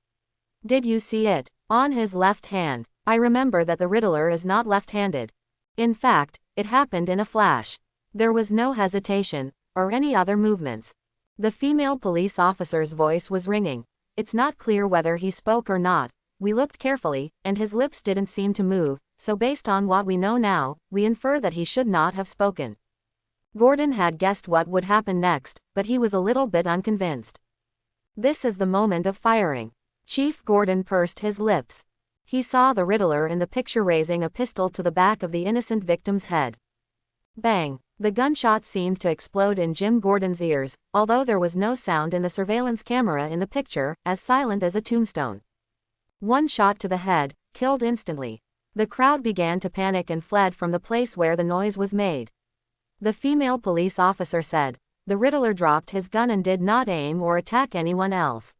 Did you see it? On his left hand. I remember that the Riddler is not left-handed. In fact, it happened in a flash. There was no hesitation, or any other movements. The female police officer's voice was ringing. It's not clear whether he spoke or not. We looked carefully, and his lips didn't seem to move, so based on what we know now, we infer that he should not have spoken. Gordon had guessed what would happen next, but he was a little bit unconvinced. This is the moment of firing. Chief Gordon pursed his lips. He saw the Riddler in the picture raising a pistol to the back of the innocent victim's head. Bang! The gunshot seemed to explode in Jim Gordon's ears, although there was no sound in the surveillance camera in the picture, as silent as a tombstone. One shot to the head, killed instantly. The crowd began to panic and fled from the place where the noise was made. The female police officer said, "The Riddler dropped his gun and did not aim or attack anyone else."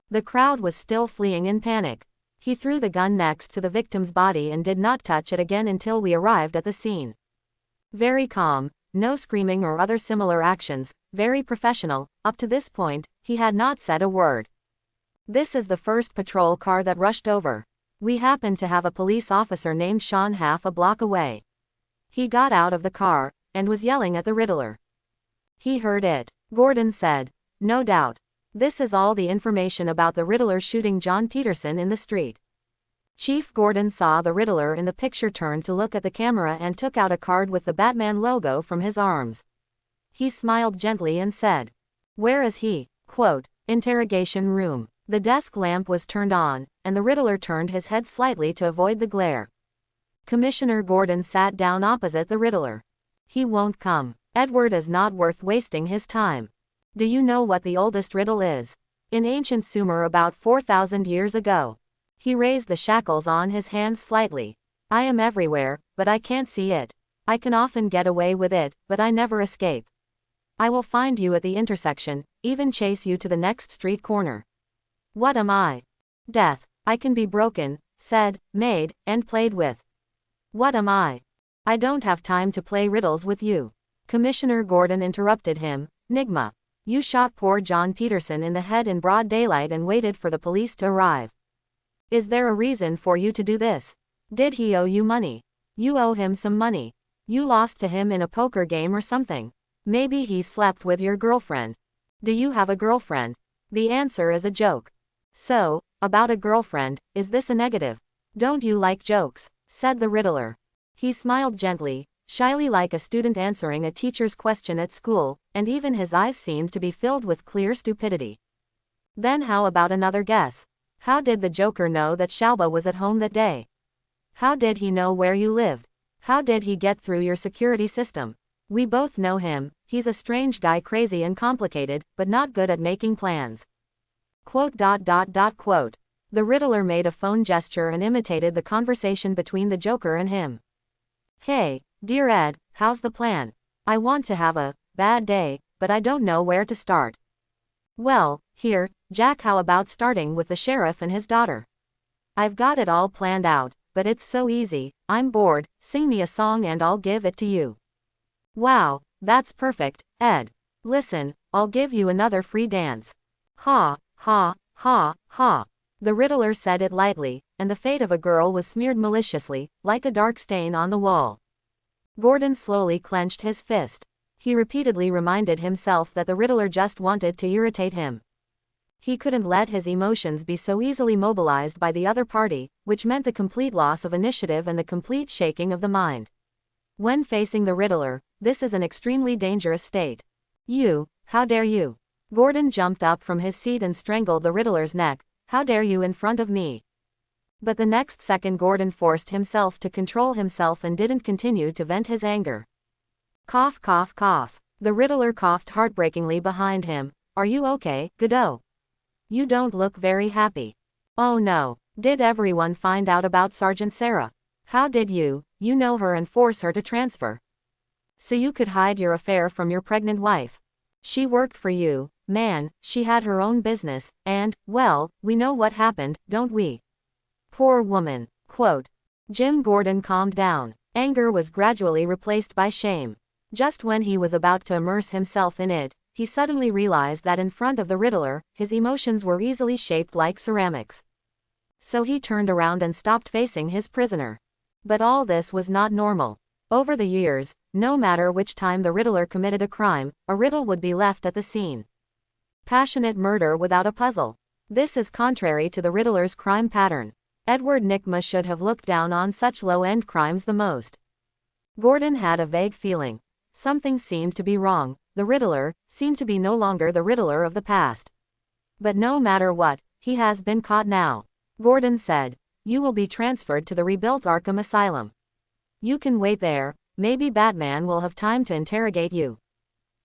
The crowd was still fleeing in panic. He threw the gun next to the victim's body and did not touch it again until we arrived at the scene. Very calm, no screaming or other similar actions, very professional. Up to this point, he had not said a word. This is the first patrol car that rushed over. We happened to have a police officer named Sean half a block away. He got out of the car, and was yelling at the Riddler. He heard it, Gordon said. No doubt. This is all the information about the Riddler shooting John Peterson in the street. Chief Gordon saw the Riddler in the picture turn to look at the camera and took out a card with the Batman logo from his arms. He smiled gently and said, "Where is he?" Quote, interrogation room. The desk lamp was turned on, and the Riddler turned his head slightly to avoid the glare. Commissioner Gordon sat down opposite the Riddler. He won't come. Edward is not worth wasting his time. Do you know what the oldest riddle is? In ancient Sumer about 4,000 years ago. He raised the shackles on his hands slightly. I am everywhere, but I can't see it. I can often get away with it, but I never escape. I will find you at the intersection, even chase you to the next street corner. What am I? Death. I can be broken, said, made, and played with. What am I? I don't have time to play riddles with you. Commissioner Gordon interrupted him. Nigma. You shot poor John Peterson in the head in broad daylight and waited for the police to arrive. Is there a reason for you to do this? Did he owe you money? You owe him some money. You lost to him in a poker game or something. Maybe he slept with your girlfriend. Do you have a girlfriend? The answer is a joke. So, about a girlfriend, is this a negative? Don't you like jokes? Said the Riddler. He smiled gently, shyly like a student answering a teacher's question at school, and even his eyes seemed to be filled with clear stupidity. Then how about another guess? How did the Joker know that Shalba was at home that day? How did he know where you lived? How did he get through your security system? We both know him. He's a strange guy, crazy and complicated, but not good at making plans. Quote. The Riddler made a phone gesture and imitated the conversation between the Joker and him. Hey, dear Ed, how's the plan? I want to have a bad day, but I don't know where to start. Well, here, Jack, how about starting with the sheriff and his daughter? I've got it all planned out, but it's so easy. I'm bored, sing me a song and I'll give it to you. Wow, that's perfect, Ed. Listen, I'll give you another free dance. Ha, ha, ha, ha. The Riddler said it lightly, and the fate of a girl was smeared maliciously, like a dark stain on the wall. Gordon slowly clenched his fist. He repeatedly reminded himself that the Riddler just wanted to irritate him. He couldn't let his emotions be so easily mobilized by the other party, which meant the complete loss of initiative and the complete shaking of the mind. When facing the Riddler, this is an extremely dangerous state. You, how dare you? Gordon jumped up from his seat and strangled the Riddler's neck. How dare you in front of me? But the next second Gordon forced himself to control himself and didn't continue to vent his anger. Cough, cough, cough. The Riddler coughed heartbreakingly behind him. Are you okay, Godot? You don't look very happy. Oh no. Did everyone find out about Sergeant Sarah? How did you know her and force her to transfer? So you could hide your affair from your pregnant wife. She worked for you, man, she had her own business, and, well, we know what happened, don't we? Poor woman. Quote. Jim Gordon calmed down. Anger was gradually replaced by shame. Just when he was about to immerse himself in it, he suddenly realized that in front of the Riddler, his emotions were easily shaped like ceramics. So he turned around and stopped facing his prisoner. But all this was not normal. Over the years, no matter which time the Riddler committed a crime, a riddle would be left at the scene. Passionate murder without a puzzle. This is contrary to the Riddler's crime pattern. Edward Nygma should have looked down on such low-end crimes the most. Gordon had a vague feeling. Something seemed to be wrong. The Riddler seemed to be no longer the Riddler of the past. But no matter what, he has been caught now. Gordon said, you will be transferred to the rebuilt Arkham Asylum. You can wait there, maybe Batman will have time to interrogate you.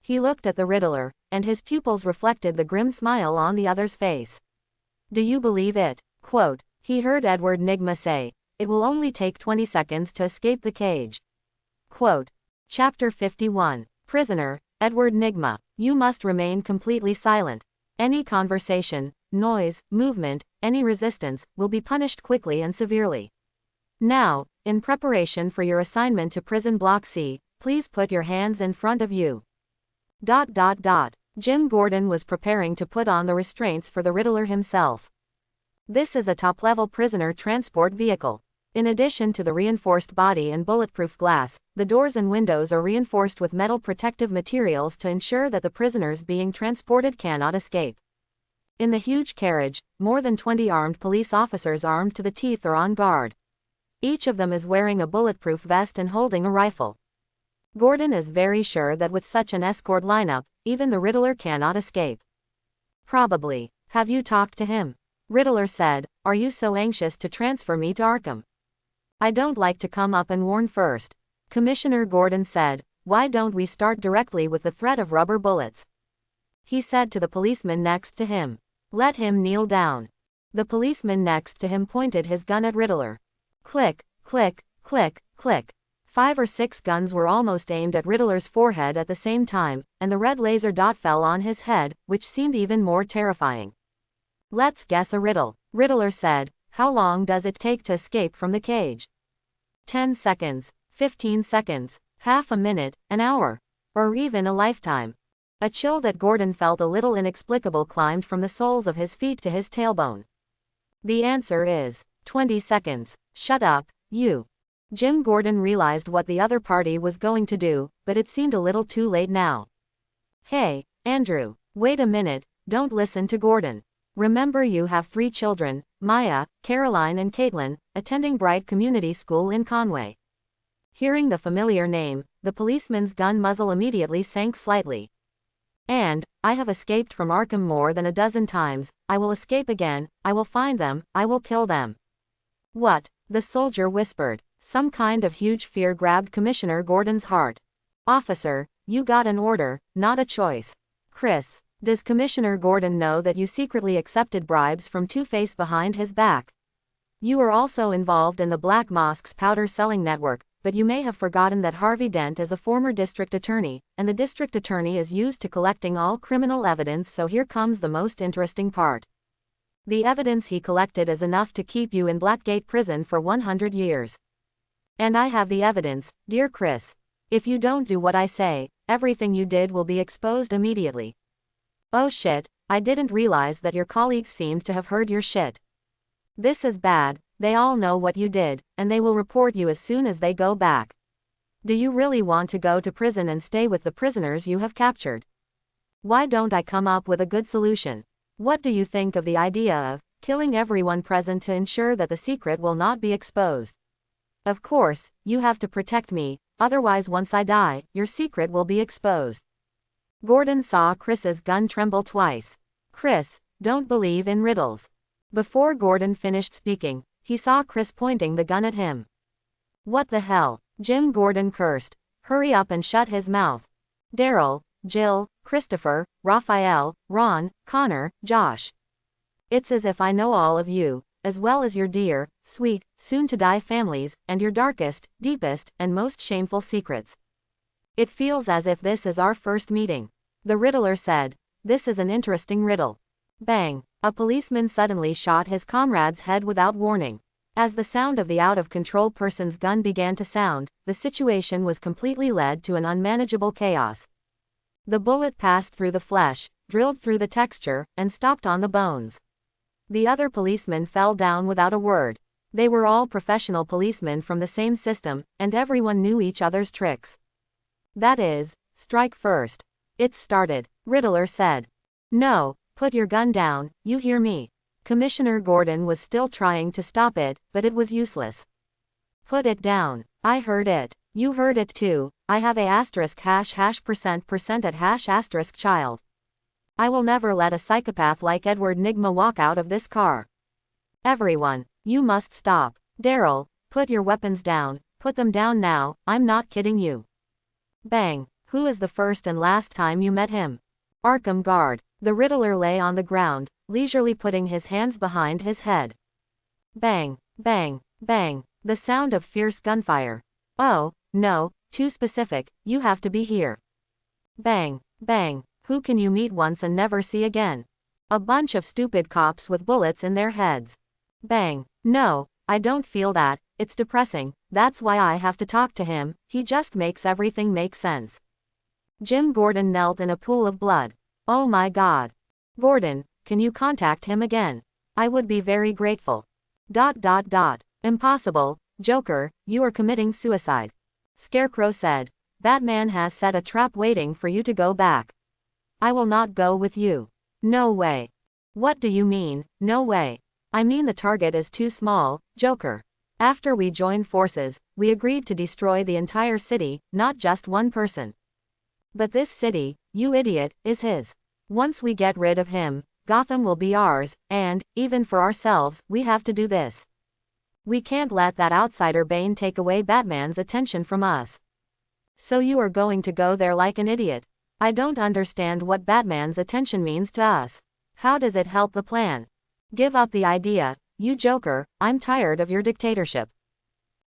He looked at the Riddler, and his pupils reflected the grim smile on the other's face. Do you believe it? Quote. He heard Edward Nygma say, it will only take 20 seconds to escape the cage. Quote. Chapter 51. Prisoner, Edward Nygma, you must remain completely silent. Any conversation, noise, movement, any resistance, will be punished quickly and severely. Now, in preparation for your assignment to Prison Block C, please put your hands in front of you. ... Jim Gordon was preparing to put on the restraints for the Riddler himself. This is a top-level prisoner transport vehicle. In addition to the reinforced body and bulletproof glass, the doors and windows are reinforced with metal protective materials to ensure that the prisoners being transported cannot escape. In the huge carriage, more than 20 armed police officers armed to the teeth are on guard. Each of them is wearing a bulletproof vest and holding a rifle. Gordon is very sure that with such an escort lineup, even the Riddler cannot escape. Probably. Have you talked to him? Riddler said, are you so anxious to transfer me to Arkham? I don't like to come up and warn first. Commissioner Gordon said, why don't we start directly with the threat of rubber bullets? He said to the policeman next to him. Let him kneel down. The policeman next to him pointed his gun at Riddler. Click, click, click, click. 5 or 6 guns were almost aimed at Riddler's forehead at the same time, and the red laser dot fell on his head, which seemed even more terrifying. Let's guess a riddle. Riddler said, how long does it take to escape from the cage? 10 seconds, 15 seconds, half a minute, an hour, or even a lifetime. A chill that Gordon felt a little inexplicable climbed from the soles of his feet to his tailbone. The answer is 20 seconds. Shut up, you. Jim Gordon realized what the other party was going to do, but it seemed a little too late now. Hey, Andrew, wait a minute, don't listen to Gordon. Remember you have 3 children, Maya, Caroline and Caitlin, attending Bright Community School in Conway. Hearing the familiar name, the policeman's gun muzzle immediately sank slightly. And, I have escaped from Arkham more than a dozen times, I will escape again, I will find them, I will kill them. What? The soldier whispered. Some kind of huge fear grabbed Commissioner Gordon's heart. Officer, you got an order, not a choice. Chris, Does Commissioner Gordon know that you secretly accepted bribes from Two-Face behind his back? You are also involved in the Black Mosque's powder-selling network, but you may have forgotten that Harvey Dent is a former district attorney, and the district attorney is used to collecting all criminal evidence, so here comes the most interesting part. The evidence he collected is enough to keep you in Blackgate prison for 100 years. And I have the evidence, dear Chris. If you don't do what I say, everything you did will be exposed immediately. Oh shit, I didn't realize that your colleagues seemed to have heard your shit. This is bad, they all know what you did, and they will report you as soon as they go back. Do you really want to go to prison and stay with the prisoners you have captured? Why don't I come up with a good solution? What do you think of the idea of killing everyone present to ensure that the secret will not be exposed? Of course, you have to protect me, otherwise once I die, your secret will be exposed. Gordon saw Chris's gun tremble twice. Chris, don't believe in riddles. Before Gordon finished speaking, he saw Chris pointing the gun at him. What the hell? Jim Gordon cursed. Hurry up and shut his mouth. Daryl, Jill, Christopher, Raphael, Ron, Connor, Josh. It's as if I know all of you, as well as your dear, sweet, soon-to-die families, and your darkest, deepest, and most shameful secrets. It feels as if this is our first meeting. The Riddler said. This is an interesting riddle. Bang! A policeman suddenly shot his comrade's head without warning. As the sound of the out-of-control person's gun began to sound, the situation was completely led to an unmanageable chaos. The bullet passed through the flesh, drilled through the texture, and stopped on the bones. The other policemen fell down without a word. They were all professional policemen from the same system, and everyone knew each other's tricks. That is, strike first. It's started, Riddler said. No, put your gun down, you hear me? Commissioner Gordon was still trying to stop it, but it was useless. Put it down. I heard it. You heard it too. I have a ##% at #*child. I will never let a psychopath like Edward Nygma walk out of this car. Everyone, you must stop. Daryl, put your weapons down, put them down now, I'm not kidding you. Bang, who is the first and last time you met him? Arkham Guard. The Riddler lay on the ground, leisurely putting his hands behind his head. Bang, bang, bang, the sound of fierce gunfire. Oh, no, too specific, you have to be here. Bang, bang, who can you meet once and never see again? A bunch of stupid cops with bullets in their heads. Bang, no, I don't feel that, it's depressing, that's why I have to talk to him, he just makes everything make sense. Jim Gordon knelt in a pool of blood. Oh my God. Gordon, can you contact him again? I would be very grateful. Impossible, Joker, you are committing suicide. Scarecrow said. Batman has set a trap waiting for you to go back. I will not go with you. No way. What do you mean, no way? I mean the target is too small, Joker. After we joined forces, we agreed to destroy the entire city, not just one person. But this city, you idiot, is his. Once we get rid of him, Gotham will be ours, and, even for ourselves, we have to do this. We can't let that outsider Bane take away Batman's attention from us. So you are going to go there like an idiot? I don't understand what Batman's attention means to us. How does it help the plan? Give up the idea, you Joker, I'm tired of your dictatorship.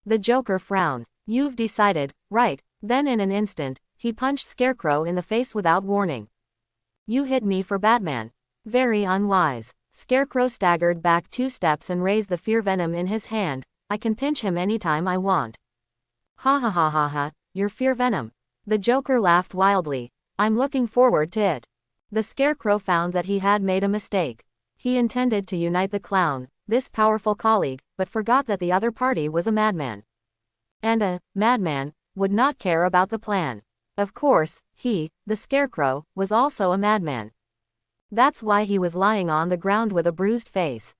The Joker frowned. You've decided, right? Then in an instant, he punched Scarecrow in the face without warning. You hit me for Batman. Very unwise. Scarecrow staggered back 2 steps and raised the fear venom in his hand. I can pinch him anytime I want. Ha ha ha ha ha, your fear venom. The Joker laughed wildly. I'm looking forward to it. The Scarecrow found that he had made a mistake. He intended to unite the clown, this powerful colleague, but forgot that the other party was a madman. And a madman would not care about the plan. Of course, he, the Scarecrow, was also a madman. That's why he was lying on the ground with a bruised face.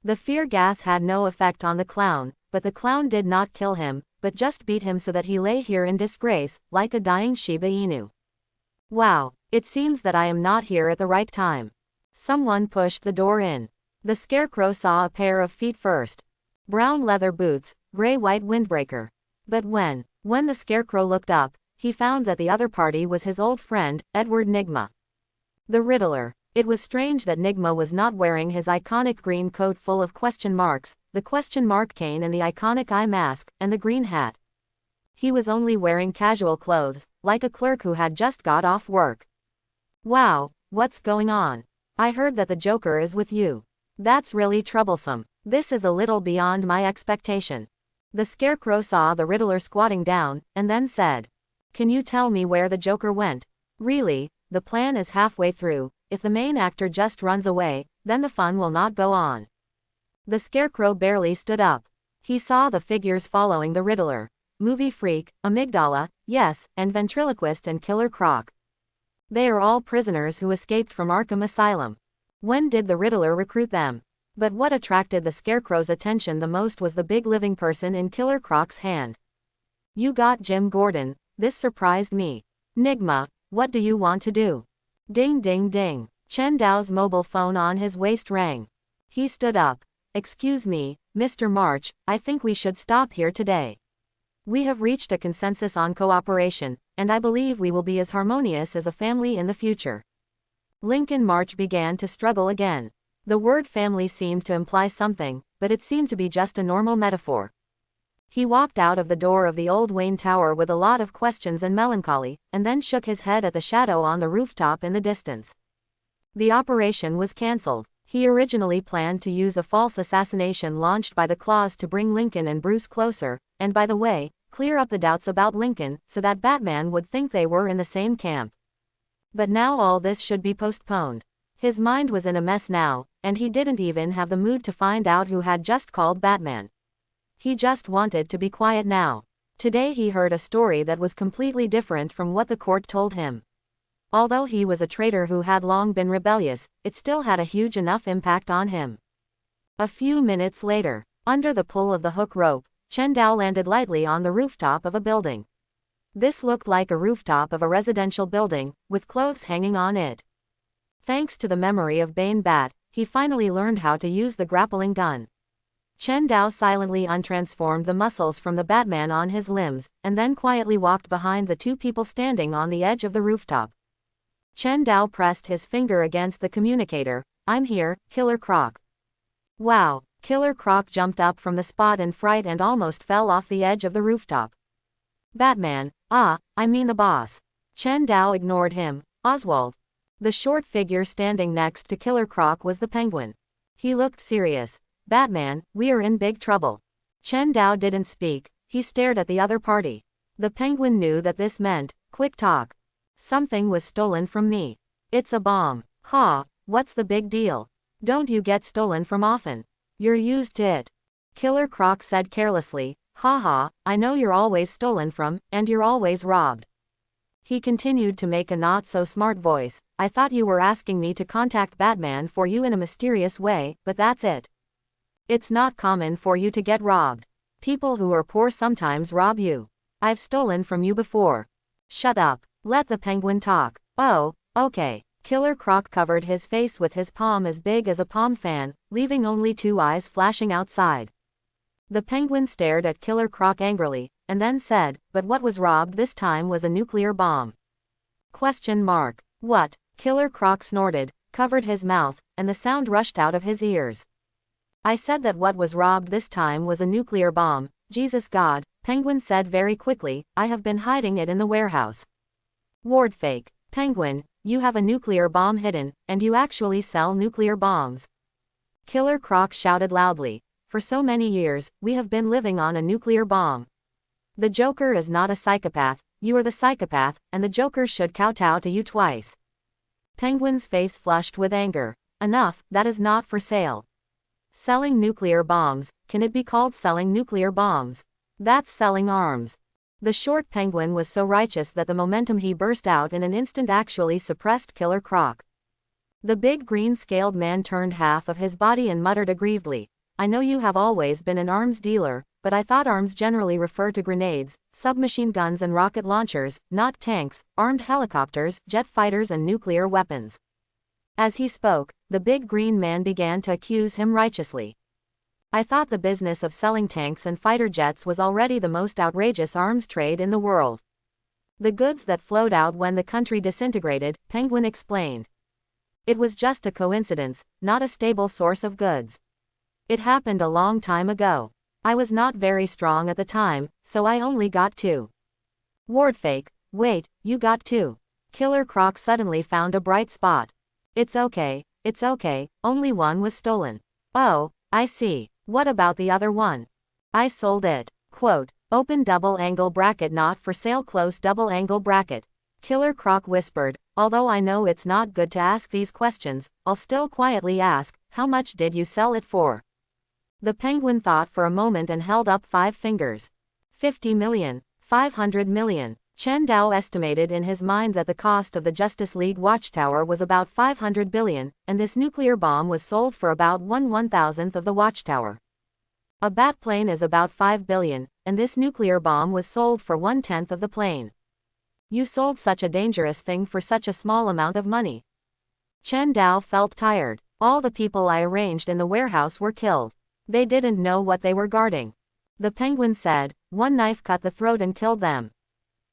The fear gas had no effect on the clown, but the clown did not kill him, but just beat him so that he lay here in disgrace, like a dying Shiba Inu. Wow, it seems that I am not here at the right time. Someone pushed the door in. The Scarecrow saw a pair of feet first. Brown leather boots, gray-white windbreaker. But when the Scarecrow looked up, he found that the other party was his old friend, Edward Nygma. The Riddler. It was strange that Nigma was not wearing his iconic green coat full of question marks, the question mark cane and the iconic eye mask, and the green hat. He was only wearing casual clothes, like a clerk who had just got off work. Wow, what's going on? I heard that the Joker is with you. That's really troublesome. This is a little beyond my expectation. The Scarecrow saw the Riddler squatting down, and then said, "Can you tell me where the Joker went? Really, the plan is halfway through. If the main actor just runs away, then the fun will not go on." The Scarecrow barely stood up. He saw the figures following the Riddler. Movie Freak, Amygdala, yes, and Ventriloquist and Killer Croc. They are all prisoners who escaped from Arkham Asylum. When did the Riddler recruit them? But what attracted the Scarecrow's attention the most was the big living person in Killer Croc's hand. "You got Jim Gordon, this surprised me. Nigma, what do you want to do?" Ding ding ding. Chen Dao's mobile phone on his waist rang. He stood up. "Excuse me, Mr. March, I think we should stop here today. We have reached a consensus on cooperation, and I believe we will be as harmonious as a family in the future." Lincoln March began to struggle again. The word family seemed to imply something, but it seemed to be just a normal metaphor. He walked out of the door of the old Wayne Tower with a lot of questions and melancholy, and then shook his head at the shadow on the rooftop in the distance. The operation was cancelled. He originally planned to use a false assassination launched by the Claws to bring Lincoln and Bruce closer, and by the way, clear up the doubts about Lincoln, so that Batman would think they were in the same camp. But now all this should be postponed. His mind was in a mess now, and he didn't even have the mood to find out who had just called Batman. He just wanted to be quiet now. Today he heard a story that was completely different from what the court told him. Although he was a traitor who had long been rebellious, it still had a huge enough impact on him. A few minutes later, under the pull of the hook rope, Chen Dao landed lightly on the rooftop of a building. This looked like a rooftop of a residential building, with clothes hanging on it. Thanks to the memory of Bane Bat, he finally learned how to use the grappling gun. Chen Dao silently untransformed the muscles from the Batman on his limbs, and then quietly walked behind the two people standing on the edge of the rooftop. Chen Dao pressed his finger against the communicator. "I'm here, Killer Croc." Wow, Killer Croc jumped up from the spot in fright and almost fell off the edge of the rooftop. "Batman, I mean the boss." Chen Dao ignored him. "Oswald." The short figure standing next to Killer Croc was the Penguin. He looked serious. "Batman, we are in big trouble." Chen Dao didn't speak, he stared at the other party. The Penguin knew that this meant, "Quick talk. Something was stolen from me. It's a bomb." "Ha, what's the big deal? Don't you get stolen from often? You're used to it." Killer Croc said carelessly, "Haha, I know you're always stolen from, and you're always robbed." He continued to make a not-so-smart voice. "I thought you were asking me to contact Batman for you in a mysterious way, but that's it. It's not common for you to get robbed. People who are poor sometimes rob you. I've stolen from you before." "Shut up. Let the Penguin talk." "Oh, okay." Killer Croc covered his face with his palm as big as a palm fan, leaving only two eyes flashing outside. The Penguin stared at Killer Croc angrily, and then said, "But what was robbed this time was a nuclear bomb." "What?" Killer Croc snorted, covered his mouth, and the sound rushed out of his ears. "I said that what was robbed this time was a nuclear bomb." "Jesus God," Penguin said very quickly, "I have been hiding it in the warehouse." "Ward fake. Penguin, you have a nuclear bomb hidden, and you actually sell nuclear bombs." Killer Croc shouted loudly, "For so many years, we have been living on a nuclear bomb. The Joker is not a psychopath, you are the psychopath, and the Joker should kowtow to you twice." Penguin's face flushed with anger. "Enough, that is not for sale." "Selling nuclear bombs, can it be called selling nuclear bombs? That's selling arms." The short Penguin was so righteous that the momentum he burst out in an instant actually suppressed Killer Croc. The big green-scaled man turned half of his body and muttered aggrievedly, "I know you have always been an arms dealer, but I thought arms generally refer to grenades, submachine guns and rocket launchers, not tanks, armed helicopters, jet fighters and nuclear weapons." As he spoke, the big green man began to accuse him righteously. "I thought the business of selling tanks and fighter jets was already the most outrageous arms trade in the world. The goods that flowed out when the country disintegrated," Penguin explained. It was just a coincidence, not a stable source of goods. It happened a long time ago. I was not very strong at the time, so I only got 2. Wardfake, wait, you got 2. Killer Croc suddenly found a bright spot. It's okay, only one was stolen. Oh, I see. What about the other one? I sold it. Quote, open double angle bracket not for sale close double angle bracket. Killer Croc whispered, although I know it's not good to ask these questions, I'll still quietly ask, how much did you sell it for? The penguin thought for a moment and held up 5 fingers. 50 million, 500 million. Chen Dao estimated in his mind that the cost of the Justice League watchtower was about 500 billion, and this nuclear bomb was sold for about 1/1000th of the watchtower. A bat plane is about 5 billion, and this nuclear bomb was sold for 1/10 of the plane. You sold such a dangerous thing for such a small amount of money. Chen Dao felt tired. All the people I arranged in the warehouse were killed. They didn't know what they were guarding. The penguin said, one knife cut the throat and killed them.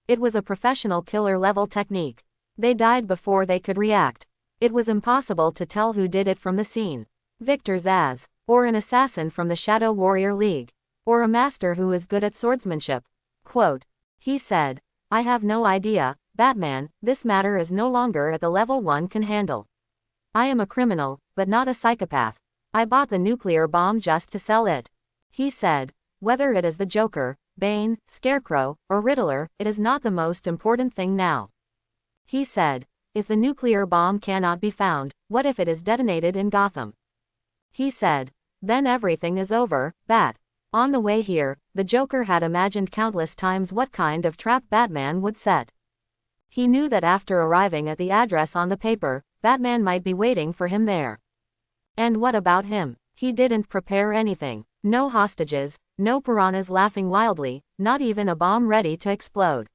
It was a professional killer-level technique. They died before they could react. It was impossible to tell who did it from the scene. Victor Zaz, or an assassin from the Shadow Warrior League, or a master who is good at swordsmanship. Quote, he said, I have no idea, Batman, this matter is no longer at the level one can handle. I am a criminal, but not a psychopath. I bought the nuclear bomb just to sell it. He said, whether it is the Joker, Bane, Scarecrow, or Riddler, it is not the most important thing now. He said, if the nuclear bomb cannot be found, what if it is detonated in Gotham? He said, then everything is over, Bat. On the way here, the Joker had imagined countless times what kind of trap Batman would set. He knew that after arriving at the address on the paper, Batman might be waiting for him there. And what about him? He didn't prepare anything. No hostages, no piranhas laughing wildly, not even a bomb ready to explode.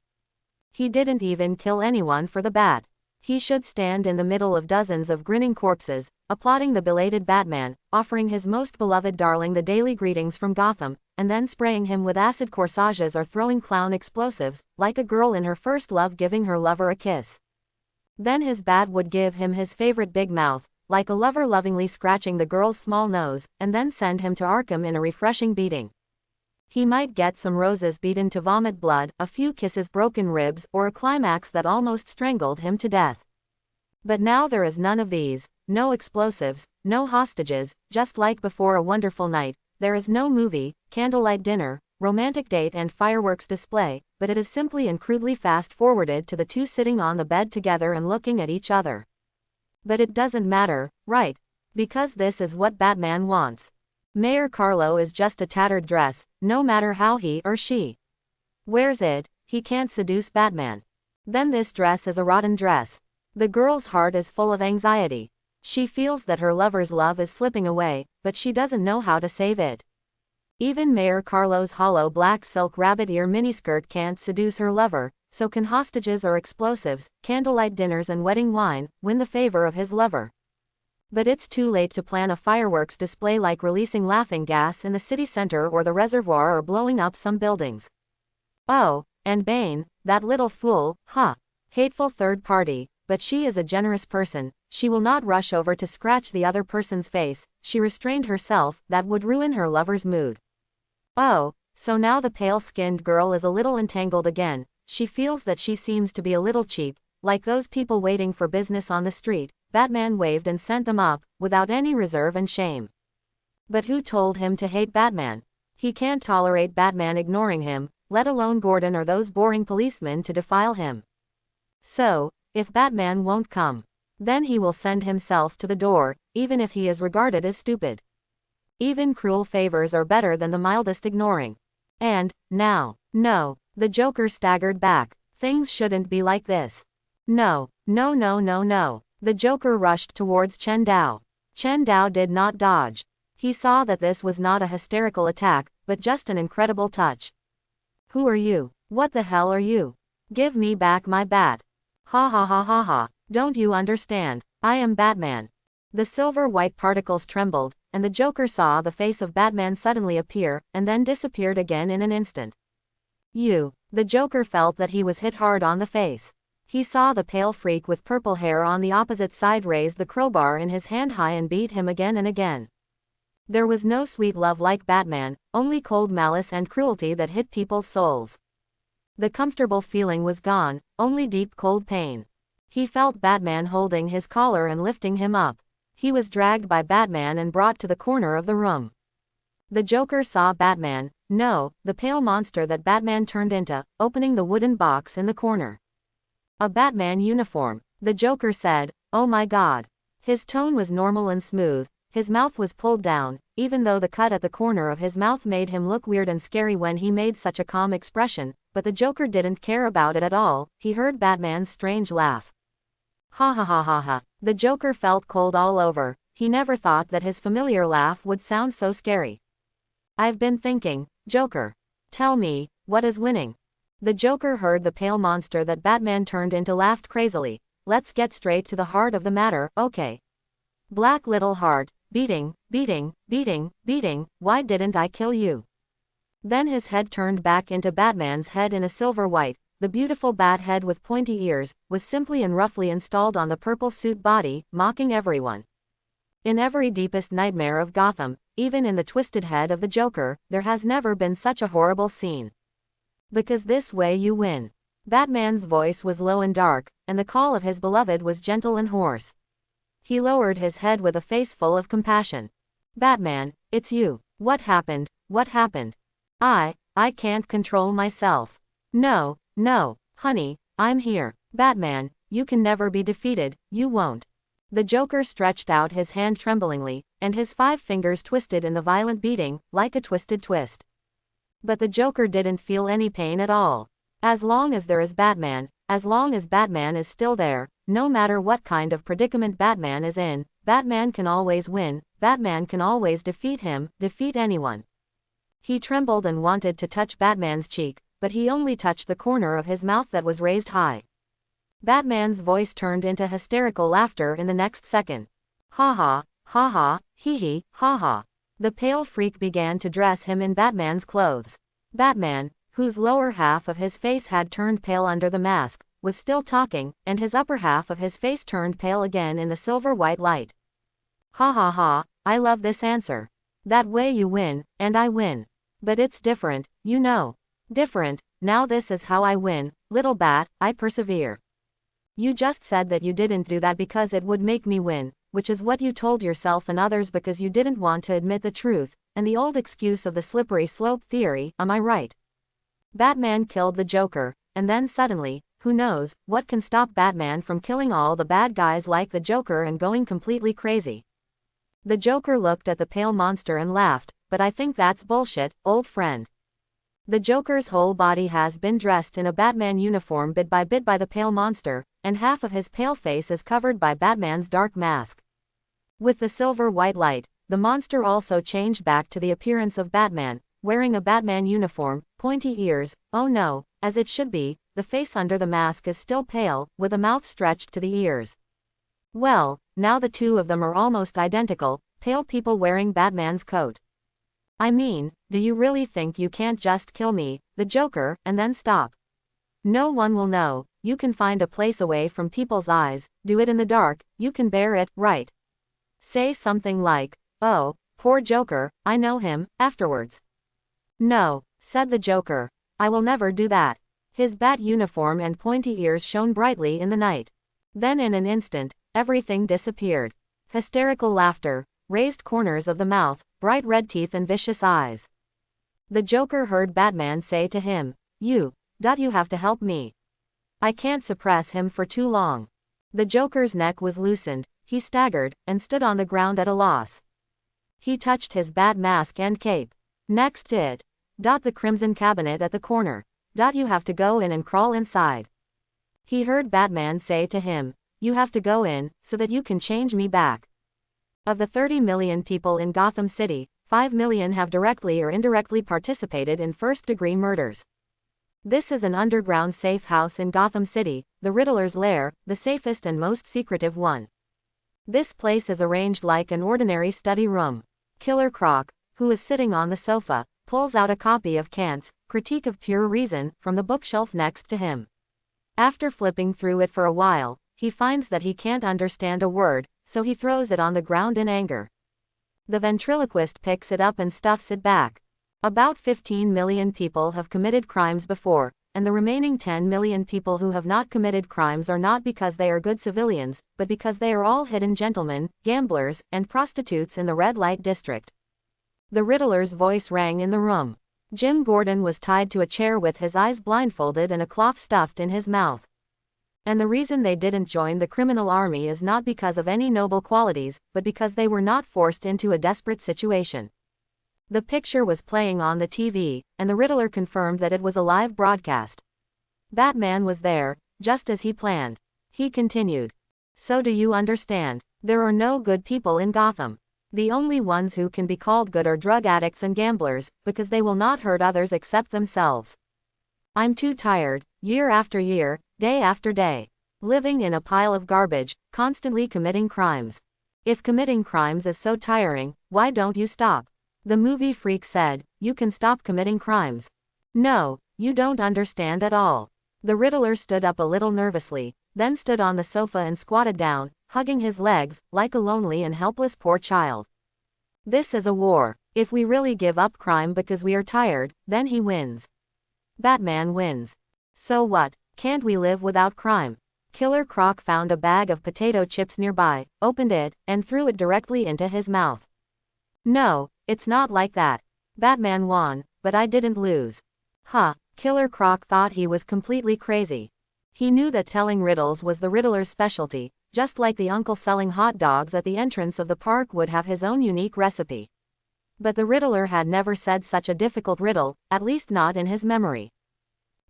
He didn't even kill anyone for the bat. He should stand in the middle of dozens of grinning corpses, applauding the belated Batman, offering his most beloved darling the daily greetings from Gotham, and then spraying him with acid corsages or throwing clown explosives, like a girl in her first love giving her lover a kiss. Then his bat would give him his favorite big mouth, like a lover lovingly scratching the girl's small nose, and then send him to Arkham in a refreshing beating. He might get some roses beaten to vomit blood, a few kisses broken ribs, or a climax that almost strangled him to death. But now there is none of these, no explosives, no hostages, just like before a wonderful night, there is no movie, candlelight dinner, romantic date and fireworks display, but it is simply and crudely fast-forwarded to the two sitting on the bed together and looking at each other. But it doesn't matter, right? Because this is what Batman wants. Mayor Carlo is just a tattered dress, no matter how he or she wears it, he can't seduce Batman. Then this dress is a rotten dress. The girl's heart is full of anxiety. She feels that her lover's love is slipping away, but she doesn't know how to save it. Even Mayor Carlo's hollow black silk rabbit ear miniskirt can't seduce her lover, so can hostages or explosives, candlelight dinners and wedding wine, win the favor of his lover. But it's too late to plan a fireworks display like releasing laughing gas in the city center or the reservoir or blowing up some buildings. Oh, and Bane, that little fool, huh? Hateful third party, but she is a generous person, she will not rush over to scratch the other person's face, she restrained herself, that would ruin her lover's mood. Oh, so now the pale-skinned girl is a little entangled again. She feels that she seems to be a little cheap, like those people waiting for business on the street. Batman waved and sent them up, without any reserve and shame. But who told him to hate Batman? He can't tolerate Batman ignoring him, let alone Gordon or those boring policemen to defile him. So, if Batman won't come, then he will send himself to the door, even if he is regarded as stupid. Even cruel favors are better than the mildest ignoring. And, now, no. The Joker staggered back. Things shouldn't be like this. No. The Joker rushed towards Chen Dao. Chen Dao did not dodge. He saw that this was not a hysterical attack, but just an incredible touch. Who are you? What the hell are you? Give me back my bat. Ha ha ha ha ha. Don't you understand? I am Batman. The silver-white particles trembled, and the Joker saw the face of Batman suddenly appear, and then disappeared again in an instant. The Joker felt that he was hit hard on the face. He saw the pale freak with purple hair on the opposite side raise the crowbar in his hand high and beat him again and again. There was no sweet love like Batman, only cold malice and cruelty that hit people's souls. The comfortable feeling was gone, only deep cold pain. He felt Batman holding his collar and lifting him up. He was dragged by Batman and brought to the corner of the room. The Joker saw Batman, no, the pale monster that Batman turned into, opening the wooden box in the corner. A Batman uniform, the Joker said, "Oh my God." His tone was normal and smooth, his mouth was pulled down, even though the cut at the corner of his mouth made him look weird and scary when he made such a calm expression, but the Joker didn't care about it at all. He heard Batman's strange laugh. Ha ha ha ha ha. The Joker felt cold all over. He never thought that his familiar laugh would sound so scary. "I've been thinking, Joker. Tell me, what is winning?" The Joker heard the pale monster that Batman turned into laughed crazily. "Let's get straight to the heart of the matter, okay? Black little heart, beating, beating, beating, beating, why didn't I kill you?" Then his head turned back into Batman's head in a silver white. The beautiful bat head with pointy ears was simply and roughly installed on the purple suit body, mocking everyone. In every deepest nightmare of Gotham, even in the twisted head of the Joker, there has never been such a horrible scene. "Because this way you win." Batman's voice was low and dark, and the call of his beloved was gentle and hoarse. He lowered his head with a face full of compassion. "Batman, it's you. What happened? What happened? I can't control myself. No, no, honey, I'm here. Batman, you can never be defeated, you won't." The Joker stretched out his hand tremblingly, and his 5 fingers twisted in the violent beating, like a twisted twist. But the Joker didn't feel any pain at all. As long as there is Batman, as long as Batman is still there, no matter what kind of predicament Batman is in, Batman can always win, Batman can always defeat him, defeat anyone. He trembled and wanted to touch Batman's cheek, but he only touched the corner of his mouth that was raised high. Batman's voice turned into hysterical laughter in the next second. "Ha ha, ha ha, hee hee, ha ha." The pale freak began to dress him in Batman's clothes. Batman, whose lower half of his face had turned pale under the mask, was still talking, and his upper half of his face turned pale again in the silver white light. "Ha ha ha, I love this answer. That way you win, and I win. But it's different, you know. Different, now this is how I win, little bat, I persevere. You just said that you didn't do that because it would make me win, which is what you told yourself and others because you didn't want to admit the truth, and the old excuse of the slippery slope theory, am I right?" Batman killed the Joker, and then suddenly, who knows, what can stop Batman from killing all the bad guys like the Joker and going completely crazy? The Joker looked at the pale monster and laughed, "But I think that's bullshit, old friend." The Joker's whole body has been dressed in a Batman uniform bit by the pale monster, and half of his pale face is covered by Batman's dark mask. With the silver white light, the monster also changed back to the appearance of Batman, wearing a Batman uniform, pointy ears, oh no, as it should be, the face under the mask is still pale, with a mouth stretched to the ears. Well, now the two of them are almost identical, pale people wearing Batman's coat. I mean, do you really think you can't just kill me, the Joker, and then stop? No one will know, you can find a place away from people's eyes, do it in the dark, you can bear it, right? Say something like, "Oh, poor Joker, I know him," afterwards. "No," said the Joker, "I will never do that." His bat uniform and pointy ears shone brightly in the night. Then in an instant, everything disappeared. Hysterical laughter, raised corners of the mouth, bright red teeth and vicious eyes. The Joker heard Batman say to him, you have to help me. I can't suppress him for too long." The Joker's neck was loosened, he staggered, and stood on the ground at a loss. He touched his bat mask and cape. "Next it. The crimson cabinet at the corner. You have to go in and crawl inside." He heard Batman say to him, "You have to go in, so that you can change me back." Of the 30 million people in Gotham City, 5 million have directly or indirectly participated in first-degree murders. This is an underground safe house in Gotham City, the Riddler's lair, the safest and most secretive one. This place is arranged like an ordinary study room. Killer Croc, who is sitting on the sofa, pulls out a copy of Kant's Critique of Pure Reason from the bookshelf next to him. After flipping through it for a while, he finds that he can't understand a word, so he throws it on the ground in anger. The ventriloquist picks it up and stuffs it back. About 15 million people have committed crimes before, and the remaining 10 million people who have not committed crimes are not because they are good civilians, but because they are all hidden gentlemen, gamblers, and prostitutes in the red light district. The Riddler's voice rang in the room. Jim Gordon was tied to a chair with his eyes blindfolded and a cloth stuffed in his mouth. And the reason they didn't join the criminal army is not because of any noble qualities, but because they were not forced into a desperate situation. The picture was playing on the TV, and the Riddler confirmed that it was a live broadcast. Batman was there, just as he planned. He continued. So do you understand? There are no good people in Gotham. The only ones who can be called good are drug addicts and gamblers, because they will not hurt others except themselves. I'm too tired, year after year, day after day, living in a pile of garbage, constantly committing crimes. If committing crimes is so tiring, why don't you stop? The movie freak said, you can stop committing crimes. No, you don't understand at all. The Riddler stood up a little nervously, then stood on the sofa and squatted down, hugging his legs, like a lonely and helpless poor child. This is a war. If we really give up crime because we are tired, then he wins. Batman wins. So what? Can't we live without crime? Killer Croc found a bag of potato chips nearby, opened it, and threw it directly into his mouth. No, it's not like that. Batman won, but I didn't lose. Huh, Killer Croc thought he was completely crazy. He knew that telling riddles was the Riddler's specialty, just like the uncle selling hot dogs at the entrance of the park would have his own unique recipe. But the Riddler had never said such a difficult riddle, at least not in his memory.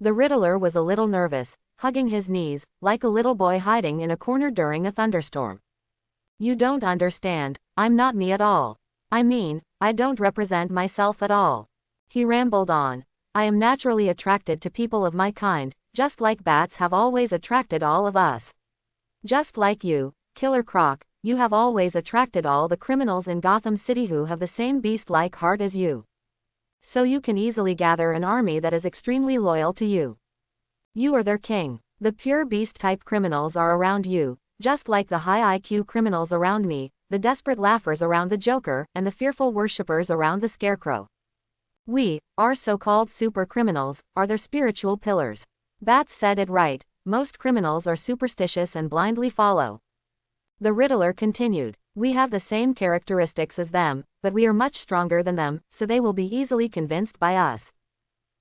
The Riddler was a little nervous, hugging his knees, like a little boy hiding in a corner during a thunderstorm. You don't understand, I'm not me at all. I mean, I don't represent myself at all. He rambled on. I am naturally attracted to people of my kind, just like bats have always attracted all of us. Just like you, Killer Croc, you have always attracted all the criminals in Gotham City who have the same beast-like heart as you. So you can easily gather an army that is extremely loyal to you. You are their king. The pure beast-type criminals are around you, just like the high IQ criminals around me, the desperate laughers around the Joker, and the fearful worshippers around the Scarecrow. We, our so-called super criminals, are their spiritual pillars. Bats said it right, most criminals are superstitious and blindly follow. The Riddler continued. We have the same characteristics as them, but we are much stronger than them, so they will be easily convinced by us.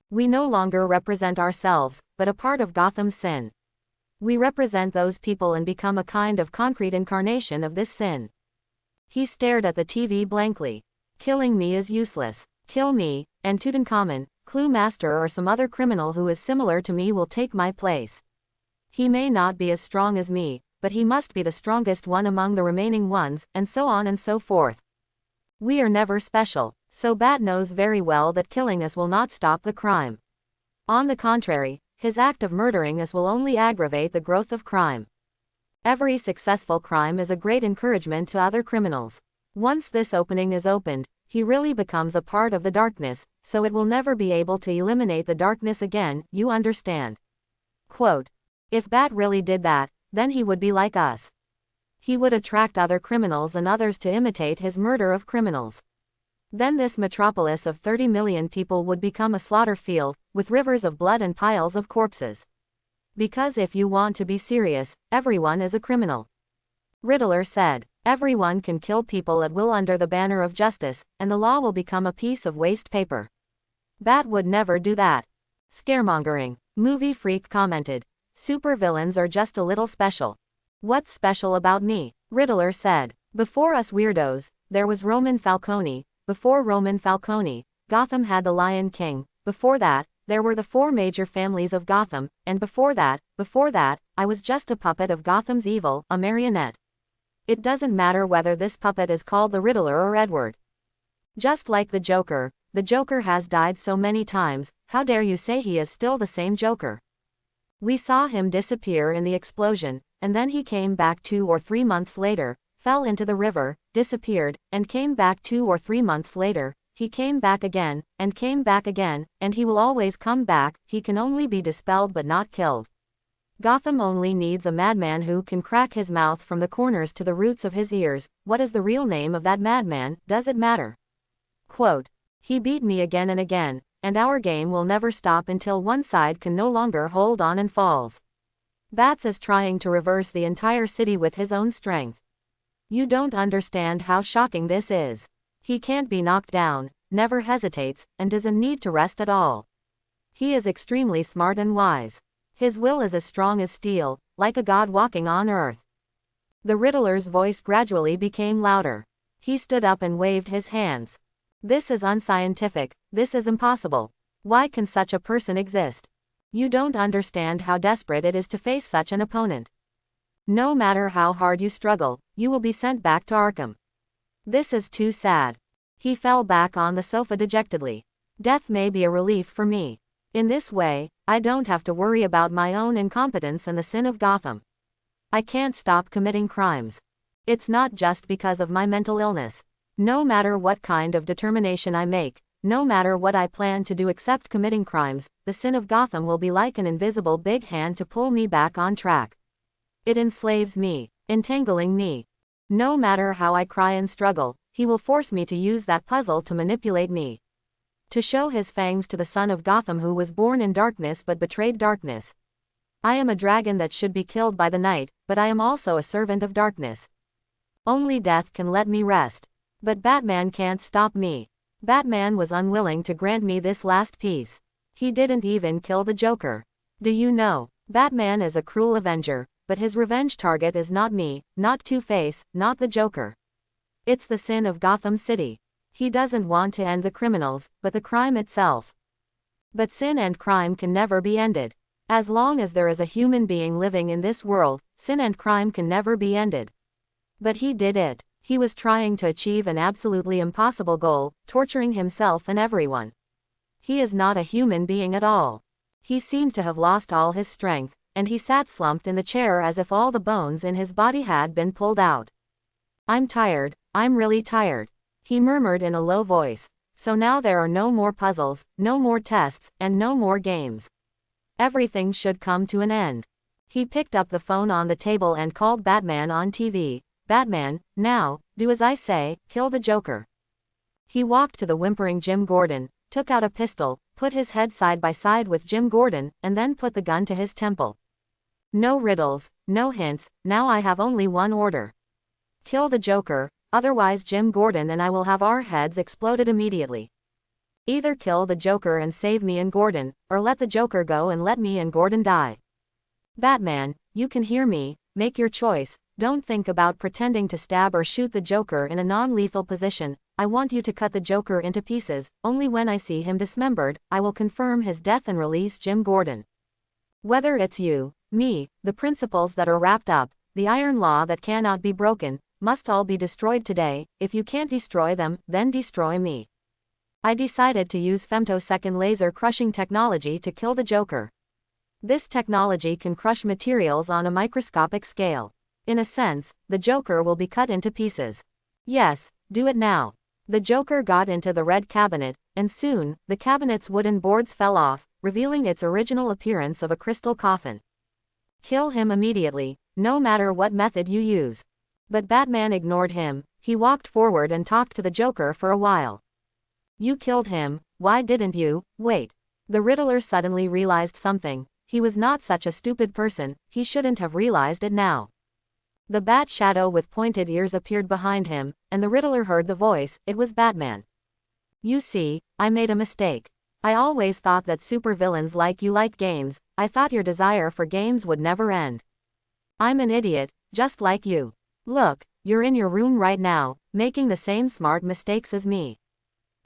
We no longer represent ourselves, but a part of Gotham's sin. We represent those people and become a kind of concrete incarnation of this sin. He stared at the TV blankly. Killing me is useless. Kill me, and Tutankhamun, Clue Master or some other criminal who is similar to me will take my place. He may not be as strong as me, but he must be the strongest one among the remaining ones, and so on and so forth. We are never special, so Bat knows very well that killing us will not stop the crime. On the contrary, his act of murdering us will only aggravate the growth of crime. Every successful crime is a great encouragement to other criminals. Once this opening is opened, he really becomes a part of the darkness, so it will never be able to eliminate the darkness again, you understand. Quote, if Bat really did that, then he would be like us. He would attract other criminals and others to imitate his murder of criminals. Then this metropolis of 30 million people would become a slaughter field, with rivers of blood and piles of corpses. Because if you want to be serious, everyone is a criminal. Riddler said, everyone can kill people at will under the banner of justice, and the law will become a piece of waste paper. Bat would never do that. Scaremongering. Movie Freak commented. Supervillains are just a little special. What's special about me? Riddler said. Before us weirdos, there was Roman Falcone. Before Roman Falcone, Gotham had the Lion King. Before that, there were the 4 major families of Gotham, and before that, I was just a puppet of Gotham's evil, a marionette. It doesn't matter whether this puppet is called the Riddler or Edward. Just like the Joker has died so many times, how dare you say he is still the same Joker? We saw him disappear in the explosion, and then he came back 2 or 3 months later, fell into the river, disappeared, and came back 2 or 3 months later, he came back again, and he will always come back, he can only be dispelled but not killed. Gotham only needs a madman who can crack his mouth from the corners to the roots of his ears. What is the real name of that madman? Does it matter? Quote, he beat me again and again, and our game will never stop until one side can no longer hold on and falls. Bats is trying to reverse the entire city with his own strength. You don't understand how shocking this is. He can't be knocked down, never hesitates, and doesn't need to rest at all. He is extremely smart and wise. His will is as strong as steel, like a god walking on earth. The Riddler's voice gradually became louder. He stood up and waved his hands. This is unscientific, this is impossible. Why can such a person exist? You don't understand how desperate it is to face such an opponent. No matter how hard you struggle, you will be sent back to Arkham. This is too sad. He fell back on the sofa dejectedly. Death may be a relief for me. In this way, I don't have to worry about my own incompetence and the sin of Gotham. I can't stop committing crimes. It's not just because of my mental illness. No matter what kind of determination I make, no matter what I plan to do except committing crimes, the sin of Gotham will be like an invisible big hand to pull me back on track. It enslaves me, entangling me. No matter how I cry and struggle, he will force me to use that puzzle to manipulate me. To show his fangs to the son of Gotham who was born in darkness but betrayed darkness. I am a dragon that should be killed by the night, but I am also a servant of darkness. Only death can let me rest. But Batman can't stop me. Batman was unwilling to grant me this last piece. He didn't even kill the Joker. Do you know, Batman is a cruel avenger, but his revenge target is not me, not Two-Face, not the Joker. It's the sin of Gotham City. He doesn't want to end the criminals, but the crime itself. But sin and crime can never be ended. As long as there is a human being living in this world, sin and crime can never be ended. But he did it. He was trying to achieve an absolutely impossible goal, torturing himself and everyone. He is not a human being at all. He seemed to have lost all his strength, and he sat slumped in the chair as if all the bones in his body had been pulled out. I'm tired, I'm really tired. He murmured in a low voice. So now there are no more puzzles, no more tests, and no more games. Everything should come to an end. He picked up the phone on the table and called Batman on TV. Batman, now, do as I say, kill the Joker. He walked to the whimpering Jim Gordon, took out a pistol, put his head side by side with Jim Gordon, and then put the gun to his temple. No riddles, no hints, now I have only one order. Kill the Joker, otherwise Jim Gordon and I will have our heads exploded immediately. Either kill the Joker and save me and Gordon, or let the Joker go and let me and Gordon die. Batman, you can hear me, make your choice. Don't think about pretending to stab or shoot the Joker in a non-lethal position. I want you to cut the Joker into pieces. Only when I see him dismembered, I will confirm his death and release Jim Gordon. Whether it's you, me, the principles that are wrapped up, the iron law that cannot be broken, must all be destroyed today. If you can't destroy them, then destroy me. I decided to use femtosecond laser crushing technology to kill the Joker. This technology can crush materials on a microscopic scale. In a sense, the Joker will be cut into pieces. Yes, do it now. The Joker got into the red cabinet, and soon, the cabinet's wooden boards fell off, revealing its original appearance of a crystal coffin. Kill him immediately, no matter what method you use. But Batman ignored him. He walked forward and talked to the Joker for a while. You killed him, why didn't you? Wait. The Riddler suddenly realized something. He was not such a stupid person, he shouldn't have realized it now. The bat shadow with pointed ears appeared behind him, and the Riddler heard the voice. It was Batman. You see, I made a mistake. I always thought that supervillains like you liked games. I thought your desire for games would never end. I'm an idiot, just like you. Look, you're in your room right now, making the same smart mistakes as me.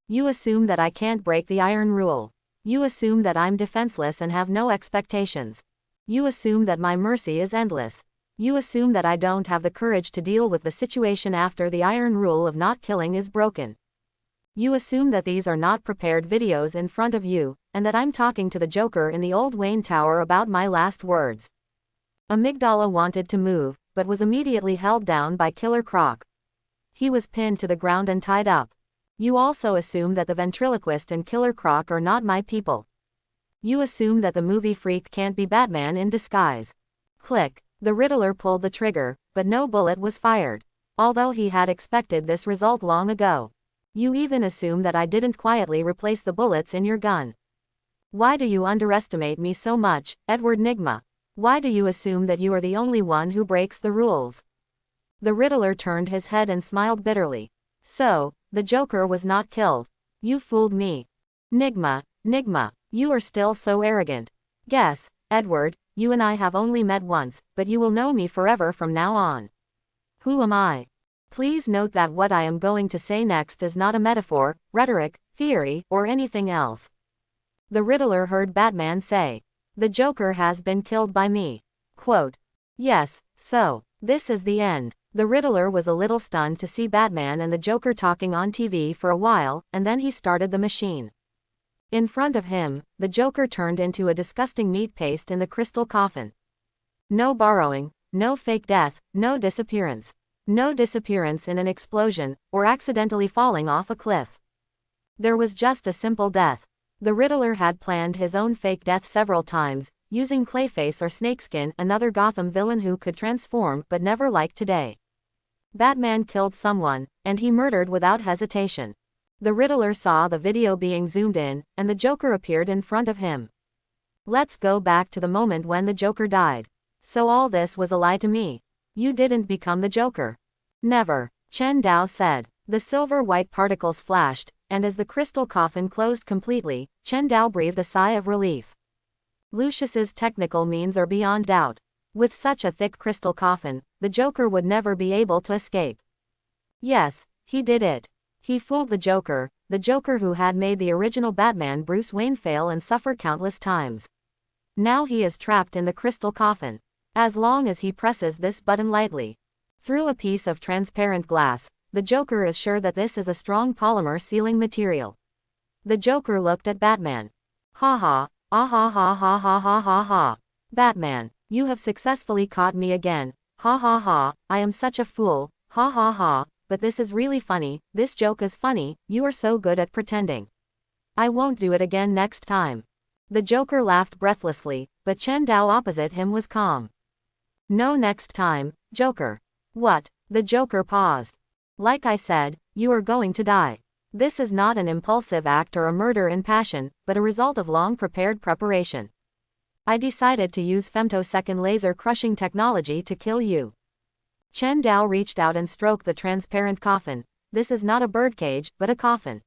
You assume that I can't break the iron rule. You assume that I'm defenseless and have no expectations. You assume that my mercy is endless. You assume that I don't have the courage to deal with the situation after the iron rule of not killing is broken. You assume that these are not prepared videos in front of you, and that I'm talking to the Joker in the old Wayne Tower about my last words. Amygdala wanted to move, but was immediately held down by Killer Croc. He was pinned to the ground and tied up. You also assume that the ventriloquist and Killer Croc are not my people. You assume that the movie freak can't be Batman in disguise. Click. The Riddler pulled the trigger, but no bullet was fired. Although he had expected this result long ago. You even assume that I didn't quietly replace the bullets in your gun. Why do you underestimate me so much, Edward Nygma? Why do you assume that you are the only one who breaks the rules? The Riddler turned his head and smiled bitterly. So, the Joker was not killed. You fooled me. Nygma, you are still so arrogant. Guess, Edward, you and I have only met once, but you will know me forever from now on. Who am I? Please note that what I am going to say next is not a metaphor, rhetoric, theory, or anything else. The Riddler heard Batman say, "The Joker has been killed by me." Quote. Yes, so, this is the end. The Riddler was a little stunned to see Batman and the Joker talking on TV for a while, and then he started the machine. In front of him, the Joker turned into a disgusting meat paste in the crystal coffin. No borrowing, no fake death, no disappearance. No disappearance in an explosion, or accidentally falling off a cliff. There was just a simple death. The Riddler had planned his own fake death several times, using Clayface or Snakeskin, another Gotham villain who could transform but never like today. Batman killed someone, and he murdered without hesitation. The Riddler saw the video being zoomed in, and the Joker appeared in front of him. Let's go back to the moment when the Joker died. So all this was a lie to me. You didn't become the Joker. Never, Chen Dao said. The silver-white particles flashed, and as the crystal coffin closed completely, Chen Dao breathed a sigh of relief. Lucius's technical means are beyond doubt. With such a thick crystal coffin, the Joker would never be able to escape. Yes, he did it. He fooled the Joker who had made the original Batman Bruce Wayne fail and suffer countless times. Now he is trapped in the crystal coffin. As long as he presses this button lightly through a piece of transparent glass, the Joker is sure that this is a strong polymer sealing material. The Joker looked at Batman. Ha ha, ah ha ha ha ha ha ha ha. Batman, you have successfully caught me again. Ha ha ha, I am such a fool. Ha ha ha, but this is really funny, this joke is funny, you are so good at pretending. I won't do it again next time. The Joker laughed breathlessly, but Chen Dao opposite him was calm. No next time, Joker. What? The Joker paused. Like I said, you are going to die. This is not an impulsive act or a murder in passion, but a result of long-prepared preparation. I decided to use femtosecond laser crushing technology to kill you. Chen Dao reached out and stroked the transparent coffin. This is not a birdcage, but a coffin.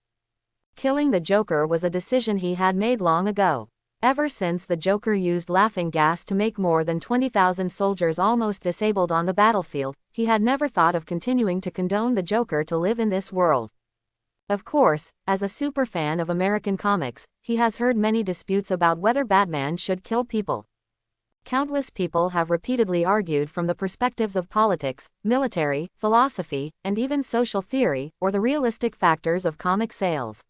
Killing the Joker was a decision he had made long ago. Ever since the Joker used laughing gas to make more than 20,000 soldiers almost disabled on the battlefield, he had never thought of continuing to condone the Joker to live in this world. Of course, as a superfan of American comics, he has heard many disputes about whether Batman should kill people. Countless people have repeatedly argued from the perspectives of politics, military, philosophy, and even social theory, or the realistic factors of comic sales.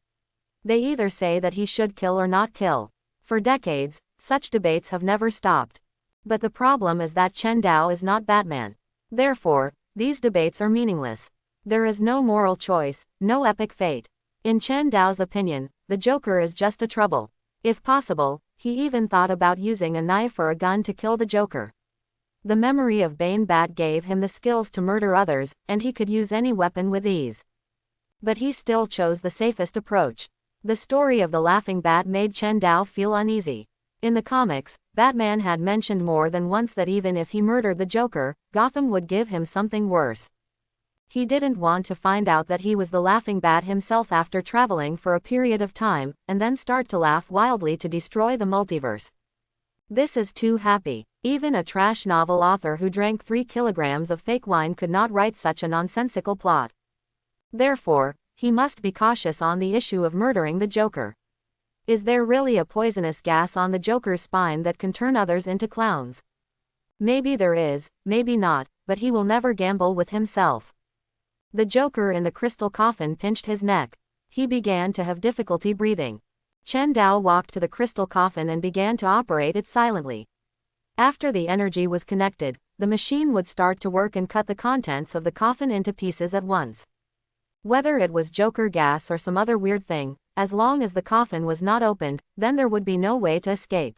They either say that he should kill or not kill. For decades, such debates have never stopped. But the problem is that Chen Dao is not Batman. Therefore, these debates are meaningless. There is no moral choice, no epic fate. In Chen Dao's opinion, the Joker is just a trouble. If possible, he even thought about using a knife or a gun to kill the Joker. The memory of Bane Bat gave him the skills to murder others, and he could use any weapon with ease. But he still chose the safest approach. The story of the Laughing Bat made Chen Dao feel uneasy. In the comics, Batman had mentioned more than once that even if he murdered the Joker, Gotham would give him something worse. He didn't want to find out that he was the Laughing Bat himself after traveling for a period of time, and then start to laugh wildly to destroy the multiverse. This is too happy. Even a trash novel author who drank 3 kilograms of fake wine could not write such a nonsensical plot. Therefore, he must be cautious on the issue of murdering the Joker. Is there really a poisonous gas on the Joker's spine that can turn others into clowns? Maybe there is, maybe not, but he will never gamble with himself. The Joker in the crystal coffin pinched his neck. He began to have difficulty breathing. Chen Dao walked to the crystal coffin and began to operate it silently. After the energy was connected, the machine would start to work and cut the contents of the coffin into pieces at once. Whether it was Joker gas or some other weird thing, as long as the coffin was not opened, then there would be no way to escape.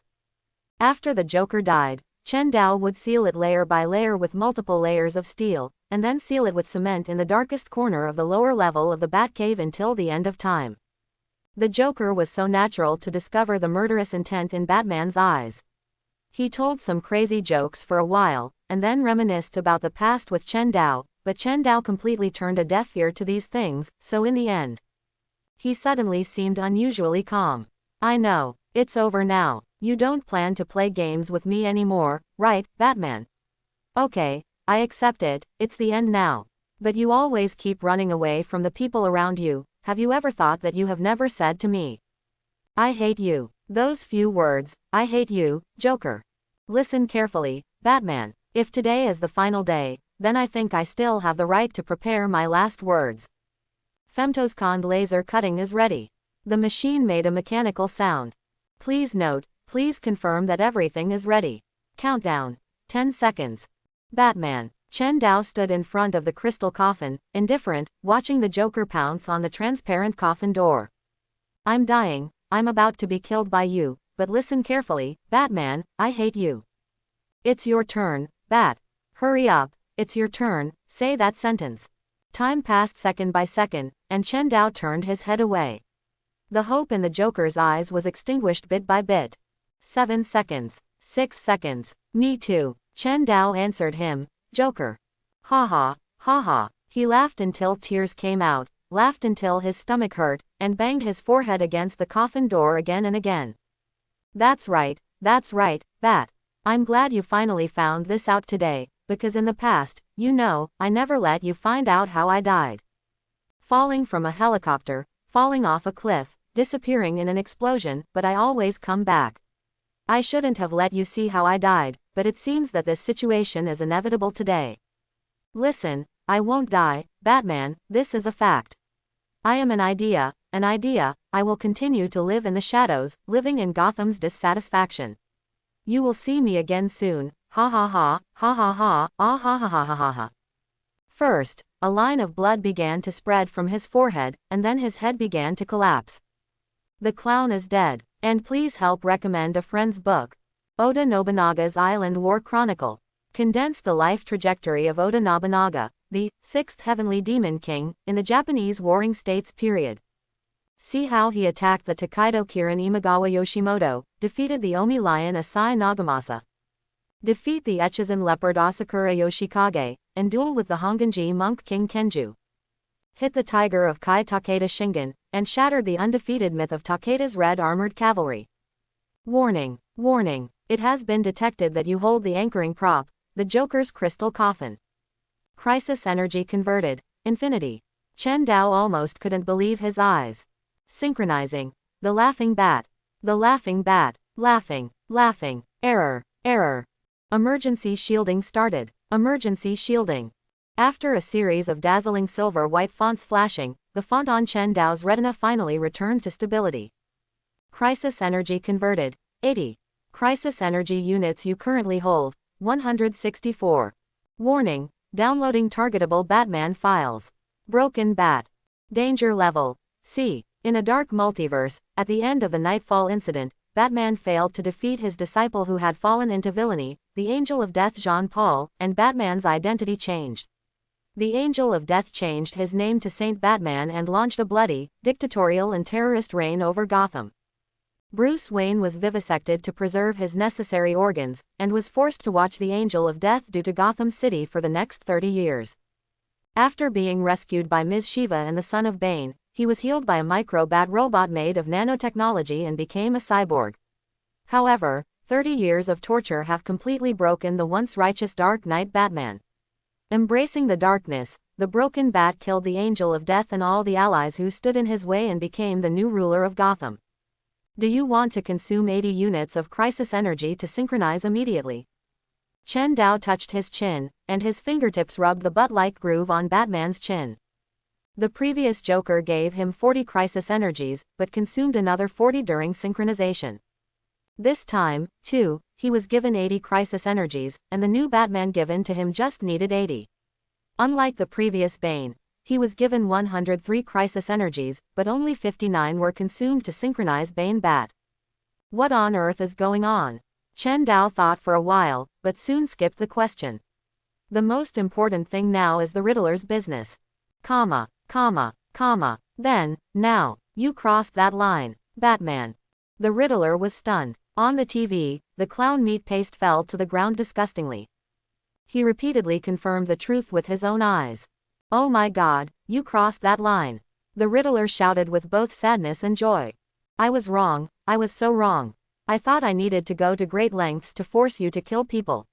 After the Joker died, Chen Dao would seal it layer by layer with multiple layers of steel, and then seal it with cement in the darkest corner of the lower level of the Batcave until the end of time. The Joker was so natural to discover the murderous intent in Batman's eyes. He told some crazy jokes for a while, and then reminisced about the past with Chen Dao, but Chen Dao completely turned a deaf ear to these things, so in the end, he suddenly seemed unusually calm. I know, it's over now. You don't plan to play games with me anymore, right, Batman? Okay, I accept it, it's the end now. But you always keep running away from the people around you. Have you ever thought that you have never said to me, I hate you? Those few words, I hate you, Joker. Listen carefully, Batman. If today is the final day, then I think I still have the right to prepare my last words. Femtoscond laser cutting is ready. The machine made a mechanical sound. Please note, please confirm that everything is ready. Countdown. 10 seconds. Batman. Chen Dao stood in front of the crystal coffin, indifferent, watching the Joker pounce on the transparent coffin door. I'm dying, I'm about to be killed by you, but listen carefully, Batman, I hate you. It's your turn, Bat. Hurry up, it's your turn, say that sentence. Time passed second by second, and Chen Dao turned his head away. The hope in the Joker's eyes was extinguished bit by bit. 7 seconds. 6 seconds. Me too. Chen Dao answered him, Joker. Ha ha, ha ha. He laughed until tears came out, laughed until his stomach hurt, and banged his forehead against the coffin door again and again. That's right, Bat. I'm glad you finally found this out today, because in the past, you know, I never let you find out how I died. Falling from a helicopter, falling off a cliff, disappearing in an explosion, but I always come back. I shouldn't have let you see how I died, but it seems that this situation is inevitable today. Listen, I won't die, Batman, this is a fact. I am an idea, I will continue to live in the shadows, living in Gotham's dissatisfaction. You will see me again soon, ha ha ha, ha ha ha, ah ha ha ha ha ha ha. First, a line of blood began to spread from his forehead, and then his head began to collapse. The clown is dead, and please help recommend a friend's book. Oda Nobunaga's Island War Chronicle. Condensed the life trajectory of Oda Nobunaga, the 6th Heavenly Demon King, in the Japanese Warring States period. See how he attacked the Tokaido Kirin Imagawa Yoshimoto, defeated the Omi Lion Asai Nagamasa. Defeat the Echizen Leopard Asakura Yoshikage, and duel with the Honganji monk King Kenju. Hit the tiger of Kai Takeda Shingen, and shattered the undefeated myth of Takeda's Red Armored Cavalry. Warning, warning, it has been detected that you hold the anchoring prop, the Joker's crystal coffin. Crisis energy converted, infinity. Chen Dao almost couldn't believe his eyes. Synchronizing. The laughing bat. The laughing bat. Laughing, laughing, error, error. Emergency shielding started. Emergency shielding. After a series of dazzling silver-white fonts flashing, the font on Chen Dao's retina finally returned to stability. Crisis energy converted. 80. Crisis energy units you currently hold. 164. Warning. Downloading targetable Batman files. Broken Bat. Danger level. C. In a dark multiverse, at the end of the Nightfall incident, Batman failed to defeat his disciple who had fallen into villainy, the Angel of Death Jean-Paul, and Batman's identity changed. The Angel of Death changed his name to Saint Batman and launched a bloody, dictatorial and terrorist reign over Gotham. Bruce Wayne was vivisected to preserve his necessary organs, and was forced to watch the Angel of Death due to Gotham City for the next 30 years. After being rescued by Ms. Shiva and the son of Bane, he was healed by a micro-bat robot made of nanotechnology and became a cyborg. However, 30 years of torture have completely broken the once righteous Dark Knight Batman. Embracing the darkness, the broken bat killed the Angel of Death and all the allies who stood in his way and became the new ruler of Gotham. Do you want to consume 80 units of crisis energy to synchronize immediately? Chen Dao touched his chin, and his fingertips rubbed the butt-like groove on Batman's chin. The previous Joker gave him 40 crisis energies, but consumed another 40 during synchronization. This time, too, he was given 80 crisis energies, and the new Batman given to him just needed 80. Unlike the previous Bane, He was given 103 crisis energies, but only 59 were consumed to synchronize Bane Bat. What on earth is going on? Chen Dao thought for a while, but soon skipped the question. The most important thing now is the Riddler's business. Comma, comma, comma. Then, now, you crossed that line, Batman. The Riddler was stunned. On the TV, the clown meat paste fell to the ground disgustingly. He repeatedly confirmed the truth with his own eyes. Oh my God, you crossed that line. The Riddler shouted with both sadness and joy. I was wrong, I was so wrong. I thought I needed to go to great lengths to force you to kill people.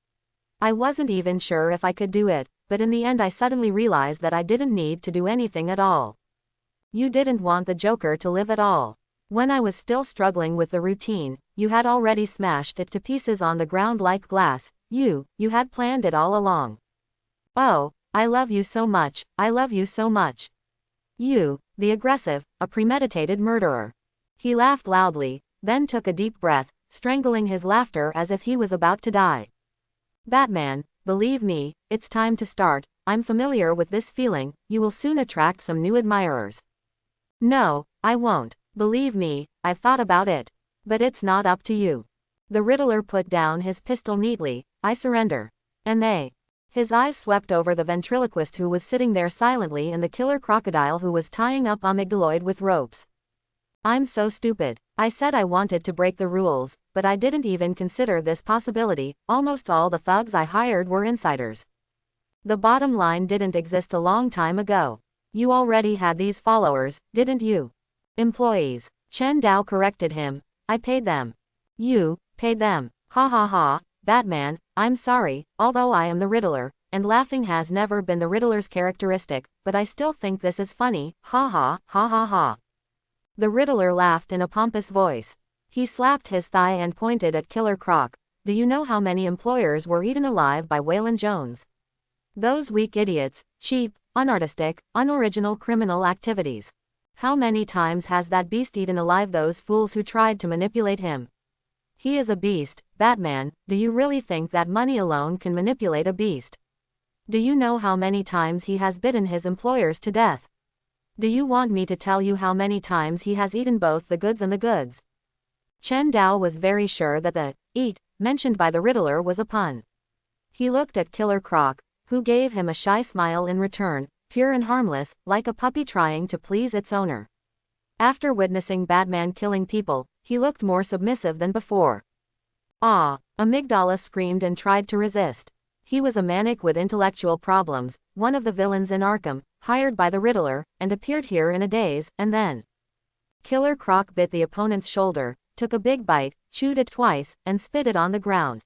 I wasn't even sure if I could do it, but in the end I suddenly realized that I didn't need to do anything at all. You didn't want the Joker to live at all. When I was still struggling with the routine, you had already smashed it to pieces on the ground like glass. You had planned it all along. Oh, I love you so much, I love you so much. You, the aggressive, a premeditated murderer. He laughed loudly, then took a deep breath, strangling his laughter as if he was about to die. Batman, believe me, it's time to start. I'm familiar with this feeling. You will soon attract some new admirers. No, I won't. Believe me, I've thought about it. But it's not up to you. The Riddler put down his pistol neatly. I surrender. And they. His eyes swept over the ventriloquist who was sitting there silently and the killer crocodile who was tying up Amygdaloid with ropes. I'm so stupid. I said I wanted to break the rules, but I didn't even consider this possibility. Almost all the thugs I hired were insiders. The bottom line didn't exist a long time ago. You already had these followers, didn't you? Employees. Chen Dao corrected him. I paid them. You paid them. Ha ha ha. Batman, I'm sorry, although I am the Riddler, and laughing has never been the Riddler's characteristic, but I still think this is funny. Ha ha, ha ha ha. The Riddler laughed in a pompous voice. He slapped his thigh and pointed at Killer Croc. Do you know how many employers were eaten alive by Waylon Jones? Those weak idiots, cheap, unartistic, unoriginal criminal activities. How many times has that beast eaten alive those fools who tried to manipulate him? He is a beast, Batman. Do you really think that money alone can manipulate a beast? Do you know how many times he has bitten his employers to death? Do you want me to tell you how many times he has eaten both the goods and the goods? Chen Dao was very sure that the eat mentioned by the Riddler was a pun. He looked at Killer Croc, who gave him a shy smile in return, pure and harmless, like a puppy trying to please its owner. After witnessing Batman killing people, he looked more submissive than before. Ah! Amygdala screamed and tried to resist. He was a maniac with intellectual problems, one of the villains in Arkham, hired by the Riddler, and appeared here in a daze, and then. Killer Croc bit the opponent's shoulder, took a big bite, chewed it twice, and spit it on the ground.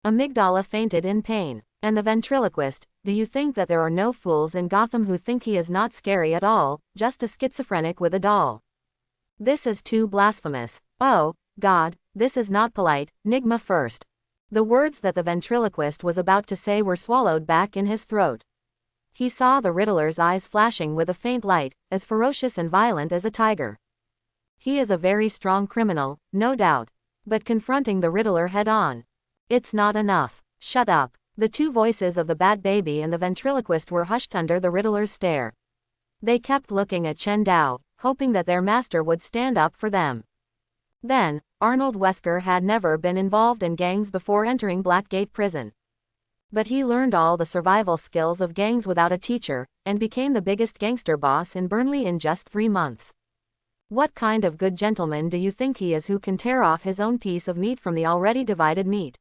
Amygdala fainted in pain. And the ventriloquist, do you think that there are no fools in Gotham who think he is not scary at all, just a schizophrenic with a doll? This is too blasphemous. Oh, God, this is not polite. Nigma first. The words that the ventriloquist was about to say were swallowed back in his throat. He saw the Riddler's eyes flashing with a faint light, as ferocious and violent as a tiger. He is a very strong criminal, no doubt. But confronting the Riddler head-on. It's not enough. Shut up. The two voices of the Bat Baby and the ventriloquist were hushed under the Riddler's stare. They kept looking at Chen Dao, hoping that their master would stand up for them. Then, Arnold Wesker had never been involved in gangs before entering Blackgate Prison. But he learned all the survival skills of gangs without a teacher, and became the biggest gangster boss in Burnley in just 3 months. What kind of good gentleman do you think he is who can tear off his own piece of meat from the already divided meat?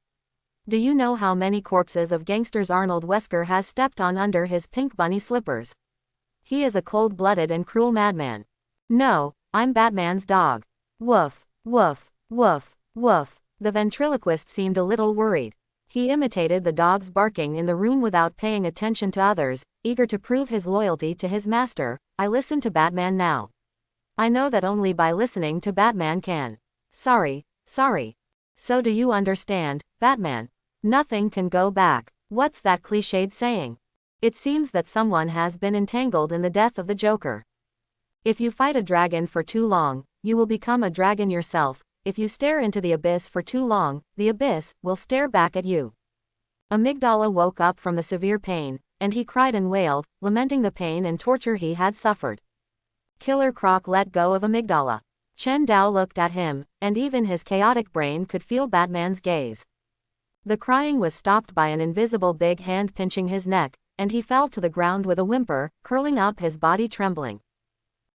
Do you know how many corpses of gangsters Arnold Wesker has stepped on under his pink bunny slippers? He is a cold-blooded and cruel madman. No, I'm Batman's dog. Woof, woof, woof, woof. The ventriloquist seemed a little worried. He imitated the dog's barking in the room without paying attention to others, eager to prove his loyalty to his master. I listen to Batman now. I know that only by listening to Batman can. Sorry. So do you understand, Batman? Nothing can go back. What's that cliched saying? It seems that someone has been entangled in the death of the Joker. If you fight a dragon for too long, you will become a dragon yourself. If you stare into the abyss for too long, the abyss will stare back at you. Amygdala woke up from the severe pain, and he cried and wailed, lamenting the pain and torture he had suffered. Killer Croc let go of amygdala. Chen Dao looked at him, and even his chaotic brain could feel Batman's gaze. The crying was stopped by an invisible big hand pinching his neck, and he fell to the ground with a whimper, curling up his body trembling.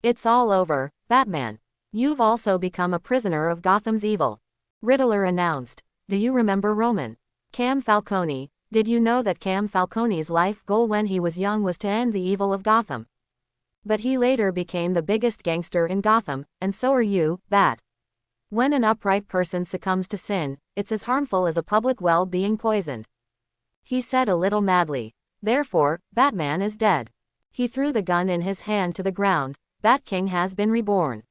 It's all over, Batman. You've also become a prisoner of Gotham's evil. Riddler announced. Do you remember Roman? Cam Falcone? Did you know that Cam Falcone's life goal when he was young was to end the evil of Gotham? But he later became the biggest gangster in Gotham, and so are you, Bat. When an upright person succumbs to sin, it's as harmful as a public well being poisoned. He said a little madly. Therefore, Batman is dead. He threw the gun in his hand to the ground. Bat King has been reborn.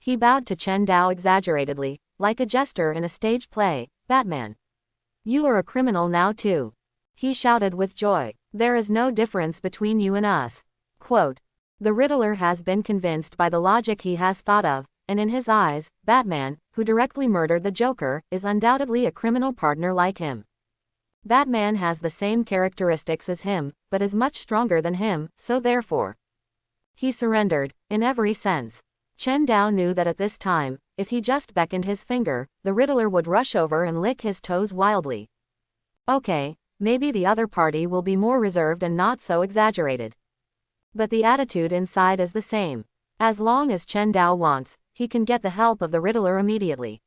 He bowed to Chen Dao exaggeratedly, like a jester in a stage play. Batman. You are a criminal now too. He shouted with joy. There is no difference between you and us. Quote. The Riddler has been convinced by the logic he has thought of, and in his eyes, Batman, who directly murdered the Joker, is undoubtedly a criminal partner like him. Batman has the same characteristics as him, but is much stronger than him, so therefore, he surrendered, in every sense. Chen Dao knew that at this time, if he just beckoned his finger, the Riddler would rush over and lick his toes wildly. Okay, maybe the other party will be more reserved and not so exaggerated. But the attitude inside is the same. As long as Chen Dao wants, he can get the help of the Riddler immediately.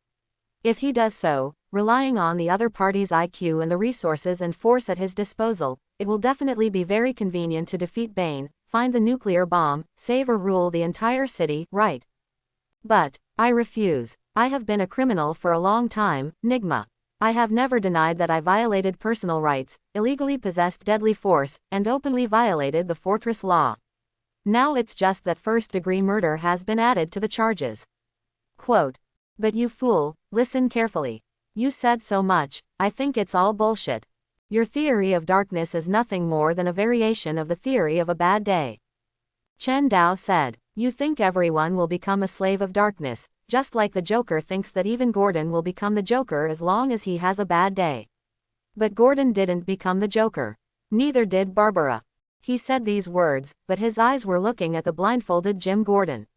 If he does so, relying on the other party's IQ and the resources and force at his disposal, it will definitely be very convenient to defeat Bane, find the nuclear bomb, save or rule the entire city, right? But, I refuse. I have been a criminal for a long time, Nigma. I have never denied that I violated personal rights, illegally possessed deadly force, and openly violated the fortress law. Now it's just that first-degree murder has been added to the charges. Quote. But you fool, listen carefully. You said so much, I think it's all bullshit. Your theory of darkness is nothing more than a variation of the theory of a bad day. Chen Dao said, you think everyone will become a slave of darkness, just like the Joker thinks that even Gordon will become the Joker as long as he has a bad day. But Gordon didn't become the Joker. Neither did Barbara. He said these words, but his eyes were looking at the blindfolded Jim Gordon.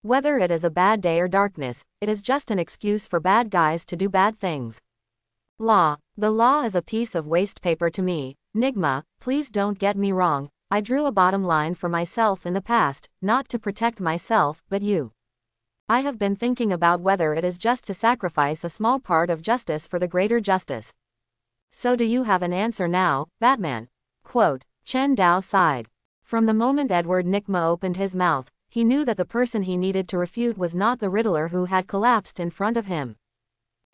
Whether it is a bad day or darkness, it is just an excuse for bad guys to do bad things. Law. The law is a piece of waste paper to me. Nigma, please don't get me wrong. I drew a bottom line for myself in the past, not to protect myself, but you. I have been thinking about whether it is just to sacrifice a small part of justice for the greater justice. So do you have an answer now, Batman? Quote. Chen Dao sighed. From the moment Edward Nigma opened his mouth, he knew that the person he needed to refute was not the Riddler who had collapsed in front of him,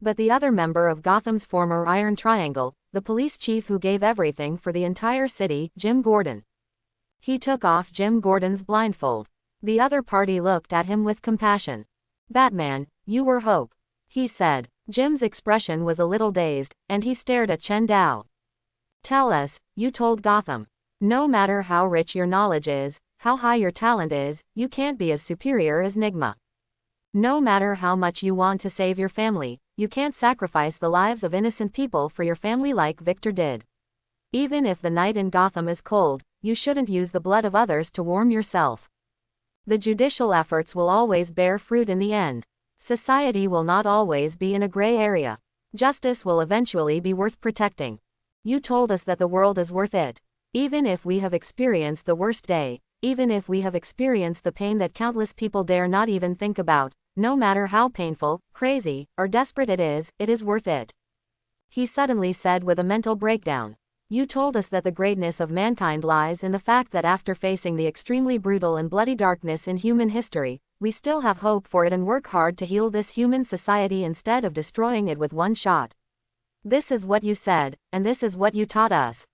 but the other member of Gotham's former Iron Triangle, the police chief who gave everything for the entire city, Jim Gordon. He took off Jim Gordon's blindfold. The other party looked at him with compassion. Batman, you were hope, he said. Jim's expression was a little dazed, and he stared at Chen Dao. Tell us, you told Gotham. No matter how rich your knowledge is, how high your talent is, you can't be as superior as Nigma. No matter how much you want to save your family, you can't sacrifice the lives of innocent people for your family like Victor did. Even if the night in Gotham is cold, you shouldn't use the blood of others to warm yourself. The judicial efforts will always bear fruit in the end. Society will not always be in a gray area. Justice will eventually be worth protecting. You told us that the world is worth it. Even if we have experienced the worst day, even if we have experienced the pain that countless people dare not even think about, no matter how painful, crazy, or desperate it is worth it. He suddenly said with a mental breakdown. You told us that the greatness of mankind lies in the fact that after facing the extremely brutal and bloody darkness in human history, we still have hope for it and work hard to heal this human society instead of destroying it with one shot. This is what you said, and this is what you taught us.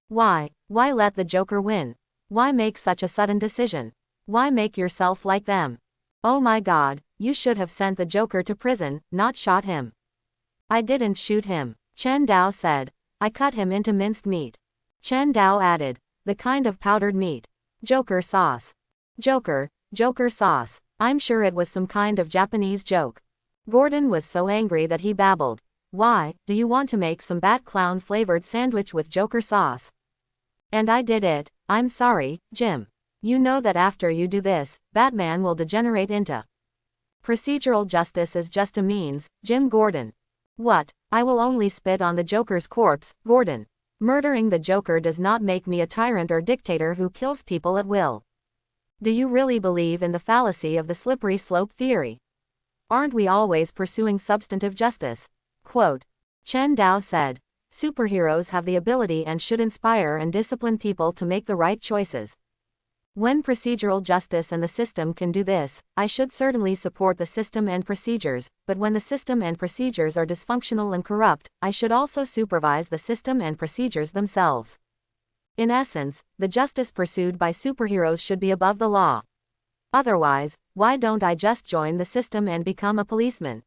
Why let the Joker win? Why make such a sudden decision? Why make yourself like them? Oh my God, you should have sent the Joker to prison, not shot him. I didn't shoot him, Chen Dao said. I cut him into minced meat. Chen Dao added, the kind of powdered meat. Joker sauce. Joker sauce. I'm sure it was some kind of Japanese joke. Gordon was so angry that he babbled. Why, do you want to make some Bat Clown flavored sandwich with Joker sauce? And I did it. I'm sorry, Jim. You know that after you do this, Batman will degenerate into procedural justice is just a means, Jim Gordon. What? I will only spit on the Joker's corpse, Gordon. Murdering the Joker does not make me a tyrant or dictator who kills people at will. Do you really believe in the fallacy of the slippery slope theory? Aren't we always pursuing substantive justice? Quote. Chen Dao said, superheroes have the ability and should inspire and discipline people to make the right choices. When procedural justice and the system can do this, I should certainly support the system and procedures, but when the system and procedures are dysfunctional and corrupt, I should also supervise the system and procedures themselves. In essence, the justice pursued by superheroes should be above the law. Otherwise, why don't I just join the system and become a policeman?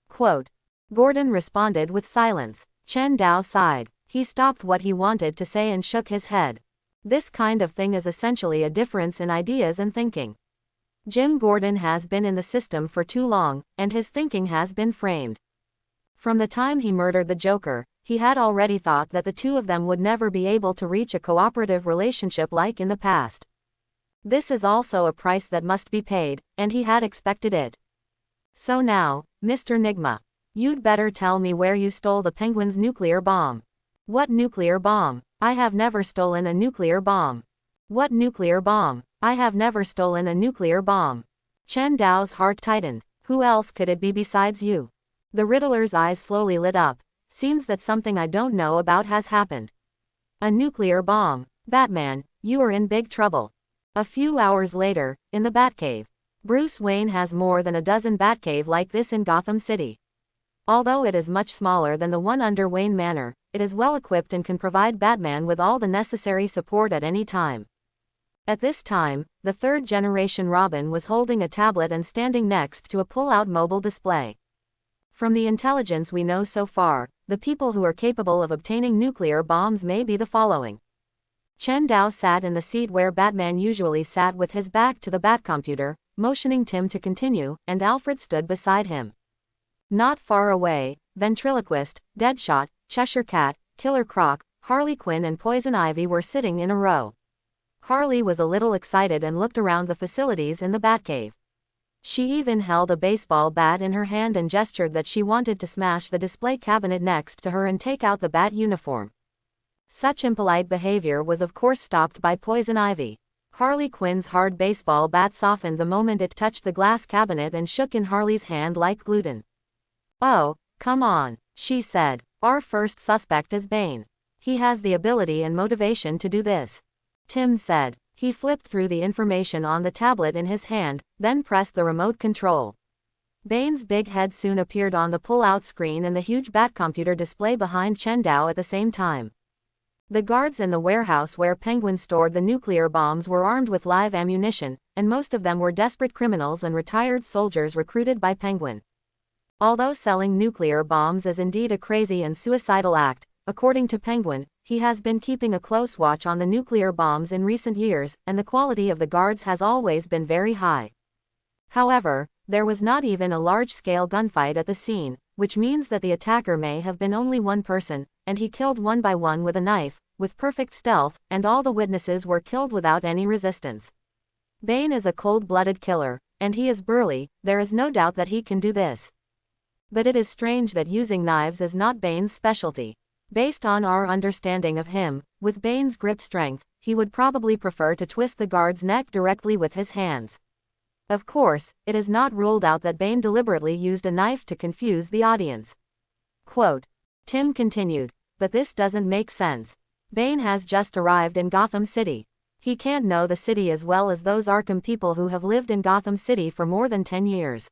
Quote. Gordon responded with silence. Chen Dao sighed. He stopped what he wanted to say and shook his head. This kind of thing is essentially a difference in ideas and thinking. Jim Gordon has been in the system for too long, and his thinking has been framed. From the time he murdered the Joker, he had already thought that the two of them would never be able to reach a cooperative relationship like in the past. This is also a price that must be paid, and he had expected it. So now, Mr. Nigma, you'd better tell me where you stole the Penguin's nuclear bomb. What nuclear bomb? I have never stolen a nuclear bomb. What nuclear bomb? I have never stolen a nuclear bomb. Chen Dao's heart tightened. Who else could it be besides you? The Riddler's eyes slowly lit up. Seems that something I don't know about has happened. A nuclear bomb. Batman, you are in big trouble. A few hours later, in the Batcave. Bruce Wayne has more than a dozen Batcave like this in Gotham City. Although it is much smaller than the one under Wayne Manor, it is well equipped and can provide Batman with all the necessary support at any time. At this time, the third-generation Robin was holding a tablet and standing next to a pull-out mobile display. From the intelligence we know so far, the people who are capable of obtaining nuclear bombs may be the following. Chen Dao sat in the seat where Batman usually sat with his back to the Batcomputer, motioning Tim to continue, and Alfred stood beside him. Not far away, Ventriloquist, Deadshot, Cheshire Cat, Killer Croc, Harley Quinn and Poison Ivy were sitting in a row. Harley was a little excited and looked around the facilities in the Batcave. She even held a baseball bat in her hand and gestured that she wanted to smash the display cabinet next to her and take out the bat uniform. Such impolite behavior was of course stopped by Poison Ivy. Harley Quinn's hard baseball bat softened the moment it touched the glass cabinet and shook in Harley's hand like gluten. Oh, come on, she said. Our first suspect is Bane. He has the ability and motivation to do this. Tim said. He flipped through the information on the tablet in his hand, then pressed the remote control. Bane's big head soon appeared on the pull-out screen and the huge Batcomputer display behind Chen Dao at the same time. The guards in the warehouse where Penguin stored the nuclear bombs were armed with live ammunition, and most of them were desperate criminals and retired soldiers recruited by Penguin. Although selling nuclear bombs is indeed a crazy and suicidal act, according to Penguin, he has been keeping a close watch on the nuclear bombs in recent years, and the quality of the guards has always been very high. However, there was not even a large-scale gunfight at the scene, which means that the attacker may have been only one person, and he killed one by one with a knife, with perfect stealth, and all the witnesses were killed without any resistance. Bane is a cold-blooded killer, and he is burly, there is no doubt that he can do this. But it is strange that using knives is not Bane's specialty. Based on our understanding of him, with Bane's grip strength, he would probably prefer to twist the guard's neck directly with his hands. Of course, it is not ruled out that Bane deliberately used a knife to confuse the audience. Quote. Tim continued, but this doesn't make sense. Bane has just arrived in Gotham City. He can't know the city as well as those Arkham people who have lived in Gotham City for more than 10 years.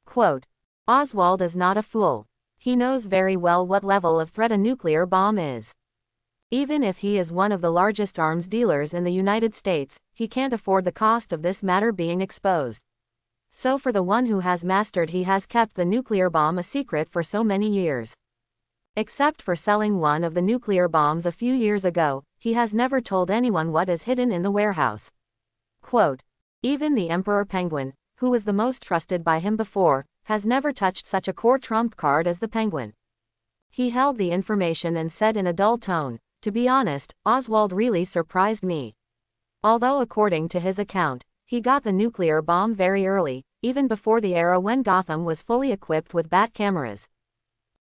Quote. Oswald is not a fool. He knows very well what level of threat a nuclear bomb is. Even if he is one of the largest arms dealers in the United States, he can't afford the cost of this matter being exposed. So for the one who has mastered, he has kept the nuclear bomb a secret for so many years. Except for selling one of the nuclear bombs a few years ago, he has never told anyone what is hidden in the warehouse. Quote. Even the Emperor Penguin, who was the most trusted by him before, has never touched such a core trump card as the Penguin. He held the information and said in a dull tone, To be honest, Oswald really surprised me. Although according to his account, he got the nuclear bomb very early, even before the era when Gotham was fully equipped with bat cameras.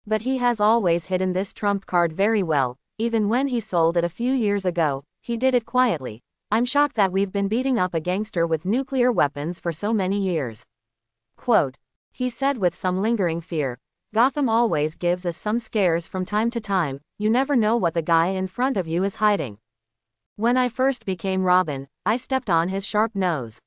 But he has always hidden this trump card very well. Even when he sold it a few years ago, he did it quietly. I'm shocked that we've been beating up a gangster with nuclear weapons for so many years. Quote. He said with some lingering fear, Gotham always gives us some scares from time to time, you never know what the guy in front of you is hiding. When I first became Robin, I stepped on his sharp nose.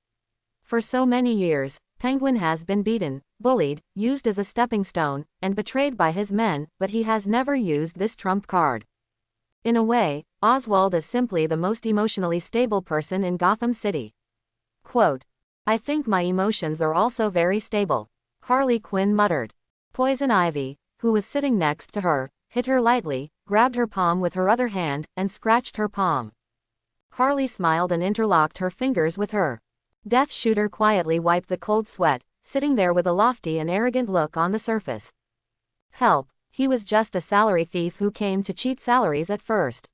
For so many years, Penguin has been beaten, bullied, used as a stepping stone, and betrayed by his men, but he has never used this trump card. In a way, Oswald is simply the most emotionally stable person in Gotham City. Quote. I think my emotions are also very stable, Harley Quinn muttered. Poison Ivy, who was sitting next to her, hit her lightly, grabbed her palm with her other hand, and scratched her palm. Harley smiled and interlocked her fingers with her. Death Shooter quietly wiped the cold sweat, sitting there with a lofty and arrogant look on the surface. Help, he was just a salary thief who came to cheat salaries at first.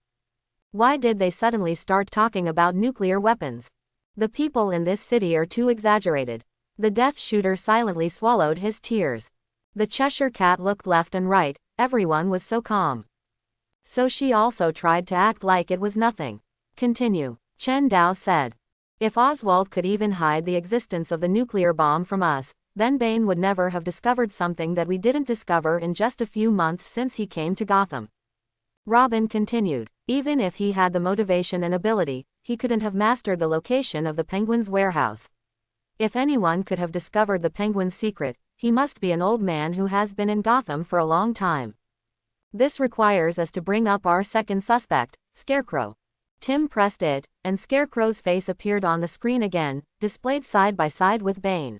Why did they suddenly start talking about nuclear weapons? The people in this city are too exaggerated. The Death Shooter silently swallowed his tears. The Cheshire Cat looked left and right, everyone was so calm. So she also tried to act like it was nothing. Continue, Chen Dao said. If Oswald could even hide the existence of the nuclear bomb from us, then Bane would never have discovered something that we didn't discover in just a few months since he came to Gotham. Robin continued, even if he had the motivation and ability, he couldn't have mastered the location of the Penguin's warehouse. If anyone could have discovered the Penguin's secret, he must be an old man who has been in Gotham for a long time. This requires us to bring up our second suspect, Scarecrow. Tim pressed it, and Scarecrow's face appeared on the screen again, displayed side by side with Bane.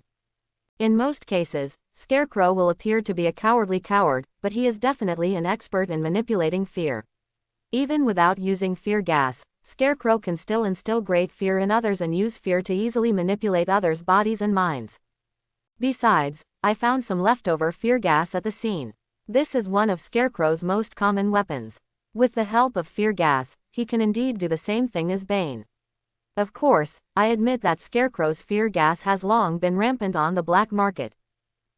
In most cases, Scarecrow will appear to be a cowardly coward, but he is definitely an expert in manipulating fear. Even without using fear gas, Scarecrow can still instill great fear in others and use fear to easily manipulate others' bodies and minds. Besides, I found some leftover fear gas at the scene. This is one of Scarecrow's most common weapons. With the help of fear gas, he can indeed do the same thing as Bane. Of course, I admit that Scarecrow's fear gas has long been rampant on the black market.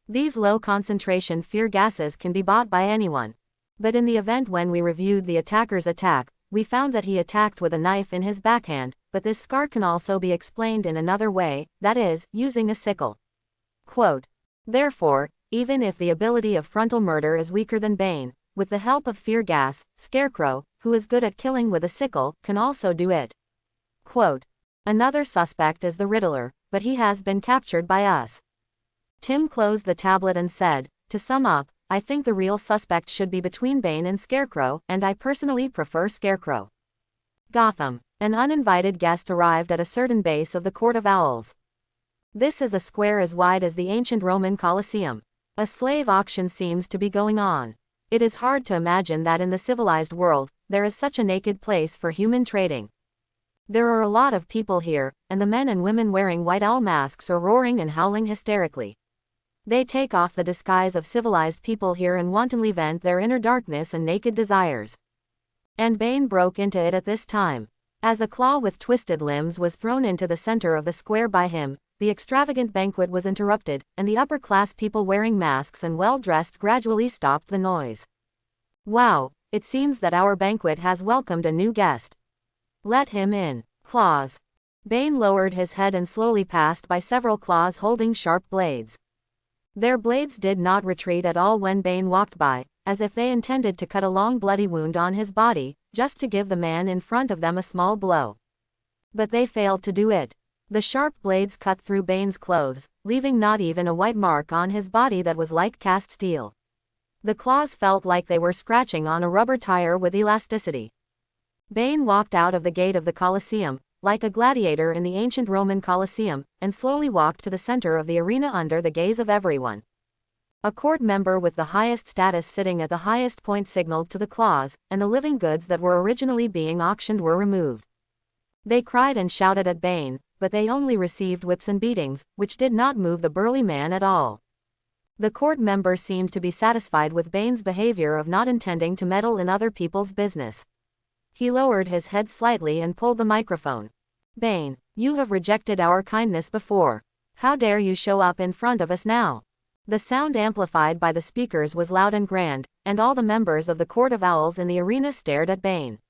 These low-concentration fear gases can be bought by anyone. But in the event when we reviewed the attacker's attack, we found that he attacked with a knife in his backhand, but this scar can also be explained in another way, that is, using a sickle. Quote. Therefore, even if the ability of frontal murder is weaker than Bane, with the help of fear gas, Scarecrow, who is good at killing with a sickle, can also do it. Quote. Another suspect is the Riddler, but he has been captured by us. Tim closed the tablet and said, to sum up, I think the real suspect should be between Bane and Scarecrow, and I personally prefer Scarecrow. Gotham. An uninvited guest arrived at a certain base of the Court of Owls. This is a square as wide as the ancient Roman Colosseum. A slave auction seems to be going on. It is hard to imagine that in the civilized world, there is such a naked place for human trading. There are a lot of people here, and the men and women wearing white owl masks are roaring and howling hysterically. They take off the disguise of civilized people here and wantonly vent their inner darkness and naked desires. And Bane broke into it at this time. As a claw with twisted limbs was thrown into the center of the square by him, the extravagant banquet was interrupted, and the upper-class people wearing masks and well-dressed gradually stopped the noise. Wow, it seems that our banquet has welcomed a new guest. Let him in. Claws. Bane lowered his head and slowly passed by several claws holding sharp blades. Their blades did not retreat at all when Bane walked by, as if they intended to cut a long bloody wound on his body, just to give the man in front of them a small blow. But they failed to do it. The sharp blades cut through Bane's clothes, leaving not even a white mark on his body that was like cast steel. The claws felt like they were scratching on a rubber tire with elasticity. Bane walked out of the gate of the Colosseum, like a gladiator in the ancient Roman Colosseum, and slowly walked to the center of the arena under the gaze of everyone. A court member with the highest status sitting at the highest point signaled to the claws, and the living goods that were originally being auctioned were removed. They cried and shouted at Bane, but they only received whips and beatings, which did not move the burly man at all. The court member seemed to be satisfied with Bane's behavior of not intending to meddle in other people's business. He lowered his head slightly and pulled the microphone. Bane, you have rejected our kindness before. How dare you show up in front of us now? The sound amplified by the speakers was loud and grand, and all the members of the Court of Owls in the arena stared at Bane.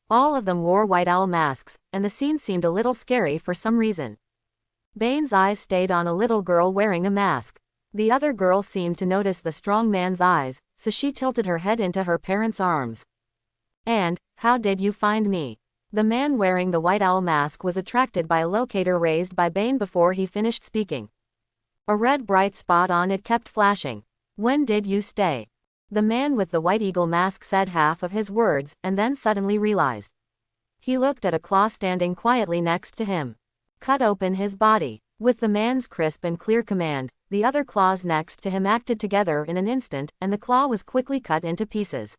All of them wore white owl masks, and the scene seemed a little scary for some reason. Bane's eyes stayed on a little girl wearing a mask. The other girl seemed to notice the strong man's eyes, so she tilted her head into her parents' arms. And, how did you find me? The man wearing the white owl mask was attracted by a locator raised by Bane before he finished speaking. A red bright spot on it kept flashing. When did you stay? The man with the white eagle mask said half of his words, and then suddenly realized. He looked at a claw standing quietly next to him. Cut open his body. With the man's crisp and clear command, the other claws next to him acted together in an instant, and the claw was quickly cut into pieces.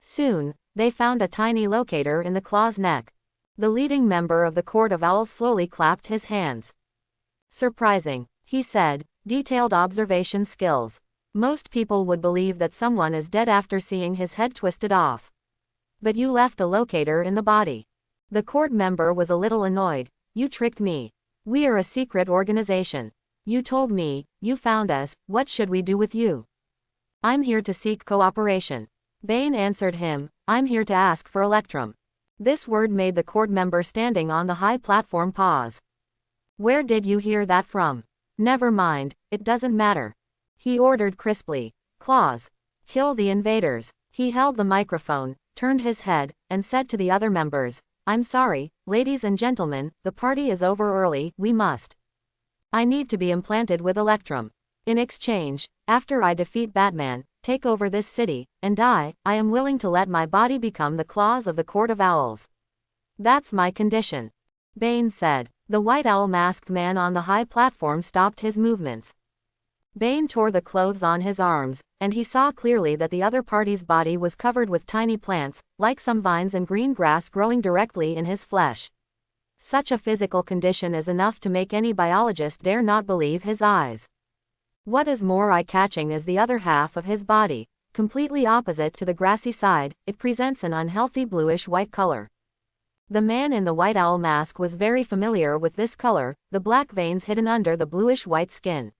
Soon, they found a tiny locator in the claw's neck. The leading member of the Court of Owls slowly clapped his hands. Surprising, he said, detailed observation skills. Most people would believe that someone is dead after seeing his head twisted off. But you left a locator in the body. The court member was a little annoyed. You tricked me. We are a secret organization. You told me, you found us, what should we do with you? I'm here to seek cooperation. Bane answered him, I'm here to ask for Electrum. This word made the court member standing on the high platform pause. Where did you hear that from? Never mind, it doesn't matter. He ordered crisply. Claws. Kill the invaders. He held the microphone, turned his head, and said to the other members, I'm sorry, ladies and gentlemen, the party is over early, we must. I need to be implanted with Electrum. In exchange, after I defeat Batman, take over this city, and I am willing to let my body become the claws of the Court of Owls. That's my condition. Bane said. The white owl masked man on the high platform stopped his movements. Bane tore the clothes on his arms, and he saw clearly that the other party's body was covered with tiny plants, like some vines and green grass growing directly in his flesh. Such a physical condition is enough to make any biologist dare not believe his eyes. What is more eye-catching is the other half of his body, completely opposite to the grassy side, it presents an unhealthy bluish-white color. The man in the white owl mask was very familiar with this color, the black veins hidden under the bluish-white skin.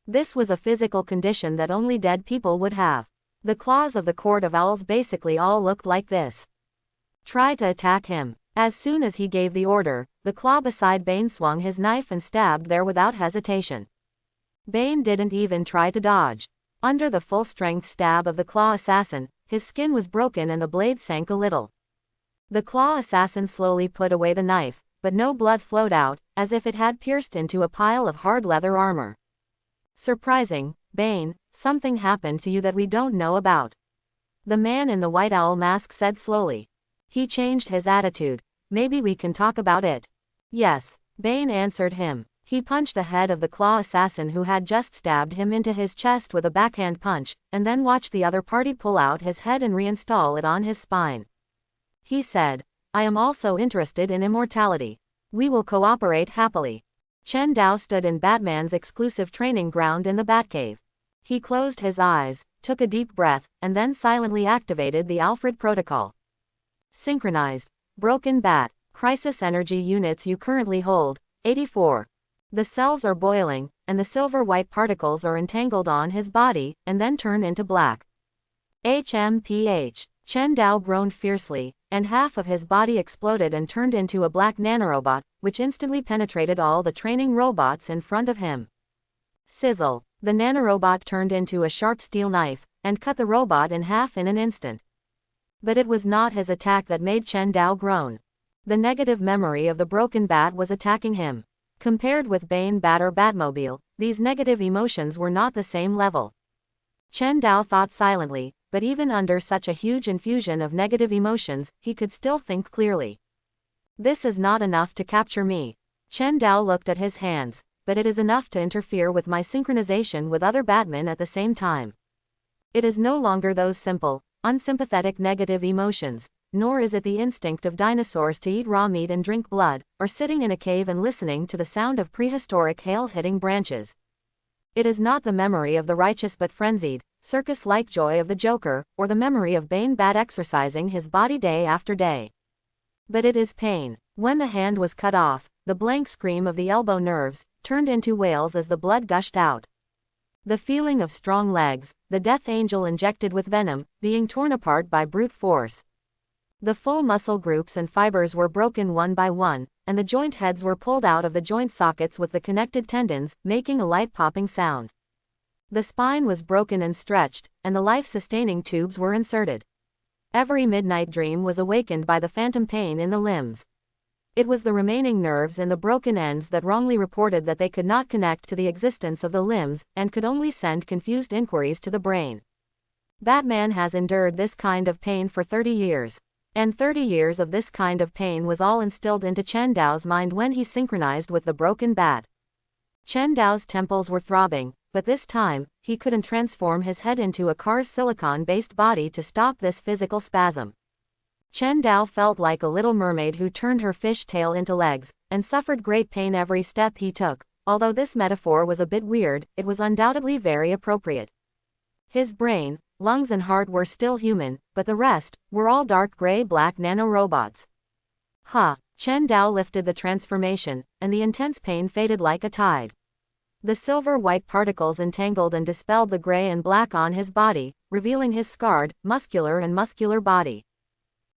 This was a physical condition that only dead people would have. The claws of the Court of Owls basically all looked like this. Try to attack him. As soon as he gave the order, the claw beside Bane swung his knife and stabbed there without hesitation. Bane didn't even try to dodge. Under the full-strength stab of the claw assassin, his skin was broken and the blade sank a little. The claw assassin slowly put away the knife, but no blood flowed out, as if it had pierced into a pile of hard leather armor. Surprising, Bane, something happened to you that we don't know about. The man in the white owl mask said slowly. He changed his attitude. Maybe we can talk about it. Yes, Bane answered him. He punched the head of the claw assassin who had just stabbed him into his chest with a backhand punch, and then watched the other party pull out his head and reinstall it on his spine. He said, I am also interested in immortality. We will cooperate happily. Chen Dao stood in Batman's exclusive training ground in the Batcave. He closed his eyes, took a deep breath, and then silently activated the Alfred Protocol. Synchronized. Broken Bat. Crisis energy units you currently hold, 84. The cells are boiling, and the silver-white particles are entangled on his body, and then turn into black. HMPH. Chen Dao groaned fiercely, and half of his body exploded and turned into a black nanorobot, which instantly penetrated all the training robots in front of him. Sizzle. The nanorobot turned into a sharp steel knife, and cut the robot in half in an instant. But it was not his attack that made Chen Dao groan. The negative memory of the broken bat was attacking him. Compared with Bane Bat or Batmobile, these negative emotions were not the same level. Chen Dao thought silently, but even under such a huge infusion of negative emotions, he could still think clearly. This is not enough to capture me. Chen Dao looked at his hands, but it is enough to interfere with my synchronization with other Batmen at the same time. It is no longer those simple, unsympathetic negative emotions, nor is it the instinct of dinosaurs to eat raw meat and drink blood, or sitting in a cave and listening to the sound of prehistoric hail hitting branches. It is not the memory of the righteous but frenzied, circus-like joy of the Joker, or the memory of Bane Bat exercising his body day after day. But it is pain. When the hand was cut off, the blank scream of the elbow nerves turned into wails as the blood gushed out. The feeling of strong legs, the death angel injected with venom, being torn apart by brute force. The full muscle groups and fibers were broken one by one, and the joint heads were pulled out of the joint sockets with the connected tendons, making a light popping sound. The spine was broken and stretched, and the life-sustaining tubes were inserted. Every midnight dream was awakened by the phantom pain in the limbs. It was the remaining nerves in the broken ends that wrongly reported that they could not connect to the existence of the limbs, and could only send confused inquiries to the brain. Batman has endured this kind of pain for 30 years. And 30 years of this kind of pain was all instilled into Chen Dao's mind when he synchronized with the broken bat. Chen Dao's temples were throbbing, but this time, he couldn't transform his head into a car's silicon-based body to stop this physical spasm. Chen Dao felt like a little mermaid who turned her fish tail into legs, and suffered great pain every step he took. Although this metaphor was a bit weird, it was undoubtedly very appropriate. His brain, lungs and heart were still human, but the rest were all dark gray-black nanorobots. Chen Dao lifted the transformation, and the intense pain faded like a tide. The silver-white particles entangled and dispelled the gray and black on his body, revealing his scarred, muscular body.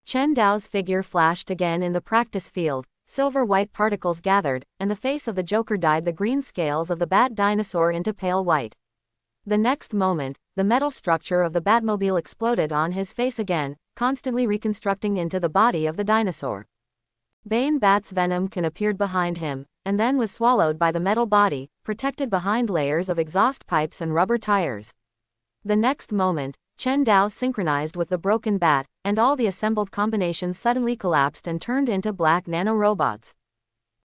Chen Dao's figure flashed again in the practice field, silver-white particles gathered, and the face of the Joker dyed the green scales of the bat dinosaur into pale white. The next moment, the metal structure of the Batmobile exploded on his face again, constantly reconstructing into the body of the dinosaur. Bane Bat's venom appeared behind him, and then was swallowed by the metal body, protected behind layers of exhaust pipes and rubber tires. The next moment, Chen Dao synchronized with the broken bat, and all the assembled combinations suddenly collapsed and turned into black nanorobots.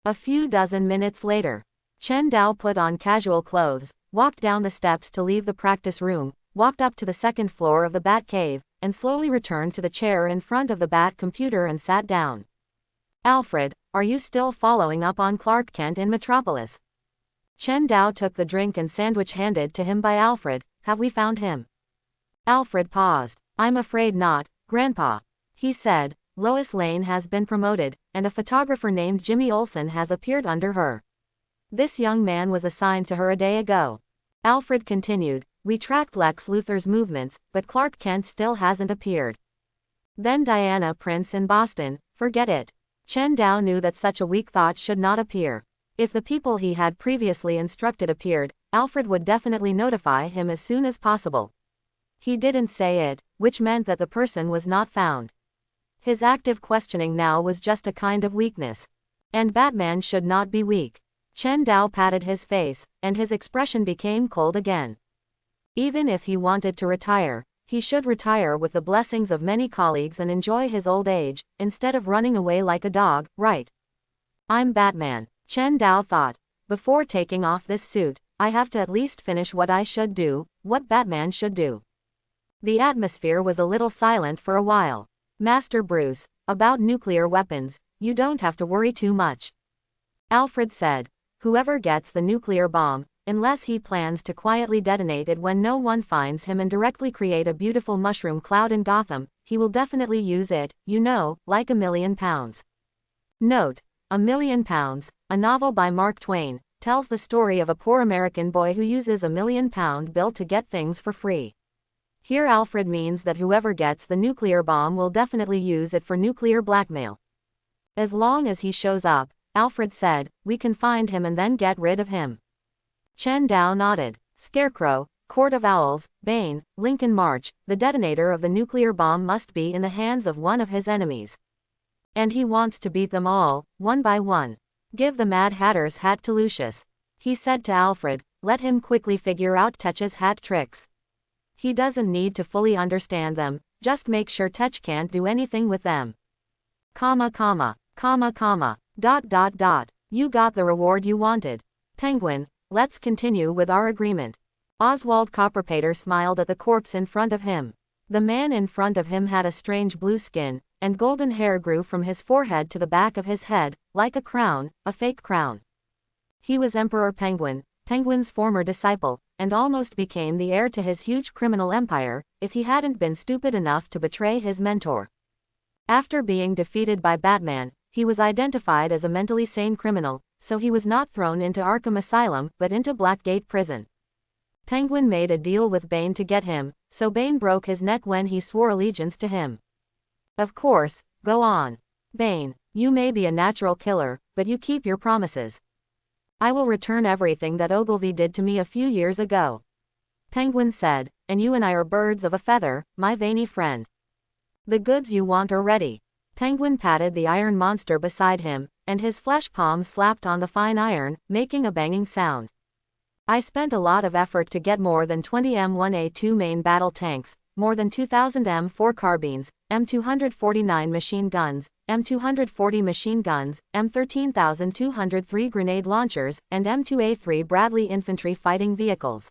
A few dozen minutes later, Chen Dao put on casual clothes, walked down the steps to leave the practice room, walked up to the second floor of the Bat Cave, and slowly returned to the chair in front of the Bat computer and sat down. "Alfred, are you still following up on Clark Kent in Metropolis?" Chen Dao took the drink and sandwich handed to him by Alfred. "Have we found him?" Alfred paused. "I'm afraid not, Grandpa," he said. "Lois Lane has been promoted, and a photographer named Jimmy Olsen has appeared under her. This young man was assigned to her a day ago." Alfred continued, "We tracked Lex Luthor's movements, but Clark Kent still hasn't appeared." Then Diana Prince in Boston, forget it. Chen Dao knew that such a weak thought should not appear. If the people he had previously instructed appeared, Alfred would definitely notify him as soon as possible. He didn't say it, which meant that the person was not found. His active questioning now was just a kind of weakness. And Batman should not be weak. Chen Dao patted his face, and his expression became cold again. Even if he wanted to retire, he should retire with the blessings of many colleagues and enjoy his old age, instead of running away like a dog, right? "I'm Batman," Chen Dao thought. "Before taking off this suit, I have to at least finish what I should do, what Batman should do." The atmosphere was a little silent for a while. "Master Bruce, about nuclear weapons, you don't have to worry too much," Alfred said. "Whoever gets the nuclear bomb, unless he plans to quietly detonate it when no one finds him and directly create a beautiful mushroom cloud in Gotham, he will definitely use it, you know, like £1 million. Note: £1 Million, a novel by Mark Twain, tells the story of a poor American boy who uses £1 million bill to get things for free. Here Alfred means that whoever gets the nuclear bomb will definitely use it for nuclear blackmail. As long as he shows up, Alfred said, we can find him and then get rid of him. Chen Dao nodded. Scarecrow, Court of Owls, Bane, Lincoln March, the detonator of the nuclear bomb must be in the hands of one of his enemies. And he wants to beat them all, one by one. Give the Mad Hatter's hat to Lucius, he said to Alfred. Let him quickly figure out Tetch's hat tricks. He doesn't need to fully understand them, just make sure Tetch can't do anything with them. ... You got the reward you wanted. Penguin, let's continue with our agreement. Oswald Copperpater smiled at the corpse in front of him. The man in front of him had a strange blue skin, and golden hair grew from his forehead to the back of his head, like a crown, a fake crown. He was Emperor Penguin, Penguin's former disciple, and almost became the heir to his huge criminal empire, if he hadn't been stupid enough to betray his mentor. After being defeated by Batman, he was identified as a mentally sane criminal, so he was not thrown into Arkham Asylum, but into Blackgate Prison. Penguin made a deal with Bane to get him, so Bane broke his neck when he swore allegiance to him. Of course, go on. Bane, you may be a natural killer, but you keep your promises. I will return everything that Ogilvy did to me a few years ago. Penguin said, and you and I are birds of a feather, my veiny friend. The goods you want are ready. Penguin patted the iron monster beside him, and his flesh palm slapped on the fine iron, making a banging sound. I spent a lot of effort to get more than 20 M1A2 main battle tanks, more than 2,000 M4 carbines, M249 machine guns, M240 machine guns, M13,203 grenade launchers, and M2A3 Bradley infantry fighting vehicles.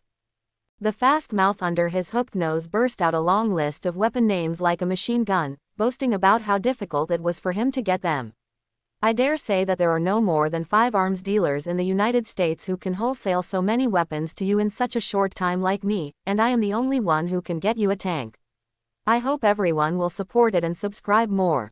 The fast mouth under his hooked nose burst out a long list of weapon names like a machine gun, boasting about how difficult it was for him to get them. I dare say that there are no more than 5 arms dealers in the United States who can wholesale so many weapons to you in such a short time like me, and I am the only one who can get you a tank. I hope everyone will support it and subscribe more.